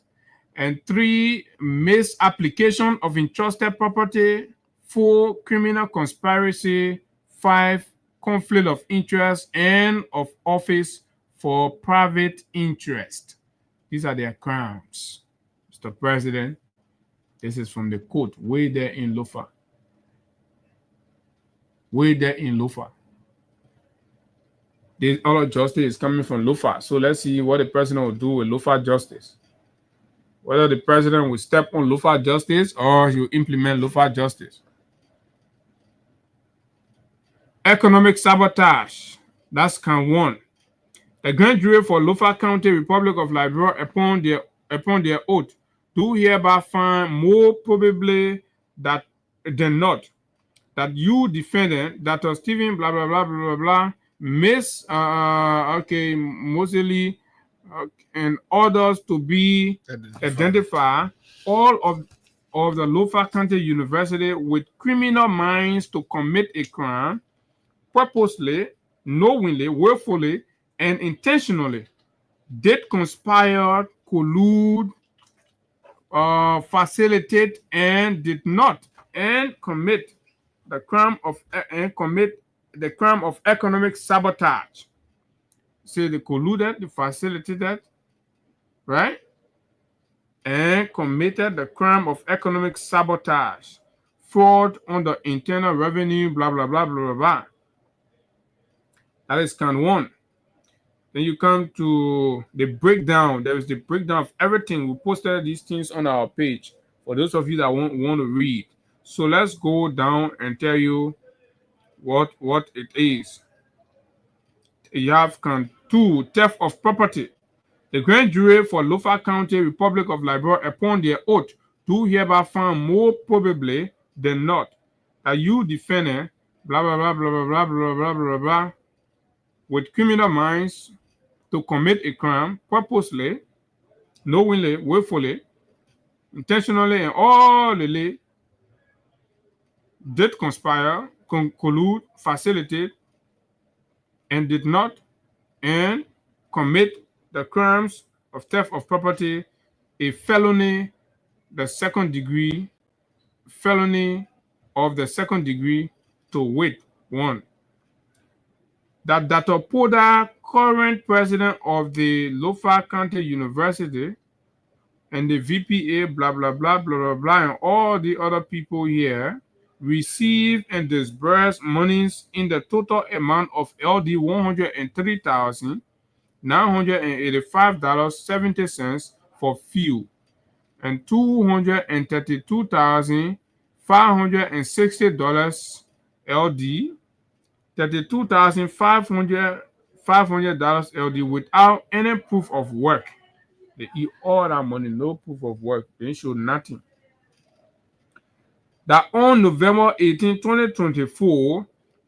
and 3, misapplication of entrusted property, 4, criminal conspiracy, 5, conflict of interest and of office for private interest. These are their crimes. Mr. President, this is from the court way there in Lofa. Way there in Lofa. This other justice is coming from Lofa. So let's see what the president will do with Lofa justice. Whether the president will step on Lofa justice or he will implement Lofa justice. Economic sabotage. That's count 1. The grand jury for Lofa County, Republic of Liberia, upon their oath, do hereby find more probably than not that you defendant, that was Stephen blah blah blah blah blah mostly and others to be identified all of the Lofa County University with criminal minds to commit a crime purposely, knowingly, willfully, and intentionally did conspire, collude, facilitate, and did not, and commit the crime of economic sabotage. See, they colluded, they facilitated, right? And committed the crime of economic sabotage, fraud on the internal revenue, blah blah blah blah blah blah. That is count 1. Then you come to the breakdown. There is the breakdown of everything. We posted these things on our page for those of you that want to read. So let's go down and tell you what it is. You have count 2, theft of property. The grand jury for Lofa County, Republic of Liberia, upon their oath, do hereby find more probably than not that you defendant, blah blah blah blah blah blah blah blah blah blah, with criminal minds to commit a crime purposely, knowingly, willfully, intentionally, and all did conspire, collude, facilitate, and did not, and commit the crimes of theft of property, a felony, the second degree, felony of the second degree, to wit, 1. That Dr. Poda current president of the Lofa County University, and the VPA, blah, blah, blah, blah, blah, blah, and all the other people here receive and disburse monies in the total amount of LD $103,985.70 for fuel and $232,560 LD, $32,500 LD without any proof of work. They eat all that money, no proof of work. They show nothing. That on November 18, 2024,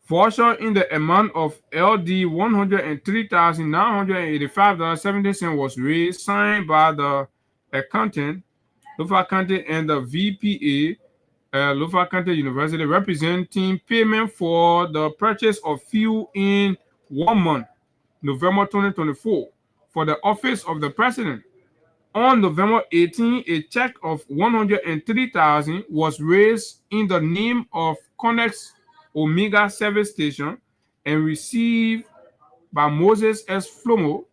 voucher in the amount of LD $103,985.70 was raised, signed by the accountant, Lofa County, and the VPA, Lofa County University, representing payment for the purchase of fuel in 1 month, November 2024, for the office of the president. On November 18, a check of $103,000 was raised in the name of Connex Omega Service Station and received by Moses S. Flomo.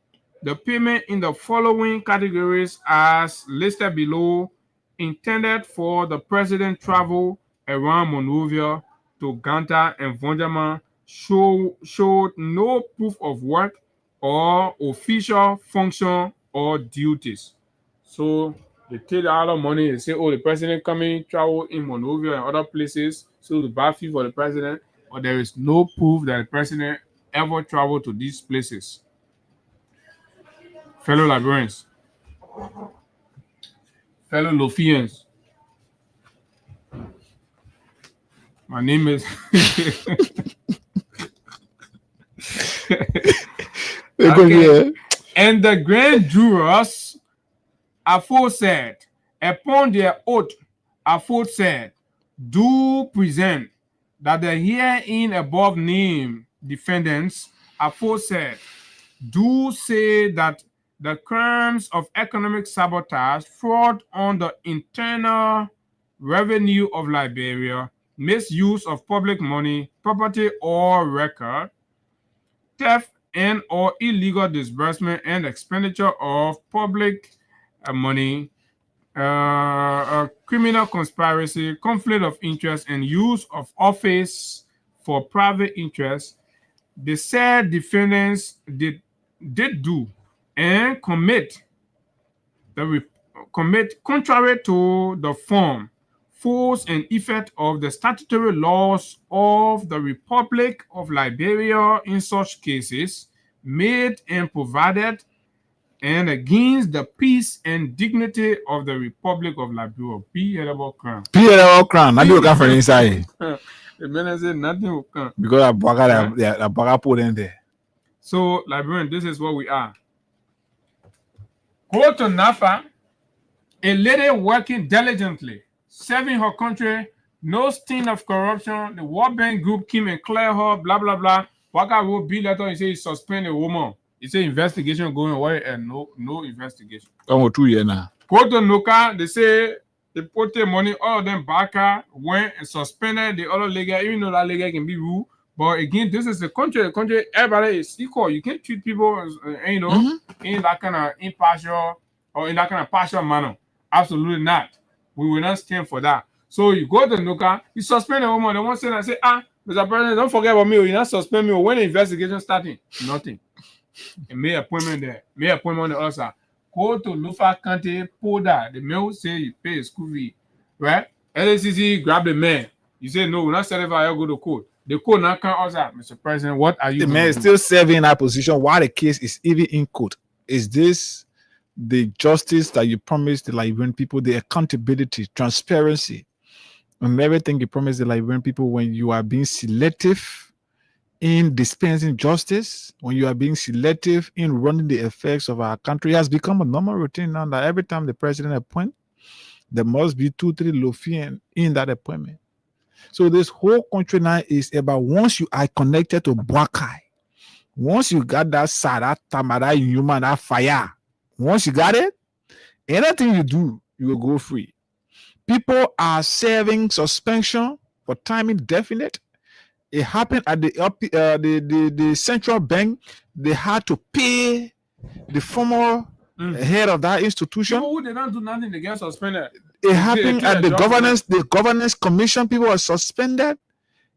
The payment in the following categories as listed below, intended for the president travel around Monrovia to Ganta and Vonjama, showed no proof of work or official function or duties. So they take out of money and say, oh, the president coming, travel in Monrovia and other places, so to buy fuel for the president, but there is no proof that the president ever traveled to these places. Fellow librarians, fellow Lofians, my name is okay. And the grand jurors aforesaid, upon their oath aforesaid, do present that the herein above named defendants aforesaid do say that the crimes of economic sabotage, fraud on the internal revenue of Liberia, misuse of public money, property or record, theft and or illegal disbursement and expenditure of public money, criminal conspiracy, conflict of interest, and use of office for private interest, the said defendants did do and commit contrary to the form, force, and effect of the statutory laws of the Republic of Liberia in such cases, made and provided, and against the peace and dignity of the Republic of Liberia. P.L. Crown. P.L. Crown. Nothing will come from inside. The man said nothing will come. Because I bugger put in there. So, Liberian, this is what we are. Go to NAFA, a lady working diligently, serving her country, no stain of corruption. The World Bank group came and cleared her, blah, blah, blah. Waka wrote bill letter, he said he suspend a woman. He said investigation going away and no investigation. Almost 2 years now. Go to Noka, they say they put their money, all of them back, went and suspended the other legal, even though that legal can be ruled. But again, this is the country, everybody is equal. You can't treat people, in that kind of impartial or in that kind of partial manner. Absolutely not. We will not stand for that. So you go to Nuka, you suspend a woman, they won't say that, say, Mr. President, don't forget about me, you not suspend me. When the investigation starting? Nothing. And make appointment there. Make appointment on the other side. Go to Lofa County, pull that. The mail say you pay a school fee. Right? LACC grab the man. You say, no, we're not certified, I'll go to court. The court now can't answer, Mr. President, what are you doing? The man is still serving in that position while the case is even in court. Is this the justice that you promised the Liberian people, the accountability, transparency, and everything you promised the Liberian people when you are being selective in dispensing justice, when you are being selective in running the affairs of our country? It has become a normal routine now that every time the president appoints, there must be 2-3 Lofian in that appointment. So this whole country now is about once you are connected to Bwakai, once you got that side, that tama, that human, that fire, once you got it, anything you do, you will go free. People are serving suspension for time indefinite. It happened at the central bank. They had to pay the former head of that institution. People who did not do nothing, they get suspended. It happened at the governance commission. People were suspended.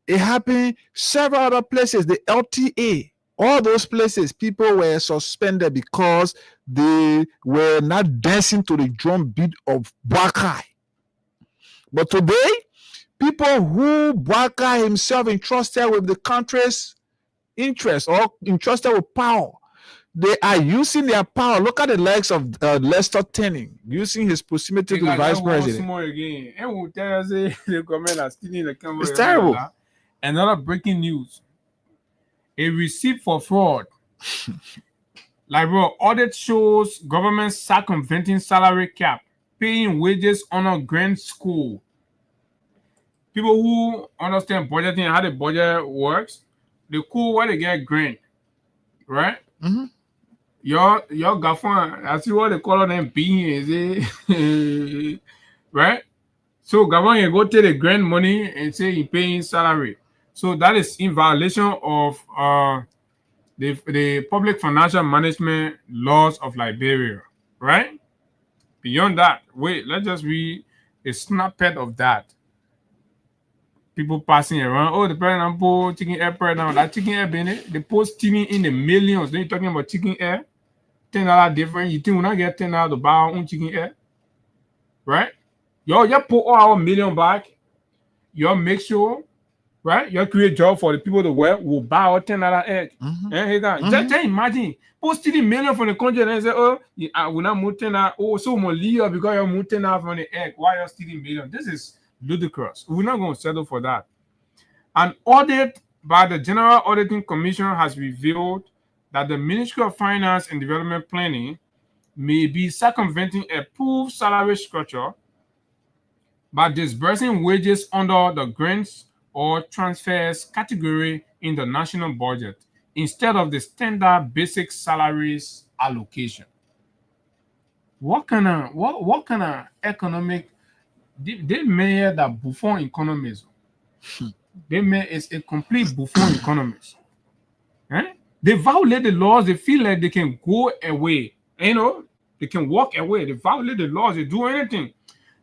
It happened several other places. The LTA, all those places, people were suspended because they were not dancing to the drum beat of Bwakai. But today, people who Bwakai himself entrusted with the country's interest or entrusted with power, they are using their power. Look at the likes of Lester Tenney using his proximity to the vice president. It's terrible. Another breaking news: a receipt for fraud. Like, bro, audit shows government circumventing salary cap, paying wages on a grant school. People who understand budgeting and how the budget works, the cool where they get grant, right? Mm-hmm. Your gafan, I see what they call them being, is it? Right? So government can go take the grant money and say he paying salary. So that is in violation of the public financial management laws of Liberia, right? Beyond that, wait, let's just read a snippet of that. People passing around, oh, the president put chicken air president, that chicken air Bennett, they post stealing in the millions. Then you're talking about chicken air, $10 difference. You think we're not get $10 to buy our own chicken air, right? Y'all put all our million back. Y'all make sure, right? Y'all create job for the people to work. Will buy our $10 egg. Just imagine, post stealing million from the country and say, oh, we're not move $10. Oh, so we'll leave because you're moving $10 from the egg. Why you're stealing million? This is ludicrous. We're not going to settle for that. An audit by the General Auditing Commission has revealed that the Ministry of Finance and Development Planning may be circumventing a approved salary structure by disbursing wages under the grants or transfers category in the national budget instead of the standard basic salaries allocation. What kind of economic? They made that Buffon economism. They made it's a complete Buffon economism. They violate the laws. They feel like they can go away. You know, they can walk away. They violate the laws. They do anything.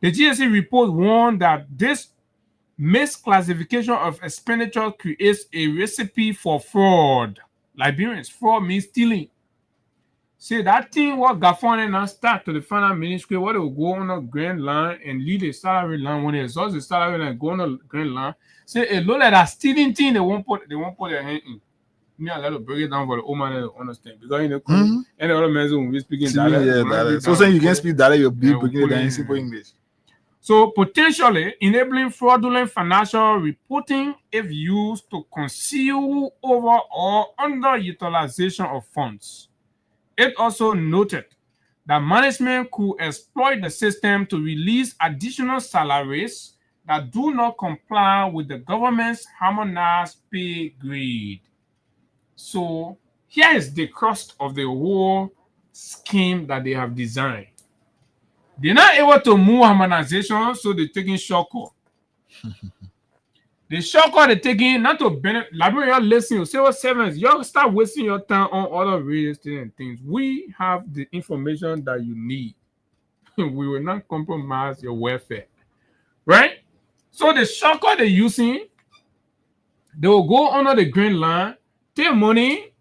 The GSA report warned that this misclassification of expenditure creates a recipe for fraud. Liberians, fraud means stealing. See, that thing what Gafon and now start to the finance ministry, what they will go on a grand line and lead a salary line. When they exhaust the salary line, go on a grand line. Say a lot of that stealing thing, they won't put their hand in. Me, I got to break it down for the old man to understand. Because in the any other man will be speaking dialect. So saying you can speak dialect, you'll be breaking it down in simple English. So potentially enabling fraudulent financial reporting if used to conceal over or underutilization of funds. It also noted that management could exploit the system to release additional salaries that do not comply with the government's harmonized pay grade. So here is the crust of the whole scheme that they have designed. They're not able to move harmonization, so they're taking shortcut. The shortcut they're taking not to benefit. Liberia, listen, civil servants, y'all start wasting your time on other real estate and things. We have the information that you need. We will not compromise your welfare, right? So the shortcut they're using, they will go under the green line, take money,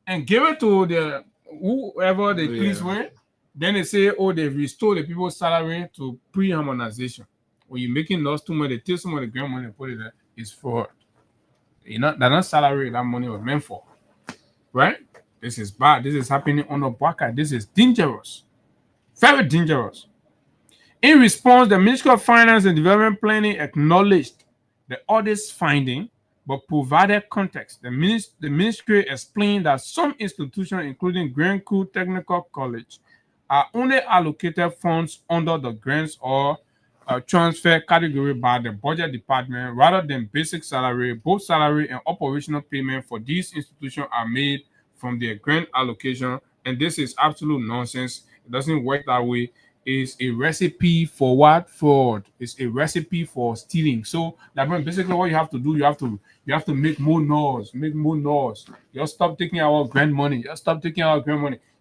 and give it to the whoever they please with. Then they say, oh, they restore the people's salary to pre-harmonization. When you're making loss too much, they take some of the grant money and put it there. It's fraud. They're not salary that money was meant for. Right? This is bad. This is happening on the Bwaka. This is dangerous. Very dangerous. In response, the Ministry of Finance and Development Planning acknowledged the audit's finding, but provided context. The ministry explained that some institutions, including Grand Coup Technical College, are only allocated funds under the grants or transfer category by the budget department rather than basic salary. Both salary and operational payment for these institutions are made from their grant allocation, and this is absolute nonsense. It doesn't work that way. is a recipe for what? Fraud. It's a recipe for stealing. So basically what you have to do, you have to make more noise, You stop taking our grant money. You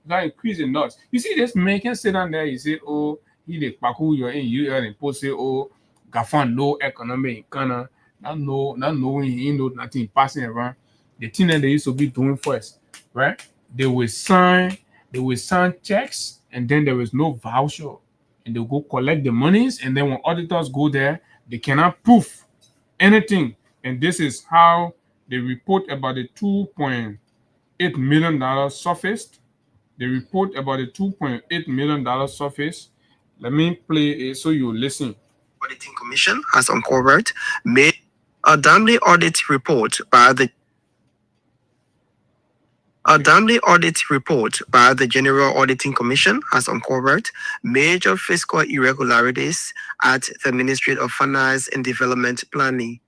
gotta increase the noise. You see this man can sit down there, you say, oh, he the paku you're in UL and post say, oh, Gafan no economy in Ghana, not knowing he know nothing passing around. The thing that they used to be doing first, right? They will sign checks, and then there is no voucher, and they'll go collect the monies, and then when auditors go there, they cannot prove anything. And this is how they report about the $2.8 million surfaced. They report about the $2.8 million surface. Let me play it so you listen. Auditing Commission has uncovered a timely audit report by the General Auditing Commission has uncovered major fiscal irregularities at the Ministry of Finance and Development Planning.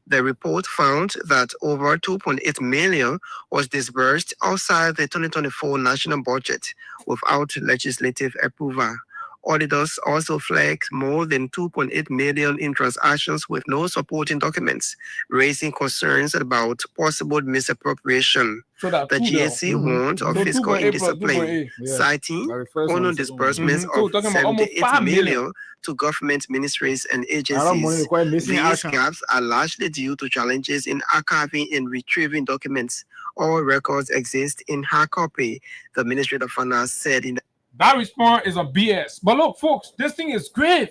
The report found that over $2.8 million was disbursed outside the 2024 national budget without legislative approval. Auditors also flagged more than $2.8 million in transactions with no supporting documents, raising concerns about possible misappropriation. So the GSC warned of fiscal indiscipline, citing unknown disbursements of $78 million to government ministries and agencies. These gaps are largely due to challenges in archiving and retrieving documents. All records exist in hard copy, the Ministry of Finance said in that response is a BS. But look, folks, this thing is grave.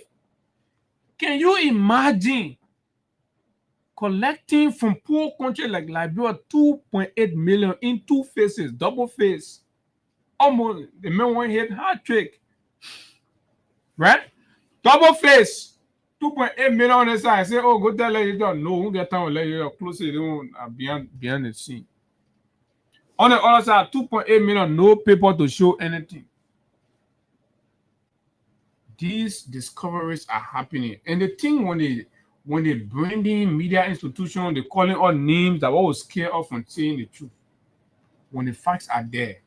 Can you imagine collecting from poor country like Liberia $2.8 million in two phases, double phase? Almost the man one hit hard trick. Right? Double phase. $2.8 million on the side. Say, oh, go tell you don't know. Who get time let you close it behind the scene. On the other side, $2.8 million, no paper to show anything. These discoveries are happening, and the thing when they branding media institution, they calling all names that will scare off from saying the truth. When the facts are there,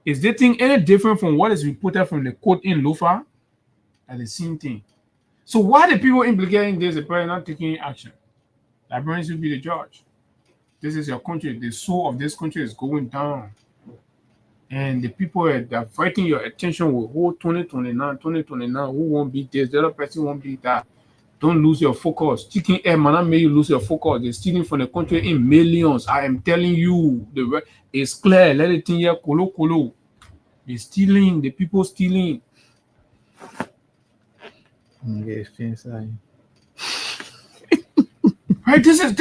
is the thing any different from what is reported from the court in Lofa? That's the same thing. So why the people implicating this are not taking action? Librarians will be the judge. This is your country. The soul of this country is going down. And the people that are fighting your attention with whole 2029, who won't be this, the other person won't be that. Don't lose your focus. Chicken air man make you lose your focus. They're stealing from the country in millions. I am telling you, it's clear. Let it in here, kolo. They're stealing, the people stealing. Right, this is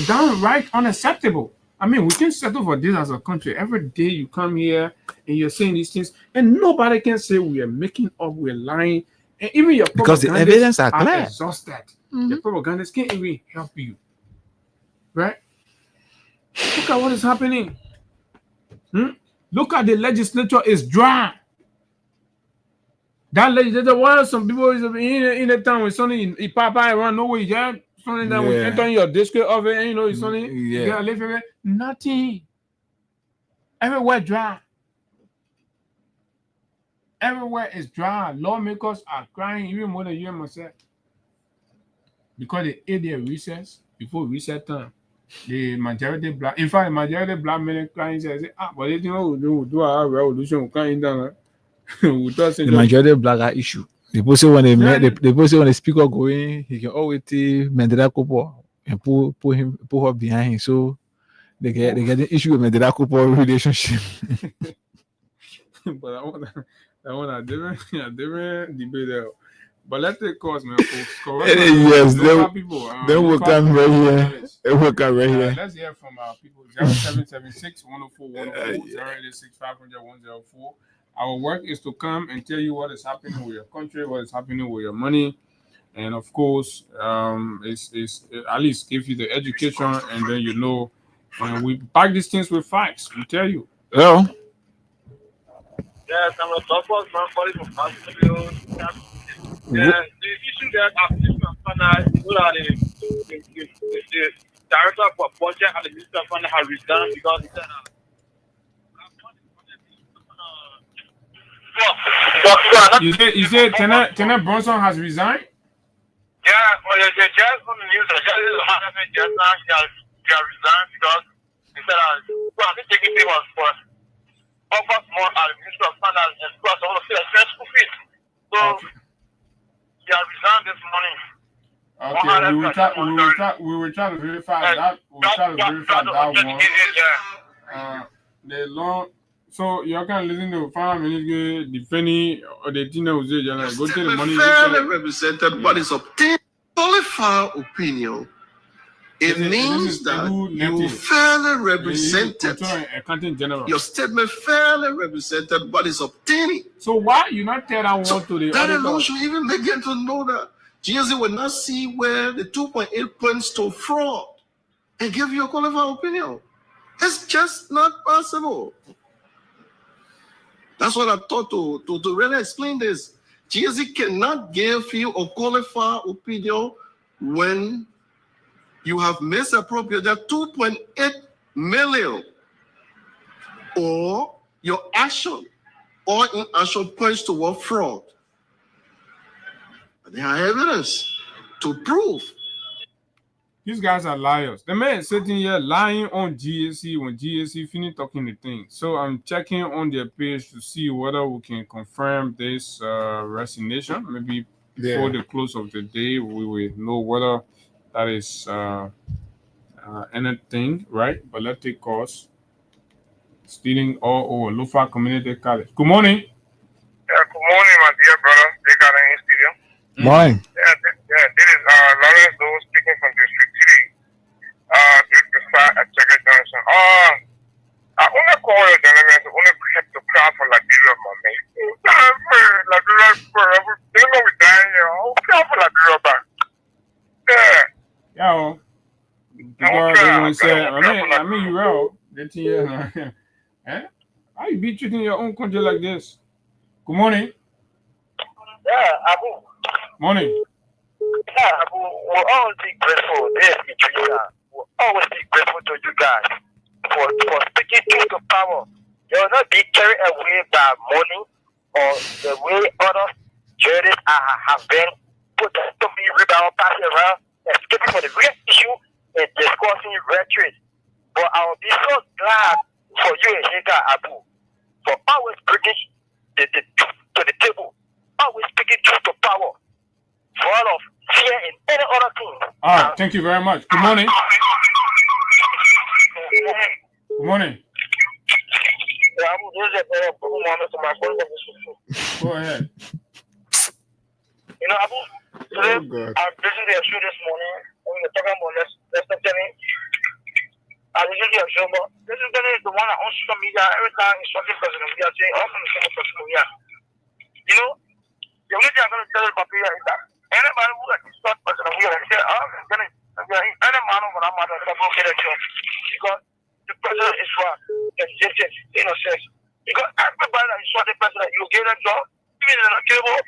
downright unacceptable. I mean, we can settle for this as a country. Every day you come here and you're saying these things, and nobody can say we are making up, we're lying. And even your because the evidence are clear. Exhausted. The propagandists can't even help you. Right? Look at what is happening. Look at the legislature is dry. That legislature, why some people is in the town with something in Papa around nowhere, yeah. Something that will enter in your district of it, and you know, it's something you gotta live in it. Nothing. Everywhere dry. Everywhere is dry. Lawmakers are crying even more than you and myself. Because they ate their recess before recess time. The majority black, in fact, the majority black men crying say, but they think we'll do our revolution, we can't down. The majority of black are issue. The person when the speaker going, he can always Mandela Kopo and pull her behind him. So they get the issue with Mandela Kopo relationship. But I want a different debate there. But let's take calls, man, folks. Yes, they will come right here. They will come right here. Let's hear from our people. 0776 104 104 086 500 104. Our work is to come and tell you what is happening with your country, what is happening with your money, and of course, it's at least give you the education, and then you know, and we back these things with facts. We tell you. Hello. Yes, I'm a softball man calling from hospital. The issue that Minister of Finance, the director for budget and the Minister of Finance has resigned because he said You say Tenant Bronson has resigned? Yeah, well, they just on the news. They just now. He has resigned because he said, well, I think taking pay was for offer more at the Ministry of Finance and plus all of the school fees. So he has resigned this morning. Okay, we will try to verify that. We will try to verify that one. The long. So you're gonna listen to 5 minutes defending or the thing that was there. Like, go to the money. Fairly represented bodies obtain qualified opinion. It means that you fairly represented. Your statement fairly represented bodies obtaining. So why you not tell that one to the that alone should even make them to know that GSC will not see where the 2.8 points to fraud and give you a qualified opinion. It's just not possible. That's what I thought to really explain this. GSC cannot give you a qualified opinion when you have misappropriated 2.8 million or your action or inaction points toward fraud. There are evidence to prove. These guys are liars. The man is sitting here lying on GSC when GSC finished talking the thing. So I'm checking on their page to see whether we can confirm this resignation. Maybe before the close of the day, we will know whether that is anything, right? But let's take calls. Stealing all over Lufa Community College. Good morning. Yeah, good morning, my dear brother. They got in studio. Morning. Yeah, this is Lawrence Doe speaking from District 3. This is Checker Johnson. I only call the gentleman to only have to cry for Liberia, my man. Liberia forever. You know we dying here. I'll cry for Liberia back. Yeah. Because I mean, you will. How you be treating your own country like this? Good morning. Yeah, Abu. Morning. Yeah, Abu. We'll always be grateful. We'll always be grateful to you guys for speaking truth to power. You will not be carried away by money or the way other charities have been put to be rebound, passing around, escaping from the real issue and discussing rhetoric. But I will be so glad for you and Higa Abu for always bringing the truth to the table, always speaking truth to power, for all of fear and any other thing. All right, thank you very much. Good morning. Good morning. Go ahead. You know, Abu, today I'm listening to your show this morning. When you're talking about Lester Tenney, I listened to your show, but Lester Tenney is the one that on social media every time he's talking President Weah saying, I'm going to say President Weah. You know, the only thing I'm going to tell you about Weah is that anybody who has start President Weah and say, I'm going to any man over that matter is going to get a job. Because the president is for existence, innocence. Because everybody that is for the president, you get a job, even in a table.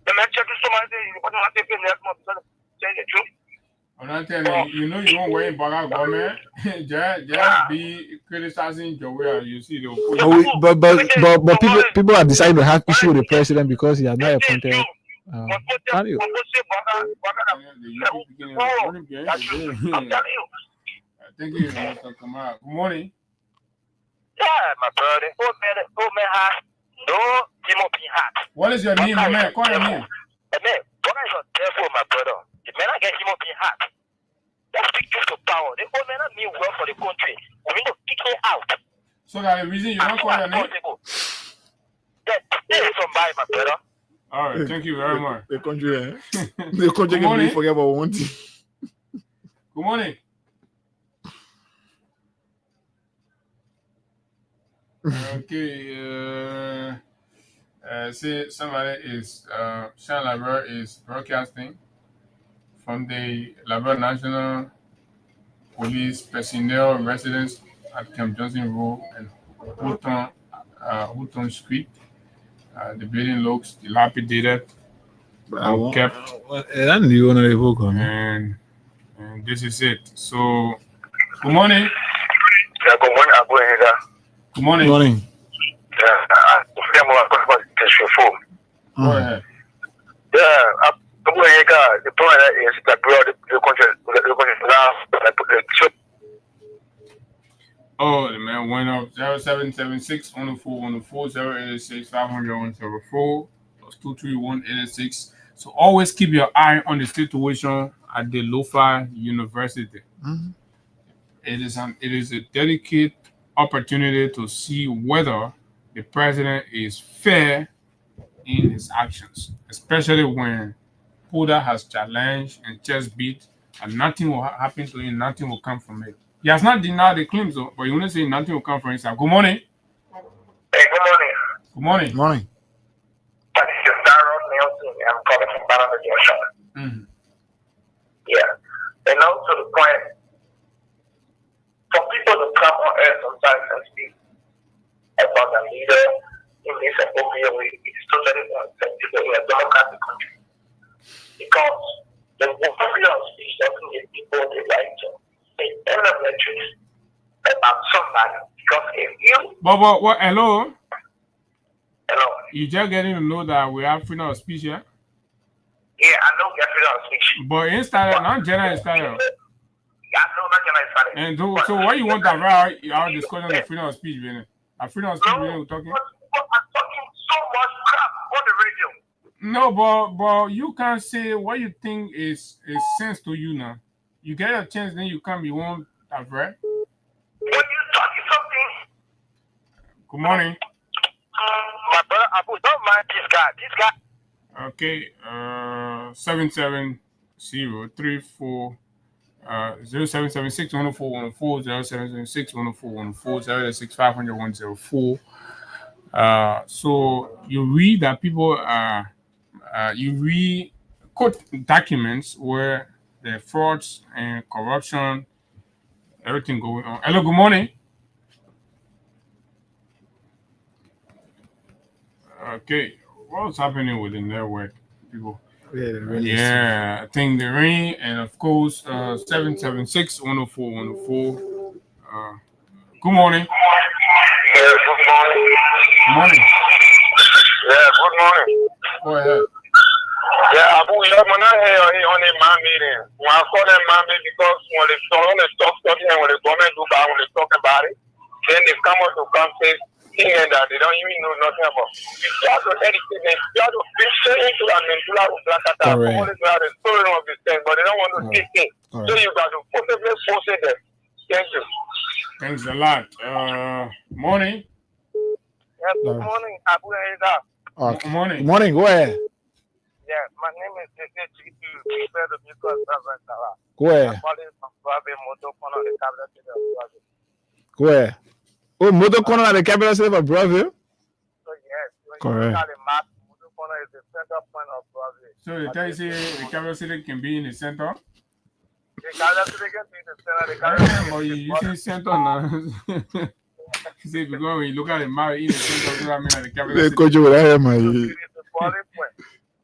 The man checking somebody, you want to take the next month, saying the truth. I'm not telling you, you know you won't wait for our government. Just be criticizing your way. You see the but people are deciding to have issue with the president because he has not appointed. I'm telling you. Thank you, Mr. Kamara. Good morning. Yeah, my brother. Old man has no Timothy hat. What is your name, man? Call your name. Man, what is your devil, my brother? The man I get Timothy hat. That's big truth to power. The old man mean well for the country. We need to kick him out. So that the reason you don't call your name? There is somebody, my brother. All right, thank you very much. The country, the country can forget about one thing. Good morning. Okay, see somebody is Sean Labrador is broadcasting from the Labrador National Police personnel residence at Camp Johnson Road and Houghton Street. The building looks dilapidated, unkept, and this is it. So, good morning. Yeah, good morning, Abu Hega. Good morning. Good morning. reform. Go ahead. Yeah, the point is that the country Oh, the man went up 0776 104 104 086 500 104 plus 231 86. So always keep your eye on the situation at the Lofa University. It is a delicate opportunity to see whether the president is fair in his actions, especially when Puda has challenged and just beat, and nothing will happen to him, nothing will come from it. He has not denied the claims, though, but you want to say nothing will come from his side. Good morning. Hey, good morning. Good morning. Good morning. This is Darrell Nelson. I'm calling from Banana Junction. Yeah. And also the point, for people to come on air sometimes and speak about a leader in this appropriate way, it's totally unacceptable in a democratic country. Because the freedom of speech doesn't give people the right to say any of their truth about somebody. Because if you... But hello? Hello? You just getting to know that we have freedom of speech here? Yeah, I know we have freedom of speech. But in style, not general style. Yeah, I know not general style. And so what you want to have our discussion on the freedom of speech, Benny? A freedom of speech, Benny, we're talking? I'm talking so much crap on the radio. No, but you can't say what you think is sense to you now. You get a chance, then you come, you won't have read. When you're talking something... Good morning. My brother Abu, don't mind this guy. Okay, 77034 0776 104 104 0776 104 104 086 500 104. So you read that people you read court documents where the frauds and corruption, everything going on. Hello, good morning. Okay, what's happening with the network, people? Yeah, I think the rain, and of course, 776 104 104. Good morning. Yeah, good morning. Good morning. Yeah, good morning. Go ahead. Yeah, Abu, you're on a man meeting. When I call them man meeting because when they stop talking and when the government do bad, when they talk about it, then they come out to come say things that they don't even know nothing about. You have to educate them. You have to fish into a Mendula with Blackata. All this are the story of this thing, but they don't want to take it. So you got to forcibly force it there. Thank you. Thanks a lot. Morning. Yeah, good morning, Abu Aida. Good morning. Good morning. Go ahead. Yeah, my name is Go ahead. Go ahead. Oh, Moto Corner at the capital city of Brazil? Correct. So you tell you say the capital city can be in the center? The capital city can be in the center. But you using center now. You see, because when you look at the map in the center, I mean at the capital city. Coach, what I am,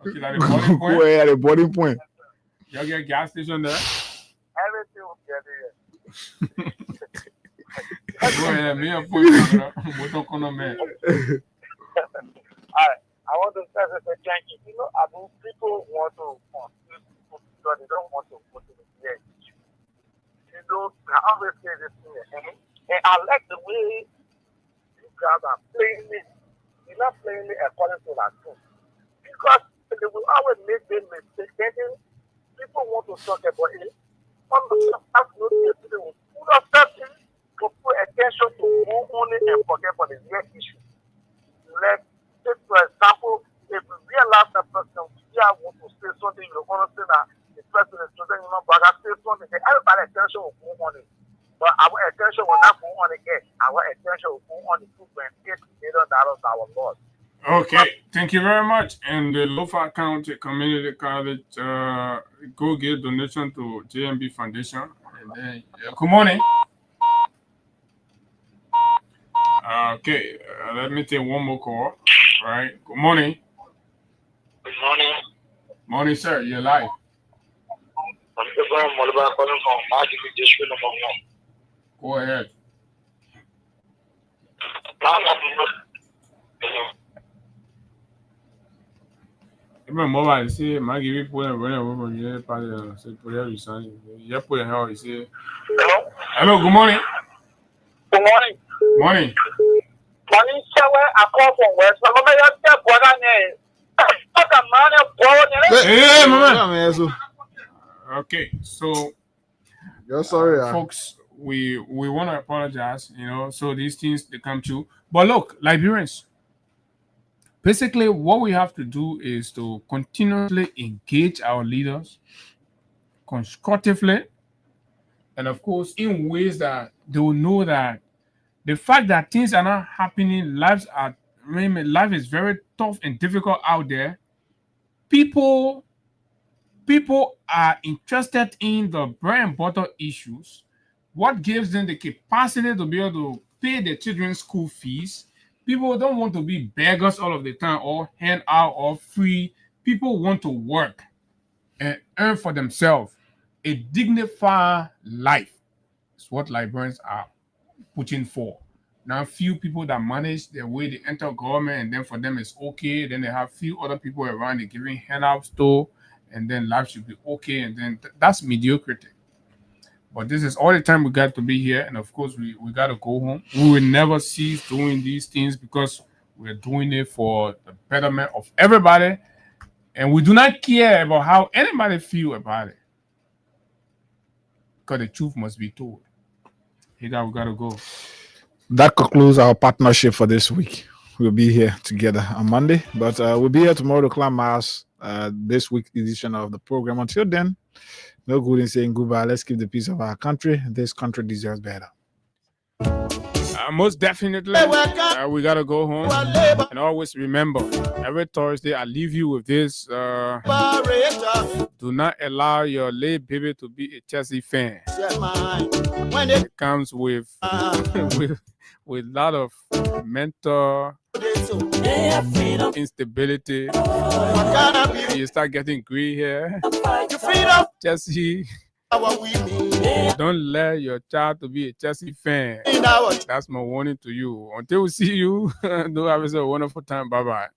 Okay, like the boarding point. Go ahead, at the boarding point. You get a gas station there? Everything will get here. Go ahead, me a point. Moto Corner man. I want to say thank you. You know, people want to confuse people because they don't want to go to the VA. You know, I always say this thing, and I like the way you guys are playing it. You're not playing it according to that truth. Because they will always make the mistake. People want to talk about it. Absolutely, they will put us to put attention to more only and forget about the real issue. Let's take, for example, if we realize that person want to say something, you're going to say that the person is choosing, but I say something, everybody's attention will go on it. But our attention will not go on again. Our attention will go on the $2.8 million our Lord. Okay, thank you very much. And the Lofa County Community College go give donation to JMB Foundation. And then, good morning. Okay, let me take one more call. All right, good morning. Good morning. Morning, sir. You're live. Go ahead. Even mobile, say, my give you put and run over from here, say, put every son. You put a hell, you say. Hello, good morning. Good morning. Morning. Morning, sir. I call from West. I'm going to tell brother name. Hey, man. Okay, so sorry, folks, we want to apologize, so these things they come true. But look, Liberians, basically what we have to do is to continuously engage our leaders constructively, and of course in ways that they will know that the fact that things are not happening, life is very tough and difficult out there. People are interested in the bread and butter issues, what gives them the capacity to be able to pay their children's school fees. People don't want to be beggars all of the time or hand out or free. People want to work and earn for themselves a dignified life. It's what Liberians are pushing for. Now, few people that manage the way they enter government, and then for them it's okay. Then they have few other people around, they giving handouts to, and then life should be okay. And then that's mediocrity. But this is all the time we got to be here, and of course we got to go home. We will never cease doing these things because we're doing it for the betterment of everybody, and we do not care about how anybody feel about it, because the truth must be told. We got to go. That concludes our partnership for this week. We'll be here together on Monday, but we'll be here tomorrow to climax this week's edition of the program. Until then, no good in saying goodbye. Let's keep the peace of our country. This country deserves better. Most definitely, we gotta go home. And always remember, every Thursday I leave you with this: do not allow your late baby to be a Chelsea fan. It comes with with a lot of mental instability. You start getting gray hair. Chelsea. Don't let your child to be a Chelsea fan. That's my warning to you. Until we see you, do have a wonderful time. Bye-bye.